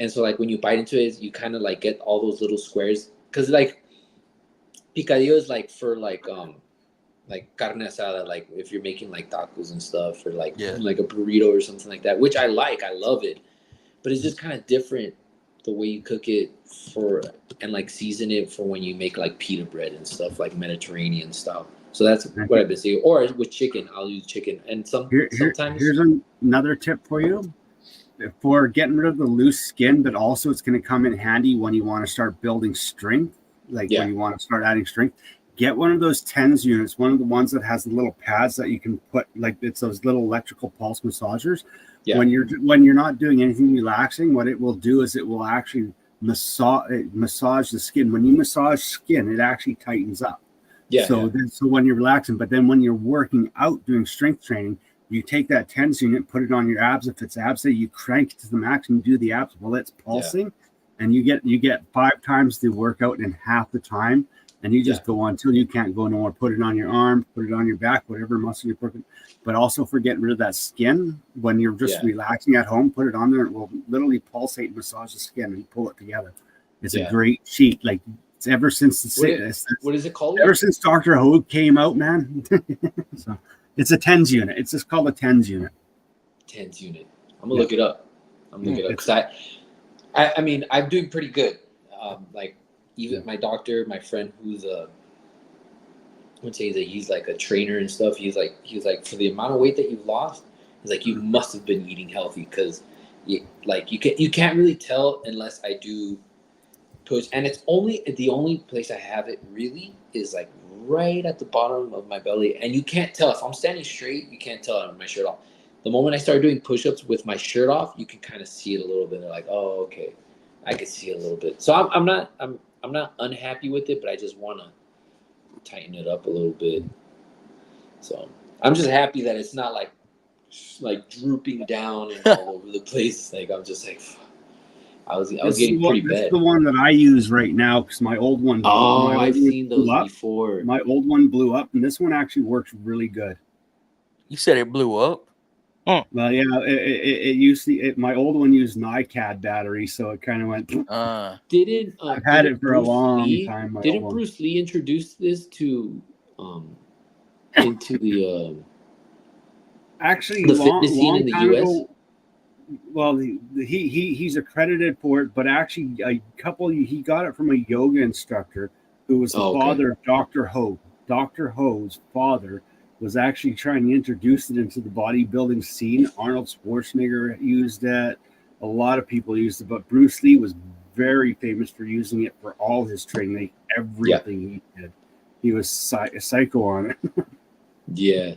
and so like when you bite into it, you kind of like get all those little squares because like picadillo is like for like carne asada, like if you're making like tacos and stuff or like a burrito or something like that, which I love it, but it's just kind of different the way you cook it and like season it for when you make like pita bread and stuff like Mediterranean style. So that's what I've been seeing. Or with chicken, I'll use chicken. And sometimes here's another tip for you for getting rid of the loose skin, but also it's going to come in handy when you want to start building strength. When you want to start adding strength, get one of those TENS units, one of the ones that has the little pads that you can put, like it's those little electrical pulse massagers. Yeah. When you're not doing anything relaxing, what it will do is it will actually massage the skin. When you massage skin, it actually tightens up. Yeah. So when you're relaxing, but then when you're working out doing strength training, you take that TENS unit, put it on your abs. If it's abs, you crank it to the max and do the abs while it's pulsing, and you get 5 times the workout in half the time and you just go on until you can't go no more. Put it on your arm, put it on your back, whatever muscle you're working. But also for getting rid of that skin when you're just relaxing at home, put it on there. It will literally pulsate and massage the skin and pull it together. It's a great sheet. Like it's ever since what is it called? Ever since Dr. Ho came out, man. So it's a TENS unit. It's just called a TENS unit. TENS unit. I'm gonna look it up. I'm gonna look it up because I mean I'm doing pretty good. Like even my doctor, my friend who's I would say that he's like a trainer and stuff. He was like for the amount of weight that you've lost, he's like you must have been eating healthy because you can't really tell unless I do push, and it's the only place I have it really is like right at the bottom of my belly, and you can't tell if I'm standing straight. You can't tell with my shirt off. The moment I start doing push-ups with my shirt off, you can kind of see it a little bit. They're like, oh, okay, I can see it a little bit. So I'm not unhappy with it, but I just want to tighten it up a little bit. So I'm just happy that it's not like drooping down and all over the place. Like I'm just like, I was getting pretty bad. This is the one that I use right now because my old one. I've seen those before. My old one blew up, and this one actually works really good. You said it blew up. Well, yeah, it used my old one used NiCad battery, so it kind of went. I've had it for a long time. Didn't Bruce Lee introduce this to into the actually the fitness scene in the US? Ago, well, he's accredited for it, but actually he got it from a yoga instructor who was the father of Dr. Ho. Dr. Ho's father was actually trying to introduce it into the bodybuilding scene. Arnold Schwarzenegger used it. A lot of people used it, but Bruce Lee was very famous for using it for all his training, everything he did. He was psycho on it. Yeah.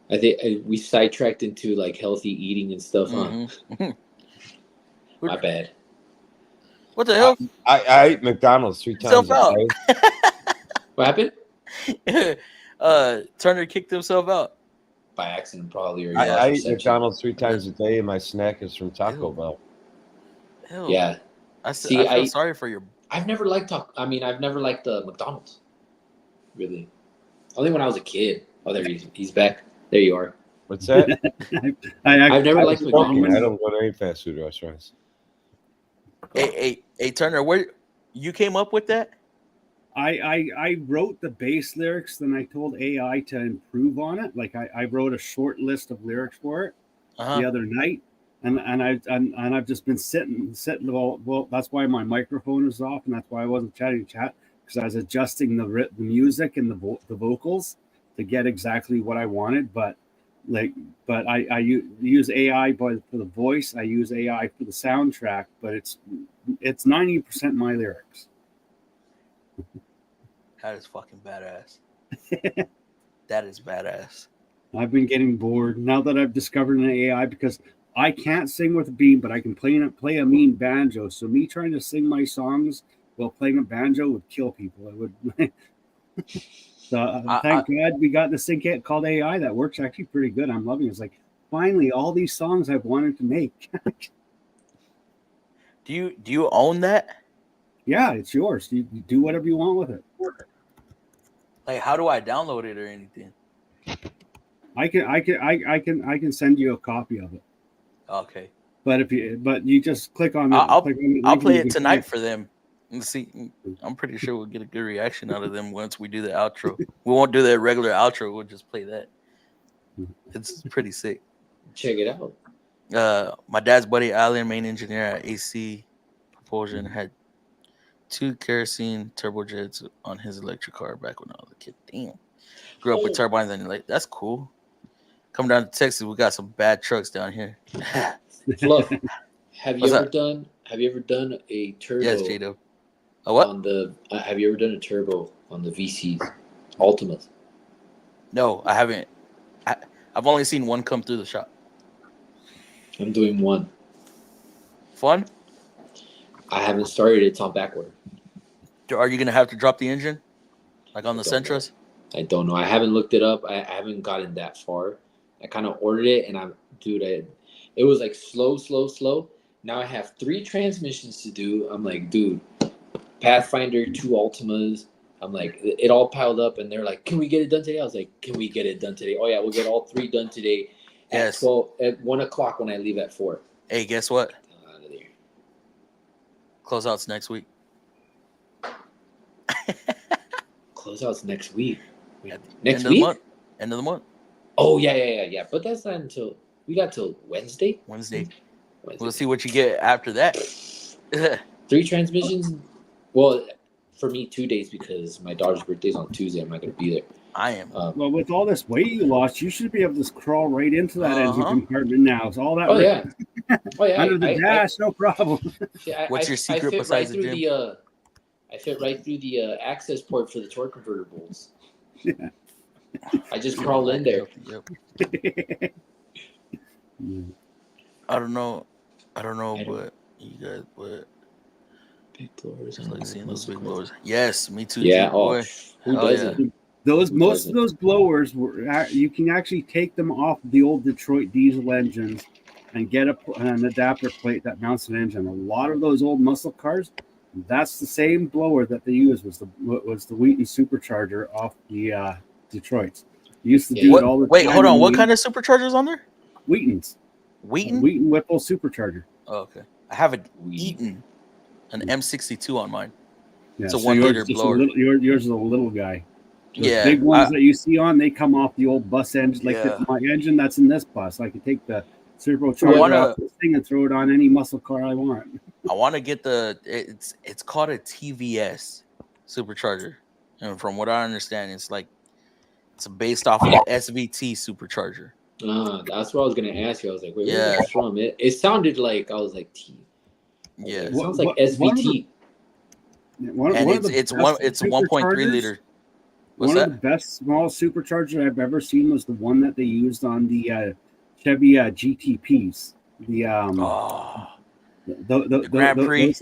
I think we sidetracked into like healthy eating and stuff, huh? My bad. What the hell? I ate McDonald's 3 times a day. What happened? Turner kicked himself out by accident, probably. Or I eat McDonald's 3 times a day, and my snack is from Taco Bell. Ew. Yeah, I feel sorry for your. I've never liked I've never liked the McDonald's. Really, only when I was a kid. Oh, there he's back. There you are. What's that? I've never liked McDonald's. I don't go to any fast food restaurants. Hey, Turner, where you came up with that? I wrote the bass lyrics, then I told AI to improve on it. Like I wrote a short list of lyrics for it the other night, and I've just been sitting. Well, that's why my microphone is off, and that's why I wasn't chatting chat because I was adjusting the music and the vocals to get exactly what I wanted. But I use AI for the voice. I use AI for the soundtrack, but it's 90% my lyrics. That is fucking badass. That is badass. I've been getting bored now that I've discovered an AI because I can't sing with a beam, but I can play a mean banjo. So me trying to sing my songs while playing a banjo would kill people. It would. So thank God we got this thing called AI that works actually pretty good. I'm loving it. It's like finally all these songs I've wanted to make. Do you own that? Yeah, it's yours. You do whatever you want with it. Like, how do I download it or anything? I can send you a copy of it. Okay. But you just click on I'll play it tonight for them. Let's see. I'm pretty sure we'll get a good reaction out of them once we do the outro. We won't do the regular outro. We'll just play that. It's pretty sick. Check it out. My dad's buddy, Alan, main engineer at AC Propulsion, had 2 kerosene turbojets on his electric car back when I was a kid. Damn. Grew up with turbines and like that's cool. Come down to Texas, we got some bad trucks down here. Fluff, have you ever done a turbo? Yes, J-Dub. A what? Have you ever done a turbo on the VCs Ultimas? No, I haven't. I've only seen one come through the shop. I'm doing one. Fun? I haven't started it. It's on backward. Are you gonna have to drop the engine, like on the Sentras? I don't know. I haven't looked it up. I haven't gotten that far. I kind of ordered it, and it was like slow. Now I have 3 transmissions to do. I'm like, dude, Pathfinder, 2 Ultimas. I'm like, it all piled up, and they're like, "Can we get it done today?" I was like, "Can we get it done today?" Oh yeah, we'll get all 3 done today at 1 o'clock when I leave at 4. Hey, guess what? Out of there. Closeouts next week. Closeouts next week. Next week? End of the month. Oh yeah. But that's not until we got till Wednesday. Wednesday. We'll see what you get after that. 3 transmissions. Well, for me, 2 days because my daughter's birthday's on Tuesday. I'm not gonna be there. I am. Well, with all this weight you lost, you should be able to crawl right into that engine compartment now. So all that. Oh yeah. Under the dash, no problem. Yeah, What's your secret besides the gym? I fit right through the access port for the torque converter bolts. Yeah. I just crawl in there. Yep. I don't know, but you guys, but big blowers. I like seeing those big blowers. Yes, me too. Yeah. Boy. Who doesn't? Yeah. Most of those blowers were you can actually take them off the old Detroit diesel engines and get an adapter plate that mounts an engine. A lot of those old muscle cars, that's the same blower that they used was the Wheaton supercharger off the Detroits. You used to do it all the time. Wait, hold on. What kind of superchargers on there? Wheaton's. Wheaton Whipple supercharger. Oh, okay. I have an M62 on mine. Yeah, it's a so 1 liter blower. Yours is a little guy. Those big ones that you see they come off the old bus engine. Like my engine that's in this bus. I can take the turbocharger off this thing and throw it on any muscle car I want. I want to get it's called a TVS supercharger. And from what I understand, it's based off of the SVT supercharger. That's what I was gonna ask you. I was like, wait, where's that from? It sounded like I was like T. Yeah, it sounds like SVT. It's 1.3 liter. One of the best small superchargers I've ever seen was the one that they used on the Chevy GTPs. The Grand Prix.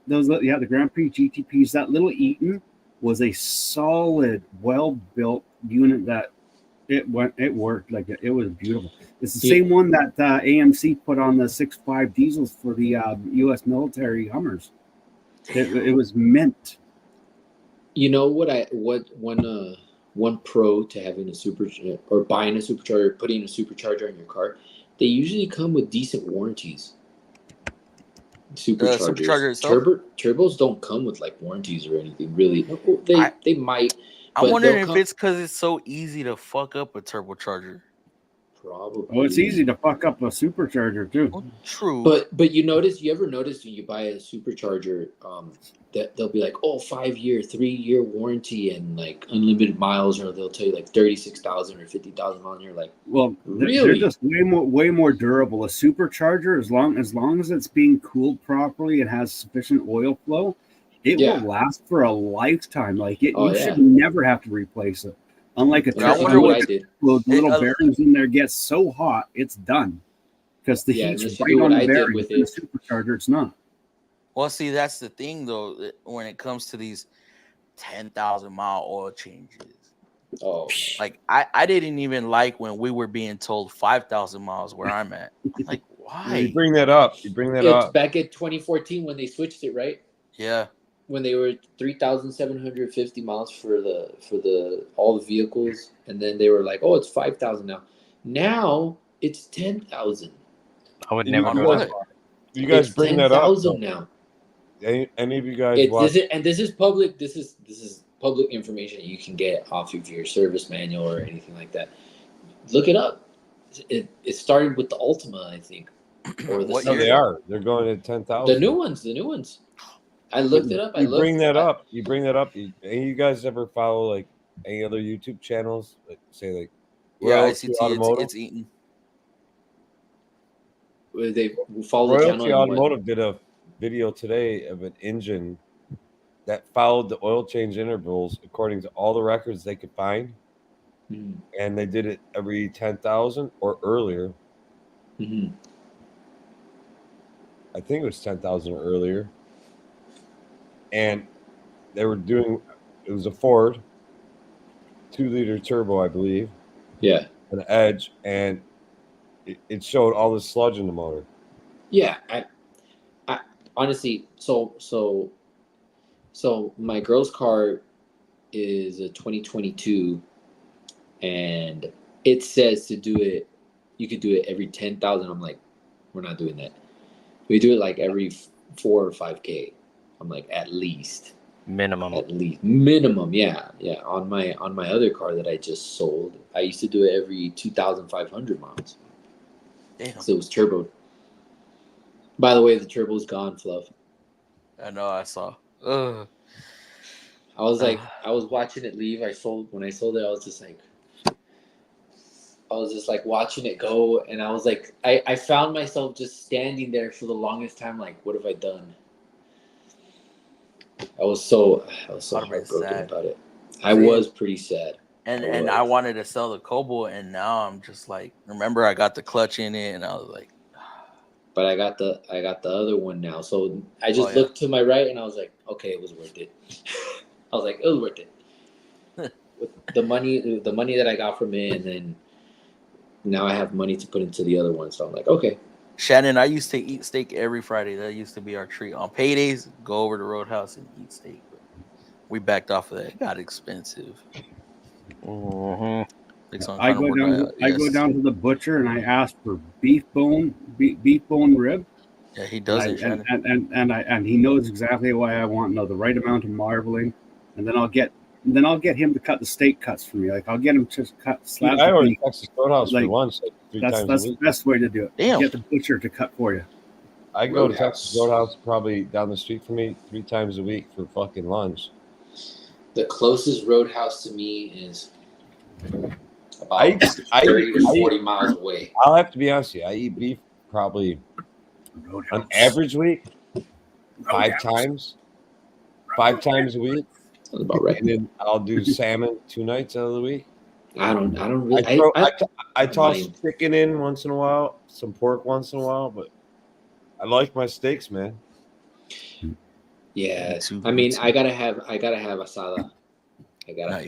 The Grand Prix GTPs. That little Eaton was a solid, well-built unit that it worked like it was beautiful. It's the same one that AMC put on the 6.5 diesels for the U.S. military Hummers. It was mint. You know one pro to having a supercharger or buying a supercharger, putting a supercharger in your car, they usually come with decent warranties. Superchargers. Turbos don't come with warranties or anything really. They might. I'm wondering if it's because it's so easy to fuck up a turbocharger. Probably. Oh, it's easy to fuck up a supercharger too. Well, true. But you ever notice when you buy a supercharger, that they'll be like, 5-year, 3-year warranty and unlimited miles, or they'll tell you 36,000 or 50,000 miles, and you're like, well, really? They're just way more durable. A supercharger, as long as it's being cooled properly and has sufficient oil flow, it will last for a lifetime. You should never have to replace it. Unlike a turbo, those little bearings in there get so hot, it's done. Because the heat's right on the bearing. With the supercharger, it's not. Well, see, that's the thing, though, when it comes to these 10,000-mile oil changes. Oh. I didn't even like when we were being told 5,000 miles where I'm at. I'm why? You bring that up. It's back in 2014 when they switched it, right? Yeah. When they were 3,750 miles for the all the vehicles, and then they were like, it's 5,000 now. Now it's 10,000. I would never go that far. You guys bring that up. 10,000 now. Any of you guys watch? This is public. This is public information that you can get off of your service manual or anything like that. Look it up. It started with the Ultima, I think. Or what year? They are. They're going at 10,000. The new ones. I looked it up. You bring that up. Any you guys ever follow any other YouTube channels? Say ICT. It's Eaton. They follow the channel. Royalty Automotive did a video today of an engine that followed the oil change intervals according to all the records they could find, and they did it every 10,000 or earlier. Mm-hmm. I think it was 10,000 or earlier. And they were doing, it was a Ford 2-liter turbo, I believe. Yeah. An Edge, and it showed all the sludge in the motor. Yeah. I honestly, so So my girl's car is a 2022, and it says to do it. You could do it every 10,000. I'm like, we're not doing that. We do it like every 4 or 5K. I'm like, at least Minimum. At least minimum, yeah. On my other car that I just sold, I used to do it every 2,500 miles. Damn. So it was turboed. By the way, the turbo's gone, Fluff. I know. I saw. Ugh. I was like, I was watching it leave. When I sold it, I was just like watching it go, and I was like, I found myself just standing there for the longest time, like, what have I done? I was so heartbroken about it. I was pretty sad. And I wanted to sell the Cobalt, and now I'm just like, remember I got the clutch in it, and I was like, but I got the other one now. So I just looked to my right, and I was like, okay, it was worth it. I was like, it was worth it. With the money that I got from it, and then now I have money to put into the other one. So I'm like, okay. Shannon, I used to eat steak every Friday. That used to be our treat. On paydays, go over to Roadhouse and eat steak. But we backed off of that. It got expensive. I go down to the butcher and I ask for beef bone rib. Yeah, he does it, Shannon. And he knows exactly why I want the right amount of marbling, and then I'll get him to cut the steak cuts for me. Like I'll get him to cut slabs. I already Texas Roadhouse for lunch. That's the best way to do it. Damn. Get the butcher to cut for you. I go to Texas Roadhouse probably down the street from me 3 times a week for fucking lunch. The closest Roadhouse to me is about 30 to 40 miles away. I'll have to be honest with you. I eat beef probably on average week 5 times. 5 times a week. That's about right. And then I'll do salmon 2 nights out of the week. I don't really. I toss chicken in once in a while, some pork once in a while, but I like my steaks, man. Yeah, I mean, I gotta have asada. I gotta have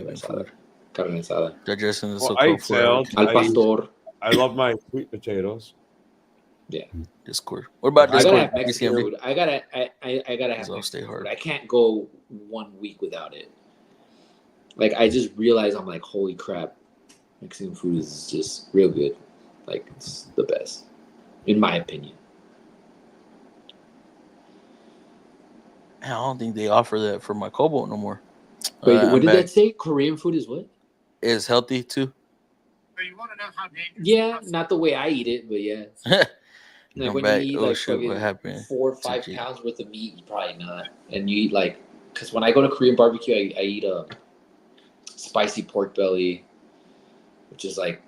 asada. Carne asada. Digestion is I eat salad. Al pastor. I love my sweet potatoes. Yeah. Discord. What about I Discord? gotta have Mexican food. I gotta have Mexican food. I can't go 1 week without it. Like I just realized I'm like, holy crap, Mexican food is just real good. Like it's the best, in my opinion. I don't think they offer that for my Cobalt no more. Wait, what did that say? Korean food is what? Is healthy too. You want to know how dangerous? Yeah, not the way I eat it, but yeah. Like when you eat like what happened? 4 or 5 pounds worth of meat, you probably not. And you eat like, because when I go to Korean barbecue, I eat a spicy pork belly, which is like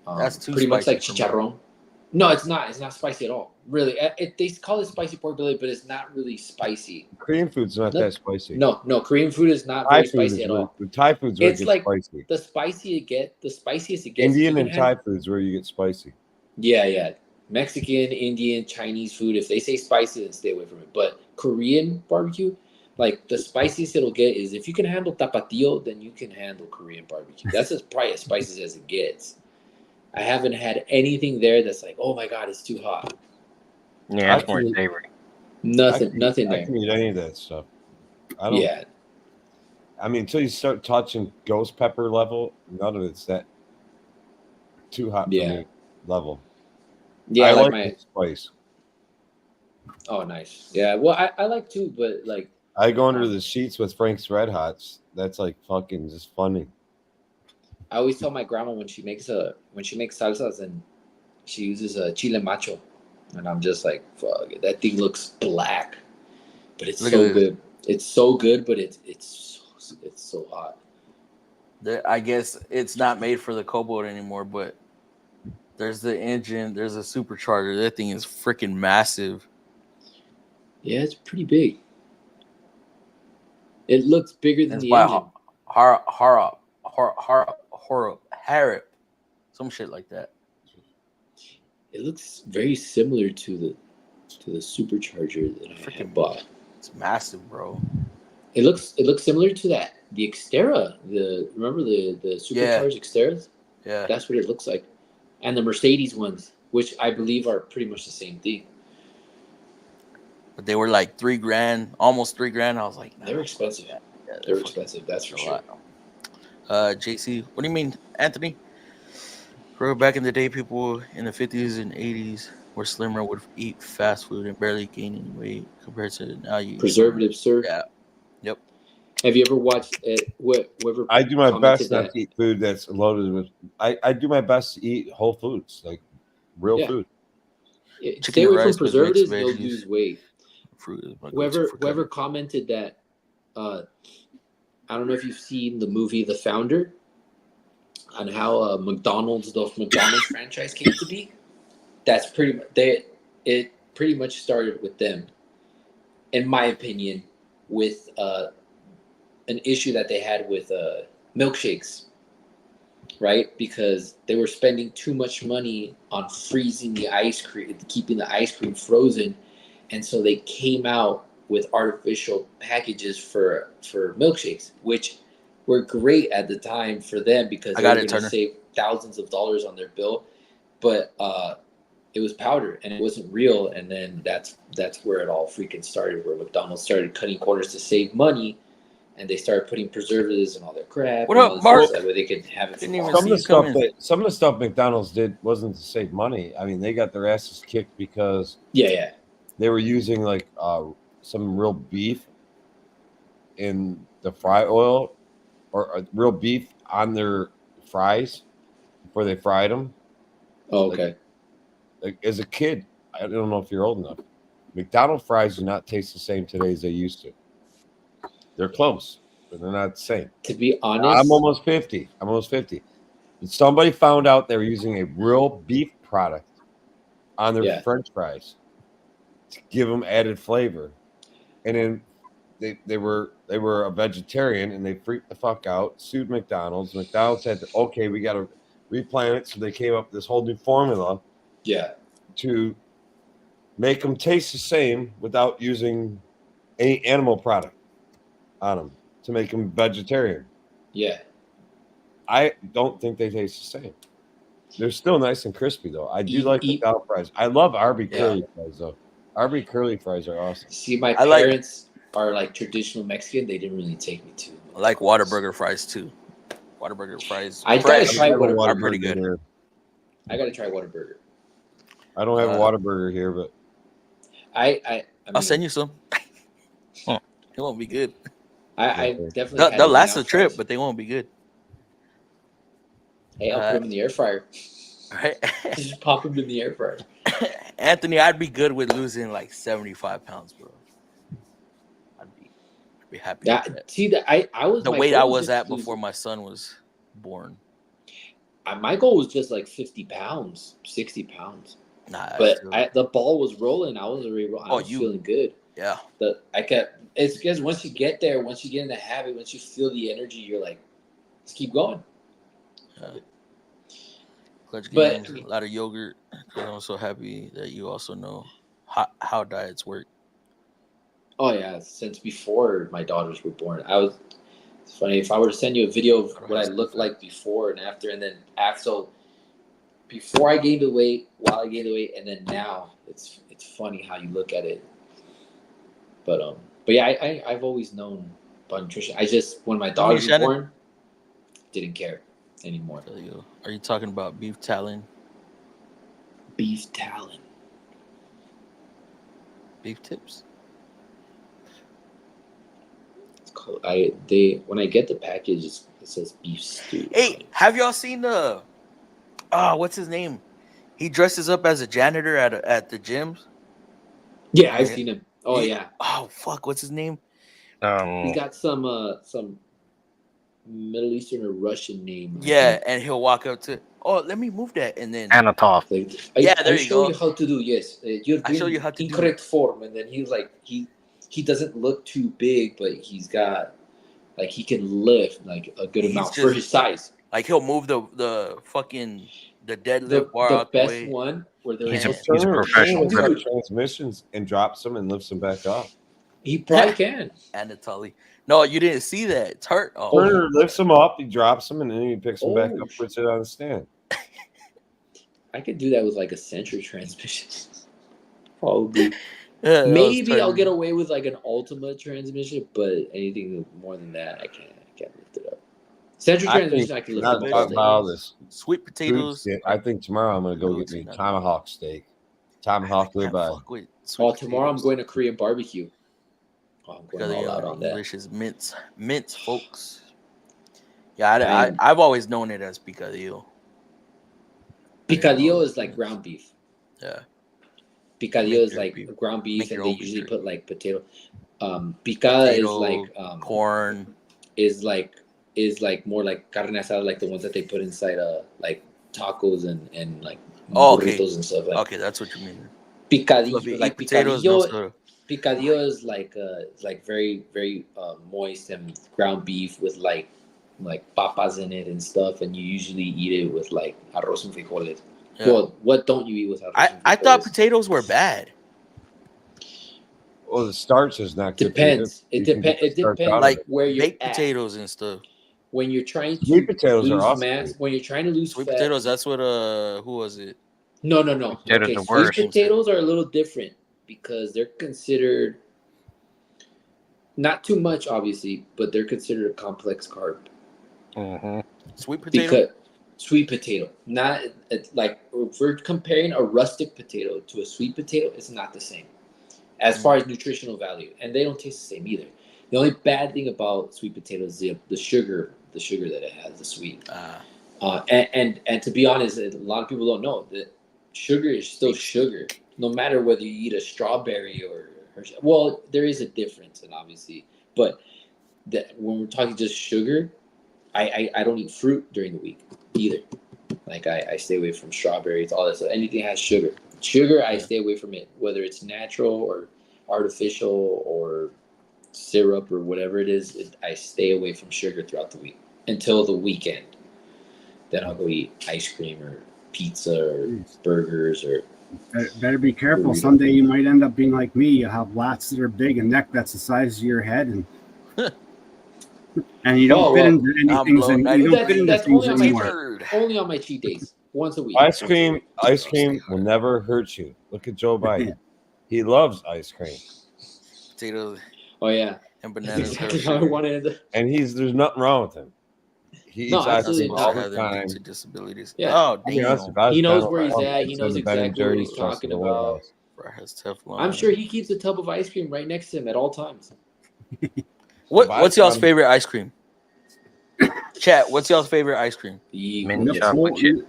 that's too pretty much like chicharron. No, it's not. It's not spicy at all. Really, they call it spicy pork belly, but it's not really spicy. Korean food's not that spicy. No, Korean food is not very spicy at all. The Thai food's where it gets like spicy. The spiciest it gets. Indian and Thai food's where you get spicy. Yeah. Mexican, Indian, Chinese food. If they say spicy, then stay away from it. But Korean barbecue, like the spiciest it'll get is if you can handle tapatio, then you can handle Korean barbecue. That's probably as spicy as it gets. I haven't had anything there that's like, oh my god, it's too hot. Yeah, it's more savory. Nothing there. I can eat any of that stuff. I don't. Yeah. I mean, until you start touching ghost pepper level, none of it's that too hot for me level. Yeah, I like my spice. Oh, nice. Yeah, well, I like too, but like I go under the sheets with Frank's Red Hots. That's like fucking just funny. I always tell my grandma when she makes salsas and she uses a chile macho, and I'm just like, fuck, that thing looks black, but it's so good. It's so good, but it's so hot. I guess it's not made for the Cobalt anymore, but there's the engine, there's a supercharger. That thing is freaking massive. Yeah, it's pretty big. It looks bigger than the engine. Harrop, some shit like that. It looks very similar to the supercharger that I had bought. It's massive, bro. It looks similar to the Xterra. Remember the supercharged Xterras? Yeah, that's what it looks like. And the Mercedes ones, which I believe are pretty much the same thing. but they were like $3,000, almost $3,000. I was like, nah, They're expensive. yeah, They're fucking expensive. That's for a sure. lot. JC, what do you mean, Anthony? Bro, back in the day, people in the 50s and 80s were slimmer, would eat fast food and barely gain any weight compared to now. You Preservatives, sir. Yeah. Yep. Have you ever watched it? Whoever I do my best commented not that to eat food that's loaded with. I do my best to eat whole foods, like real Yeah. food. Stay away from rice with preservatives, mixed you'll veggies. lose weight. Fruit is my go-to for Whoever cutting. commented that, I don't know if you've seen the movie The Founder, on how the McDonald's franchise came to be. That's pretty much it. Pretty much started with them, in my opinion, with an issue that they had with milkshakes, right? Because they were spending too much money on freezing the ice cream, keeping the ice cream frozen, and so they came out with artificial packages for milkshakes, which were great at the time for them because they were going to save thousands of dollars on their bill, but it was powder and it wasn't real. And then that's where it all freaking started, where McDonald's started cutting corners to save money, and they started putting preservatives and all their crap. What up, Mark? That way they could have it. Some of the stuff McDonald's did wasn't to save money. I mean, they got their asses kicked because they were using like some real beef in the fry oil, or real beef on their fries before they fried them. Oh, okay. Like as a kid, I don't know if you're old enough. McDonald's fries do not taste the same today as they used to. They're close, but they're not the same. To be honest, I'm almost 50. And somebody found out they were using a real beef product on their French fries to give them added flavor, and then they were a vegetarian and they freaked the fuck out, sued McDonald's. McDonald's said, okay, we got to replan it, so they came up with this whole new formula. To make them taste the same without using any animal product on them to make them vegetarian. I don't think they taste the same. They're still nice and crispy though. I do like McDonald's fries. I love Arby curly fries though. Arby curly fries are awesome. See, my parents are like traditional Mexican. They didn't really take me to. I like Whataburger fries too. Whataburger fries. I gotta try Whataburger. Are pretty good. Here. I gotta try Whataburger. I don't have a Whataburger here, but I'll send you some. It won't be good. I definitely they'll last the trip, but they won't be good. Hey, I'll put them in the air fryer. Right? Just pop them in the air fryer. Anthony, I'd be good with losing like 75 pounds, bro. I'd be happy. I was the weight I was at before my son was born. My goal was just like 50 pounds, 60 pounds. But the ball was rolling. I was already. I was feeling good. Yeah. It's because once you get there, once you get in the habit, once you feel the energy, you're like, let's keep going. Clutch games, a lot of yogurt. I'm so happy that you also know how diets work. Oh yeah, since before my daughters were born, it's funny, if I were to send you a video of what I looked like before and after, and then after, before I gained the weight, while I gained the weight, and then now, it's funny how you look at it. But yeah, I've always known about nutrition. I just, when my daughters were born, didn't care anymore. Are you talking about beef talon? Beef talon. Beef tips? When I get the package, it says beef stew. Hey, have y'all seen the what's his name? He dresses up as a janitor at the gyms. Yeah, I've seen him. Oh yeah. Oh fuck, what's his name? He got some Middle Eastern or Russian name. Yeah, and he'll walk up to, let me move that, and then Anatov. I show you how to do. Yes, you're doing incorrect form, and then he was like he doesn't look too big, but he's got he can lift like a good amount for his size. Like he'll move the fucking the deadlift bar out the best way. one where he's a professional. Transmissions and drops them and lifts them back up. He probably can. Anatoly. No, you didn't see that. It's hurt. Turner lifts them up, he drops them, and then he picks them back up, puts it on the stand. I could do that with like a Century transmission. Probably. Yeah, Maybe I'll get away with like an Ultima transmission, but anything more than that, I can't lift it up. Central transmission, I can lift not it talking up. about all this sweet potatoes. I think tomorrow I'm gonna go get me tomahawk steak. Tomahawk ribeye. Oh, tomorrow I'm going to Korean barbecue. Oh, I'm going Because all out on that. English is mince, folks. Yeah, I've always known it as picadillo. Picadillo is like ground beef. Yeah. Picadillo is like ground beef, and they usually put like potato. Picada is like corn. Is like more like carne asada, like the ones that they put inside like tacos and like burritos and stuff. Like. Okay, that's what you mean. Picadillo, like picadillo. Picadillo is like very very moist and ground beef with like papas in it and stuff, and you usually eat it with like arroz and frijoles. Yeah. Well, what don't you eat with arroz and frijoles? I thought potatoes were bad. Well, the starch is not good. Depends. It depends like where you're baked potatoes and stuff. When you're trying to sweet potatoes lose are awesome. mass, when you're trying to lose sweet fat, potatoes, that's what who was it? No. Okay, sweet potatoes are a little different because they're considered not too much, obviously, but they're considered a complex carb. Sweet potato. Sweet potato, not like if we're comparing a rustic potato to a sweet potato, it's not the same as far as nutritional value, and they don't taste the same either. The only bad thing about sweet potatoes is the sugar that it has, the sweet. And to be honest, a lot of people don't know that sugar is still sugar, no matter whether you eat a strawberry or well, there is a difference, and obviously, but that when we're talking just sugar, I don't eat fruit during the week either. Like I stay away from strawberries, all that stuff. Anything that has sugar. Sugar, I stay away from it, whether it's natural or artificial or syrup or whatever it is. I stay away from sugar throughout the week until the weekend. Then I'll go eat ice cream or pizza or burgers or. Better be careful. Someday you might end up being like me. You have lats that are big and neck that's the size of your head, and you don't fit into anything. You don't fit into things anymore. Only on my cheat days, once a week. Ice cream will never hurt you. Look at Joe Biden. He loves ice cream. Potatoes. Oh yeah, and bananas. Exactly how I wanted. And there's nothing wrong with him. He eats ice cream all the time. Disabilities. Yeah. Oh, damn. He knows where he's at. He knows exactly what he's talking about. I'm sure he keeps a tub of ice cream right next to him at all times. What's y'all's favorite ice cream? Chat, what's y'all's favorite ice cream?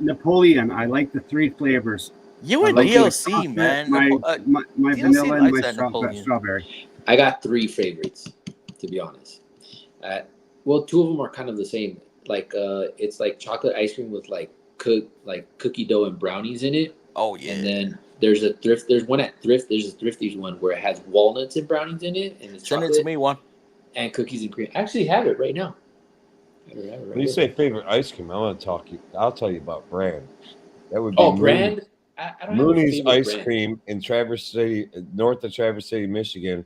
Napoleon. I like the 3 flavors. You and DLC, man. My vanilla and my strawberry. I got 3 favorites, to be honest. Well, 2 of them are kind of the same. Like it's like chocolate ice cream with like cookie dough and brownies in it. Oh yeah. And then there's one at Thrift. There's a Thrifty's one where it has walnuts and brownies in it, and it's chocolate. Send it to me one. And cookies and cream. I actually have it right now. When you say favorite ice cream, I'll tell you about brand. That would be brand. I don't Mooney's have a ice brand. cream in Traverse City, north of Traverse City, Michigan,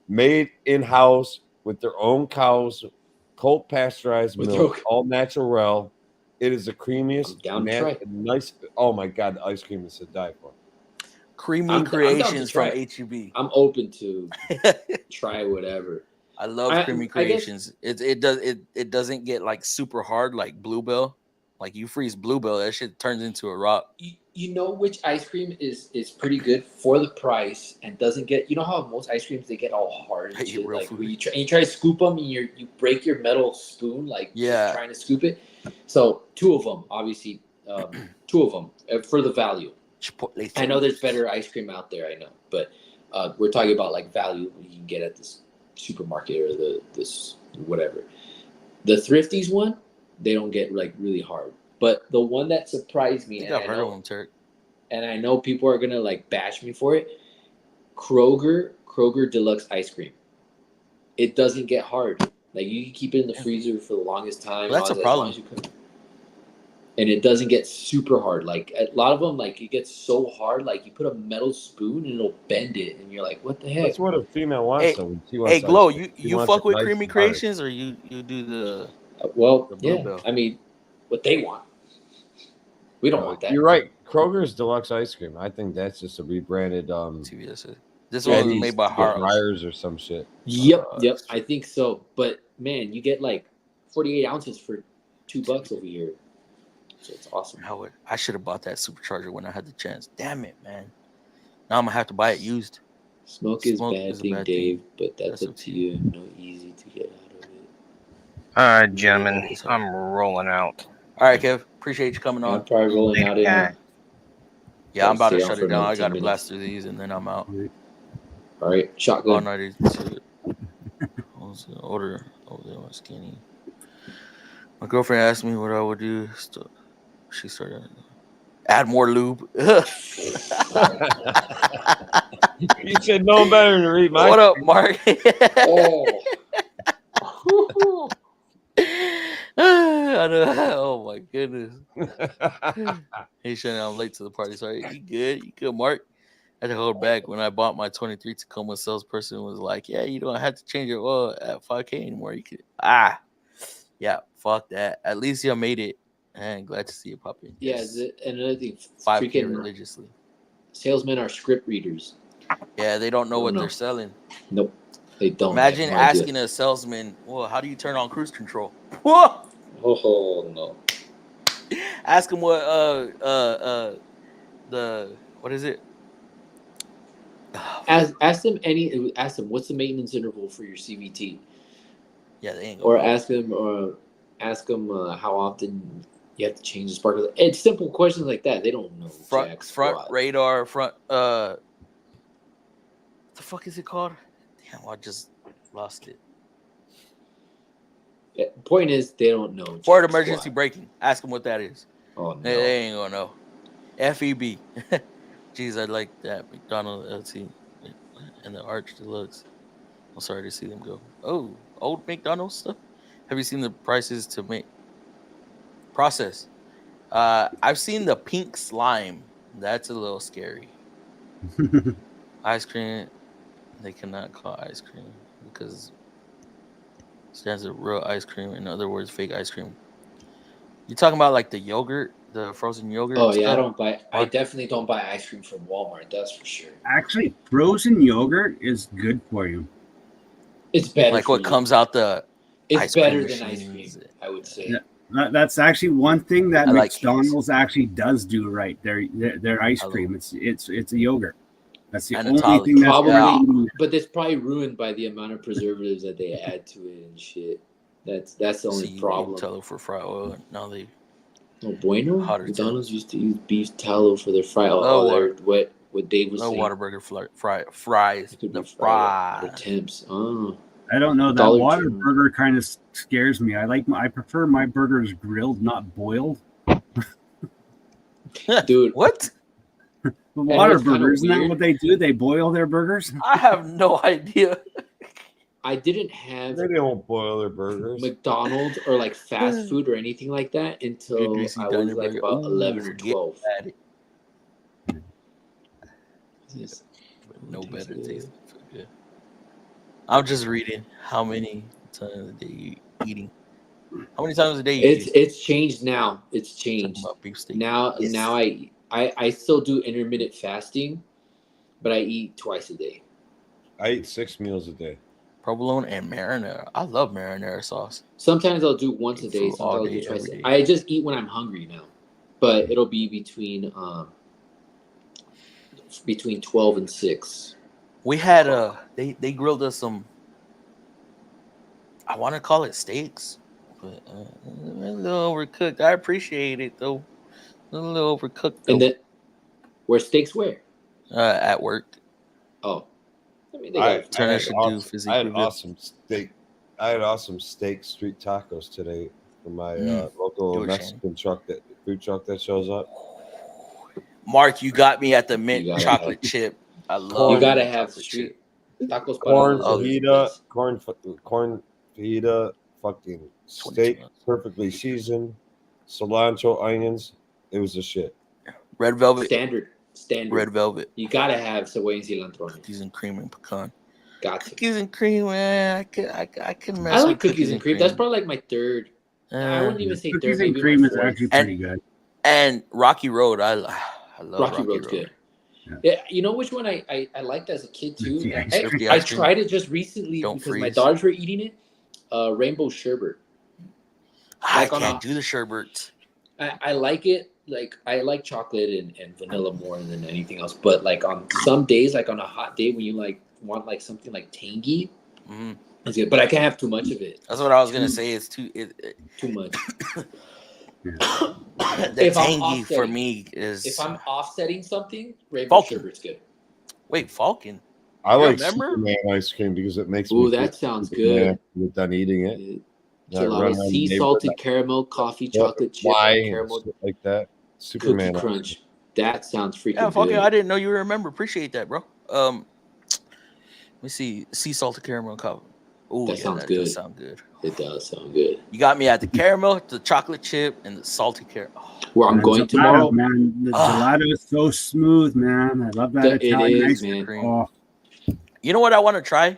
made in house with their own cows, cold pasteurized milk, all natural raw. It is the creamiest, nice. Oh my god, the ice cream is to die for. Creamy Creations from HEB. I'm open to try whatever. I love Creamy Creations. It doesn't get like super hard like Bluebell. Like you freeze Bluebell, that shit turns into a rock. You know which ice cream is pretty good for the price and doesn't get. You know how most ice creams they get all hard and shit. Like when you try to scoop them and you break your metal spoon like trying to scoop it. So 2 of them, obviously, 2 of them for the value. I know there's better ice cream out there. I know, but we're talking about like value you can get at this supermarket or this whatever. The Thrifty's one, they don't get like really hard. But the one that surprised me, I've heard of them, Turk. And I know people are gonna like bash me for it. Kroger Deluxe ice cream. It doesn't get hard. Like you can keep it in the freezer for the longest time. Well, that's a problem. And it doesn't get super hard. Like a lot of them, like it gets so hard. Like you put a metal spoon and it'll bend it, and you're like, "What the heck?" That's what a female wants. Hey, Glow, you fuck with Creamy Creations, or you do the Bluebell? I mean, what they want. We don't want that. You're right. Kroger's Deluxe ice cream. I think that's just a rebranded. This Yeah, one was these made by different Harley. Tires or some shit. Yep, I think so. But man, you get like 48 ounces for $2 over here. So it's awesome. I should have bought that supercharger when I had the chance. Damn it, man. Now I'm gonna have to buy it used. Smoke is bad thing, Dave, but that's up to you. No easy to get out of it. All right, gentlemen, I'm rolling out. All right, Kev. Appreciate you coming on. I'm probably rolling out in. Yeah, I'm about to stay on shut for it down. another I got 10 to minutes. blast through these, and then I'm out. All right, All shotgun. night order over there on skinny. My girlfriend asked me what I would do. She started add more lube. You should know better than to read my. What up, Mark? Oh. I know. Oh my goodness. Hey Shannon, I'm late to the party. Sorry. You good? You good, Mark? I had to hold back when I bought my 23 Tacoma. Salesperson was like, "Yeah, you don't have to change your oil at 5K anymore. You could." Yeah, fuck that. At least you made it. And glad to see you pop in. Yeah, Yes. another thing. 5K religiously. Salesmen are script readers. Yeah, they don't know what they're selling. Nope, they don't. Imagine no idea. asking a salesman, "Well, how do you turn on cruise control?" Whoa! Oh no. Ask him what what is it? Ask them what's the maintenance interval for your CVT. Yeah, they ain't. Or ask them how often you have to change the sparkler. It's simple questions like that. They don't know. Front radar, front what the fuck is it called? Damn, I just lost it. Yeah, point is, they don't know. Forward emergency braking. Ask them what that is. Oh no, they ain't gonna know. FEB. Jeez, I like that McDonald LT and the Arch Deluxe. I'm sorry to see them go. Oh, old McDonald's stuff. Have you seen the prices to make process? I've seen the pink slime. That's a little scary. Ice cream. They cannot call ice cream because it stands for real ice cream. In other words, fake ice cream. You talking about like the yogurt, the frozen yogurt? Oh yeah, I definitely don't buy ice cream from Walmart. That's for sure. Actually, frozen yogurt is good for you. It's better. Like what comes out the. It's better than ice cream, I would say. Yeah, that's actually one thing that McDonald's like actually does do right. Their ice cream. It's a yogurt. That's the and only thing that's probably, but it's probably ruined by the amount of preservatives that they add to it and shit. That's the only problem. Tallow for fried oil. Now they. No bueno. McDonald's used to use beef tallow for their fried oil. Oh, what Dave was saying. Whataburger fries. The fries. The temps. Oh. I don't know. That Whataburger kind of scares me. I prefer my burgers grilled, not boiled. Dude, what? Whataburger, isn't that what they do? They boil their burgers? I have no idea. I didn't have. They don't boil their burgers. McDonald's or like fast food or anything like that until I was like about 11 or 12. No better taste. Good. I'm just reading how many times a day you eating. How many times a day you eat? It's changed now. It's changed. About beef steak. Now I still do intermittent fasting, but I eat twice a day. I eat 6 meals a day. Provolone and marinara. I love marinara sauce. Sometimes I'll do once a day. Sometimes I'll do twice a day. I just eat when I'm hungry now, but it'll be between 12 and 6. We had they grilled us some. I want to call it steaks, but a little overcooked. I appreciate it though. A little overcooked. Though. And then, where steaks where? At work. Oh. I mean, I had awesome steak. I had awesome steak street tacos today from my local Mexican food truck that shows up. Mark, you got me at the mint chocolate chip. I love. You gotta have street tacos. Corn fajita, fucking steak, perfectly seasoned, cilantro, onions. It was a shit. Red velvet. Standard. Red velvet. You gotta have Savoy and cilantro. Cookies and cream and pecan. Gotcha. Cookies and cream, man. I can mess. I like cookies and cream. That's probably like my third. I wouldn't even say cookies third. And cream is actually pretty good. And Rocky Road, I love Rocky Road's good. Yeah, you know which one I liked as a kid too. The ice I, cream. I tried it just recently Don't because my freeze. daughters were eating it. Rainbow sherbet. I Like on can't a- do the sherbet. I like it. Like I like chocolate and vanilla more than anything else. But like on some days, like on a hot day when you like want like something like tangy, it's good. But I can't have too much of it. That's what I was gonna say. It's too Too much. the If I'm tangy for offsetting- me is. If I'm offsetting something, rainbow Falcon. sherbet's good. Wait, Falcon. I You like remember? Superman ice cream because it makes Ooh, me that feel sounds Superman good. after you're done eating it. I run Gelato, around the sea neighborhood, salted caramel, coffee, chocolate chip, why caramel, shit like that. cookie Superman. crunch. That sounds freaking Yeah, Falcon. good. I didn't know you remember. Appreciate that, bro. Let me see. Sea salted caramel coffee. Oh, That yeah, sounds that good. does sound good. It does sound good. You got me at the caramel, the chocolate chip, and the salty caramel. Oh, Where I'm And going gelato, tomorrow. man. The gelato is so smooth, man. I love that It Italian is, ice man. cream. Oh, you know what I want to try?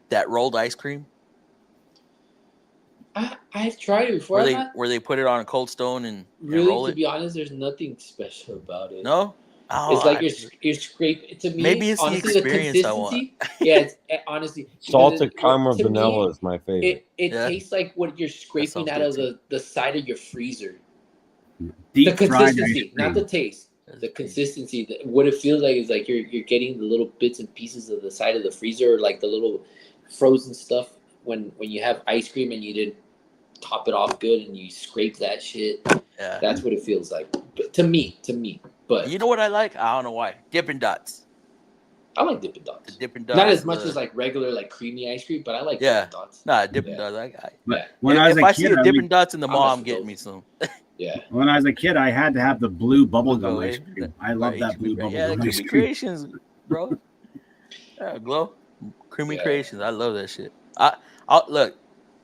That rolled ice cream. I've tried it before. Where they put it on a cold stone and Really, roll to it. be honest, there's nothing special about it. No. Oh, It's like you're scraping. To me, maybe it's honestly, the experience I want. Yeah, it's honestly Salted caramel to me, vanilla is my favorite. It Yeah. tastes like what you're scraping sounds out good of the side of your freezer. deep The fried ice consistency, not the cream. taste. The consistency. What it feels like is like you're getting the little bits and pieces of the side of the freezer, or like the little frozen stuff when you have ice cream and you did top it off good and you scrape that shit. Yeah. That's what it feels like. But to me. But You know what I like? I don't know why. Dippin' Dots. I like Dippin' Dots. The Dippin' Dots. Not as much as like regular like creamy ice cream, but I like Yeah. Dippin' Dots. Nah, Dippin' Yeah. Dots. But when I was If a I kid, see a I Dippin' would- Dots in the I'm mall, messing I'm with getting those. me some. Yeah. when I was a kid, I had to have the blue bubblegum Right. ice cream. I love Right, that HEB blue brand. Yeah, bubblegum that ice could be cream. creations, bro. Yeah, Glow. Creamy Yeah. creations. I love that shit. I'll look.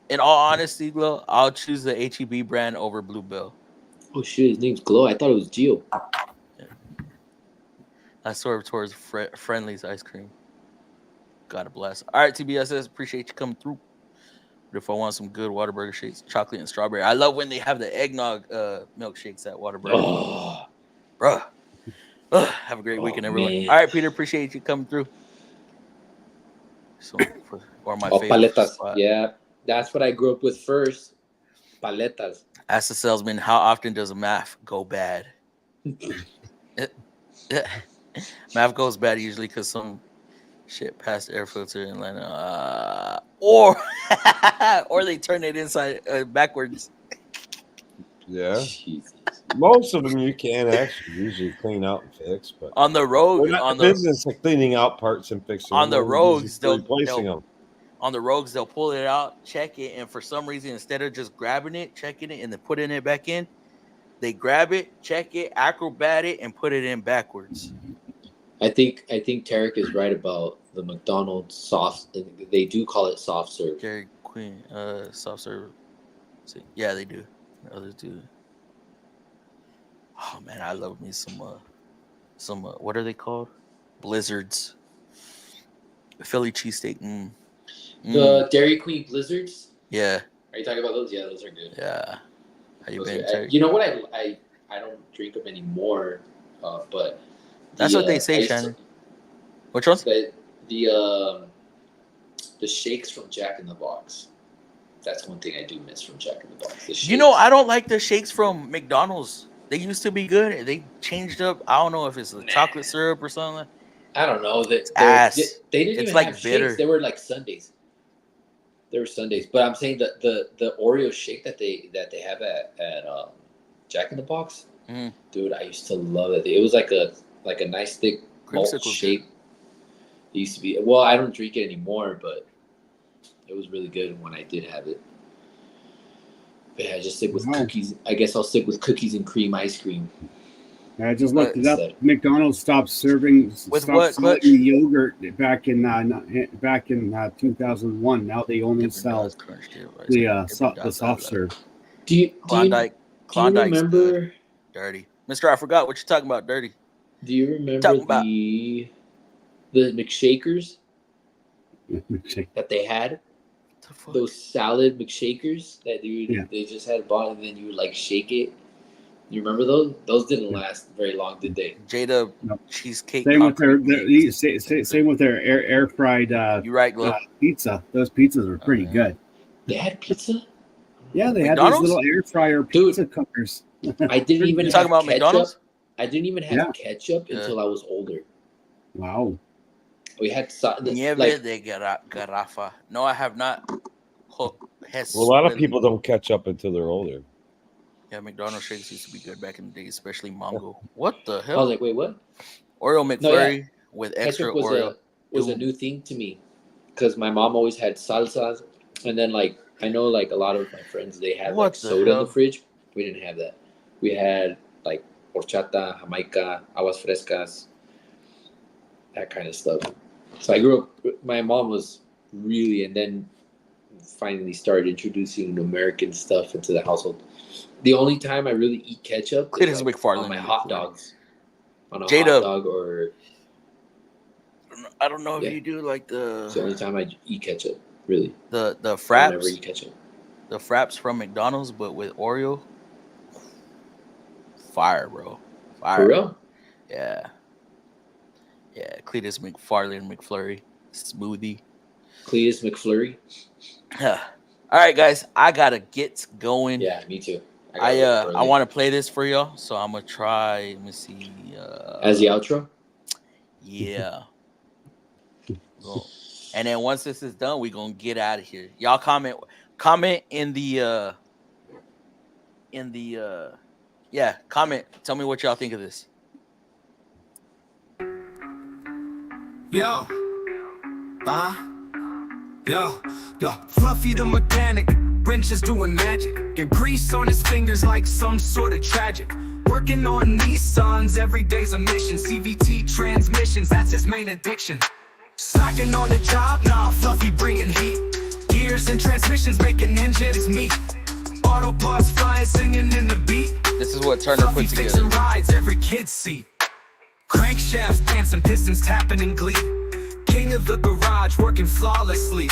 In all honesty, Glow, I'll choose the HEB brand over Bluebell. Oh shit, his name's Glow. I thought it was Gio. I swerve towards Friendly's ice cream. God bless. All right, TBSS, appreciate you coming through. But if I want some good Whataburger shakes, chocolate and strawberry. I love when they have the eggnog milkshakes at Whataburger. Oh, Bruh. Have a great weekend, everyone. man. All right, Peter, appreciate you coming through. So, or my oh, favorite paletas. spot. Yeah, that's what I grew up with first. Paletas. Ask the salesman, how often does a math go bad? Math goes bad usually because some shit past air filter and like, or they turn it inside backwards. Yeah. Jesus. Most of them you can actually usually clean out and fix, but On the road, we're not on in the the business of cleaning out parts and fixing on them. the We're in roads, business of they'll replacing them. on the rogues, they'll pull it out, check it, and for some reason, instead of just grabbing it, checking it, and then putting it back in, they grab it, check it, acrobat it, and put it in backwards. I think Tarek is right about the McDonald's soft. They do call it soft serve. Dairy Queen, soft serve. Yeah, they do. Others do. Oh man, I love me some what are they called? Blizzards. Philly cheesesteak. The Dairy Queen Blizzards. Yeah. Are you talking about those? Yeah, those are good. Yeah. How you Those been, are- Terry? you know what? I don't drink them anymore, but That's what they say, I used to- Shannon. Which ones? The shakes from Jack in the Box. That's one thing I do miss from Jack in the Box. The You know, shakes. I don't like the shakes from McDonald's. They used to be good. They changed up. I don't know if it's the chocolate syrup or something. I don't know that ass. They didn't It's even like have bitter. shakes. They were like Sundays. They were Sundays, but I'm saying that the Oreo shake that they have at Jack in the Box, dude, I used to love it. It was like a nice thick malt Creamsicle shape. It used to be. Well, I don't drink it anymore, but it was really good when I did have it. But yeah, I just stick with cookies. I guess I'll stick with cookies and cream ice cream. I just looked it up. Instead. McDonald's stopped selling Clutch? yogurt back in 2001. Now they only sell the soft serve. Do you Klondike's remember? good. Dirty. Mister, I forgot what you're talking about, dirty. Do you remember Talking about- the McShakers that they had? Those salad McShakers that they just had bought, and then you would like shake it. You remember those? Those didn't last very long, did they? Jada No. cheesecake. Same with concrete same with their air fried You right, Glow. pizza. Those pizzas were pretty good. They had pizza? Yeah, they had McDonald's? these little air fryer pizza cookers. I didn't even talking have about ketchup. McDonald's? I didn't even have ketchup Yeah. until I was older. Wow. We had Nieve like de Garrafa. No, I have not. Well, a lot of people don't catch up until they're older. Yeah, McDonald's shakes used to be good back in the day, especially Mongo. What the I hell? was like, wait, what? Oreo McFlurry No, with extra ketchup was Oreo. a new thing to me because my mom always had salsas, and then like I know like a lot of my friends they had What like the soda in hell? the fridge. We didn't have that. We had like horchata, jamaica, aguas frescas, that kind of stuff. So I grew up. My mom was really, and then finally started introducing American stuff into the household. The only time I really eat ketchup Cletus is like McFarlane on my and hot McFlurry. dogs. On a Jada. hot dog, or I don't know if Yeah. you do like it's the only time I eat ketchup. Really, the I don't ever fraps, eat ketchup. the fraps from McDonald's, but with Oreo. Fire, bro. Fire. For real? Yeah. Yeah, Cletus McFarlane McFlurry smoothie. Cletus McFlurry. All right, guys, I gotta get going. Yeah, me too. I want to play this for y'all, so I'm gonna try. Let me see. as the outro. Yeah. Cool. And then once this is done, we gonna get out of here. Y'all comment in the yeah, comment. Tell me what y'all think of this. Yo, Fluffy the mechanic, wrenches doing magic. Get grease on his fingers like some sort of tragic. Working on Nissans, every day's a mission. CVT transmissions, that's his main addiction. Slacking on the job, nah, Fluffy bringing heat. Gears and transmissions making engines meet. Auto parts flying, singing in the beat. This is what Turner Fluffy put together. fixing rides, every kid's seat. Crankshafts, dancing, pistons tapping in glee. King of the garage, working flawlessly.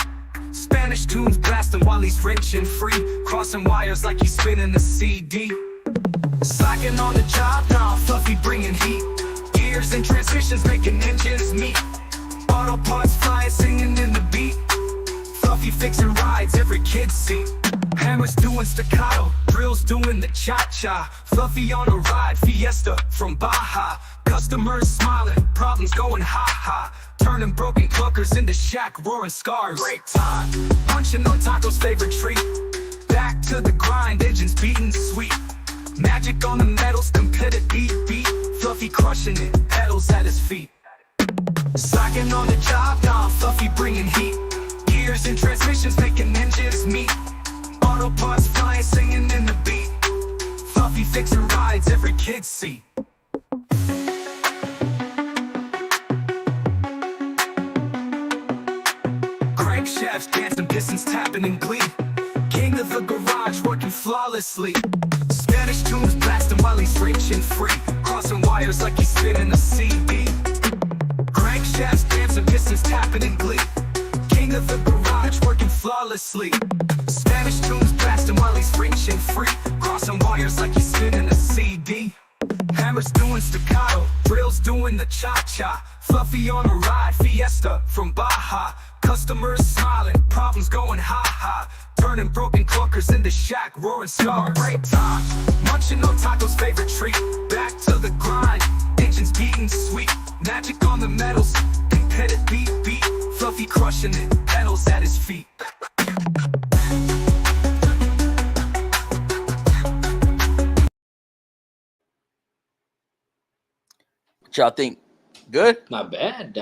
Spanish tunes blasting while he's rich and free. Crossing wires like he's spinning a CD. Slacking on the job, nah, Fluffy bringing heat. Gears and transmissions making engines meet. Auto parts flying, singing in the beat. Fluffy fixing rides, every kid's seat. Hammers doing staccato, drills doing the cha-cha. Fluffy on a ride, fiesta from Baja. Customers smiling, problems going ha-ha. Turning broken clunkers into shack, roaring scars. Great time, punching on Taco's favorite treat. Back to the grind, engines beating sweet. Magic on the metals, competitive beat. Fluffy crushing it, pedals at his feet. Slacking on the job, nah, Fluffy bringing heat. Gears and transmissions making engines meet. Auto parts flying, singing in the beat. Fluffy fixing rides, every kid's seat. Crankshafts, dancing, pistons tapping in glee. King of the garage, working flawlessly. Spanish tunes blasting while he's rich and free. Crossing wires like he's spinning a CD. Crankshafts, dancing, pistons tapping in glee. King of the garage, working flawlessly. Spanish tunes blasting while he's rich and free. Crossing wires like he's spinning a CD. Hammers doing staccato, drills doing the cha-cha. Fluffy on a ride, fiesta from Baja. Customers smiling, problems going ha-ha. Turning broken clunkers into shack, roaring scars. Great time, munching on Taco's favorite treat. Back to the grind, engines beating sweet. Magic on the metals, competitive beat. Fluffy crushing it, pedals at his feet. What y'all think? Good? Not bad.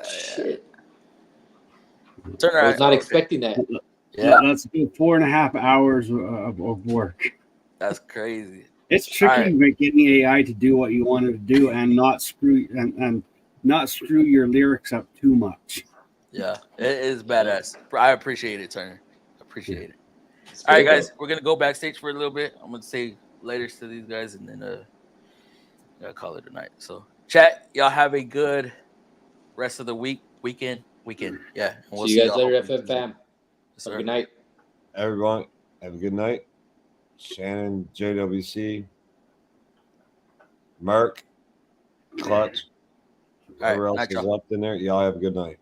Shit. Turner, I was not expecting that. Yeah, That's 4.5 hours of work. that's crazy. It's tricky All right. to make any AI to do what you want it to do and not screw your lyrics up too much. Yeah, it is badass. I appreciate it, Turner. Appreciate it. It's All right, very guys, we're gonna go backstage for a little bit. I'm gonna say later to these guys, and then gotta call it a night. So, chat, y'all have a good rest of the weekend. Yeah, and we'll See you guys y'all later, hopefully FMFAM. Yes, sir. Have a good night. Everyone, have a good night. Shannon, JWC, Mark, Clutch, All right, whoever else night, is y'all. left in there. Y'all have a good night.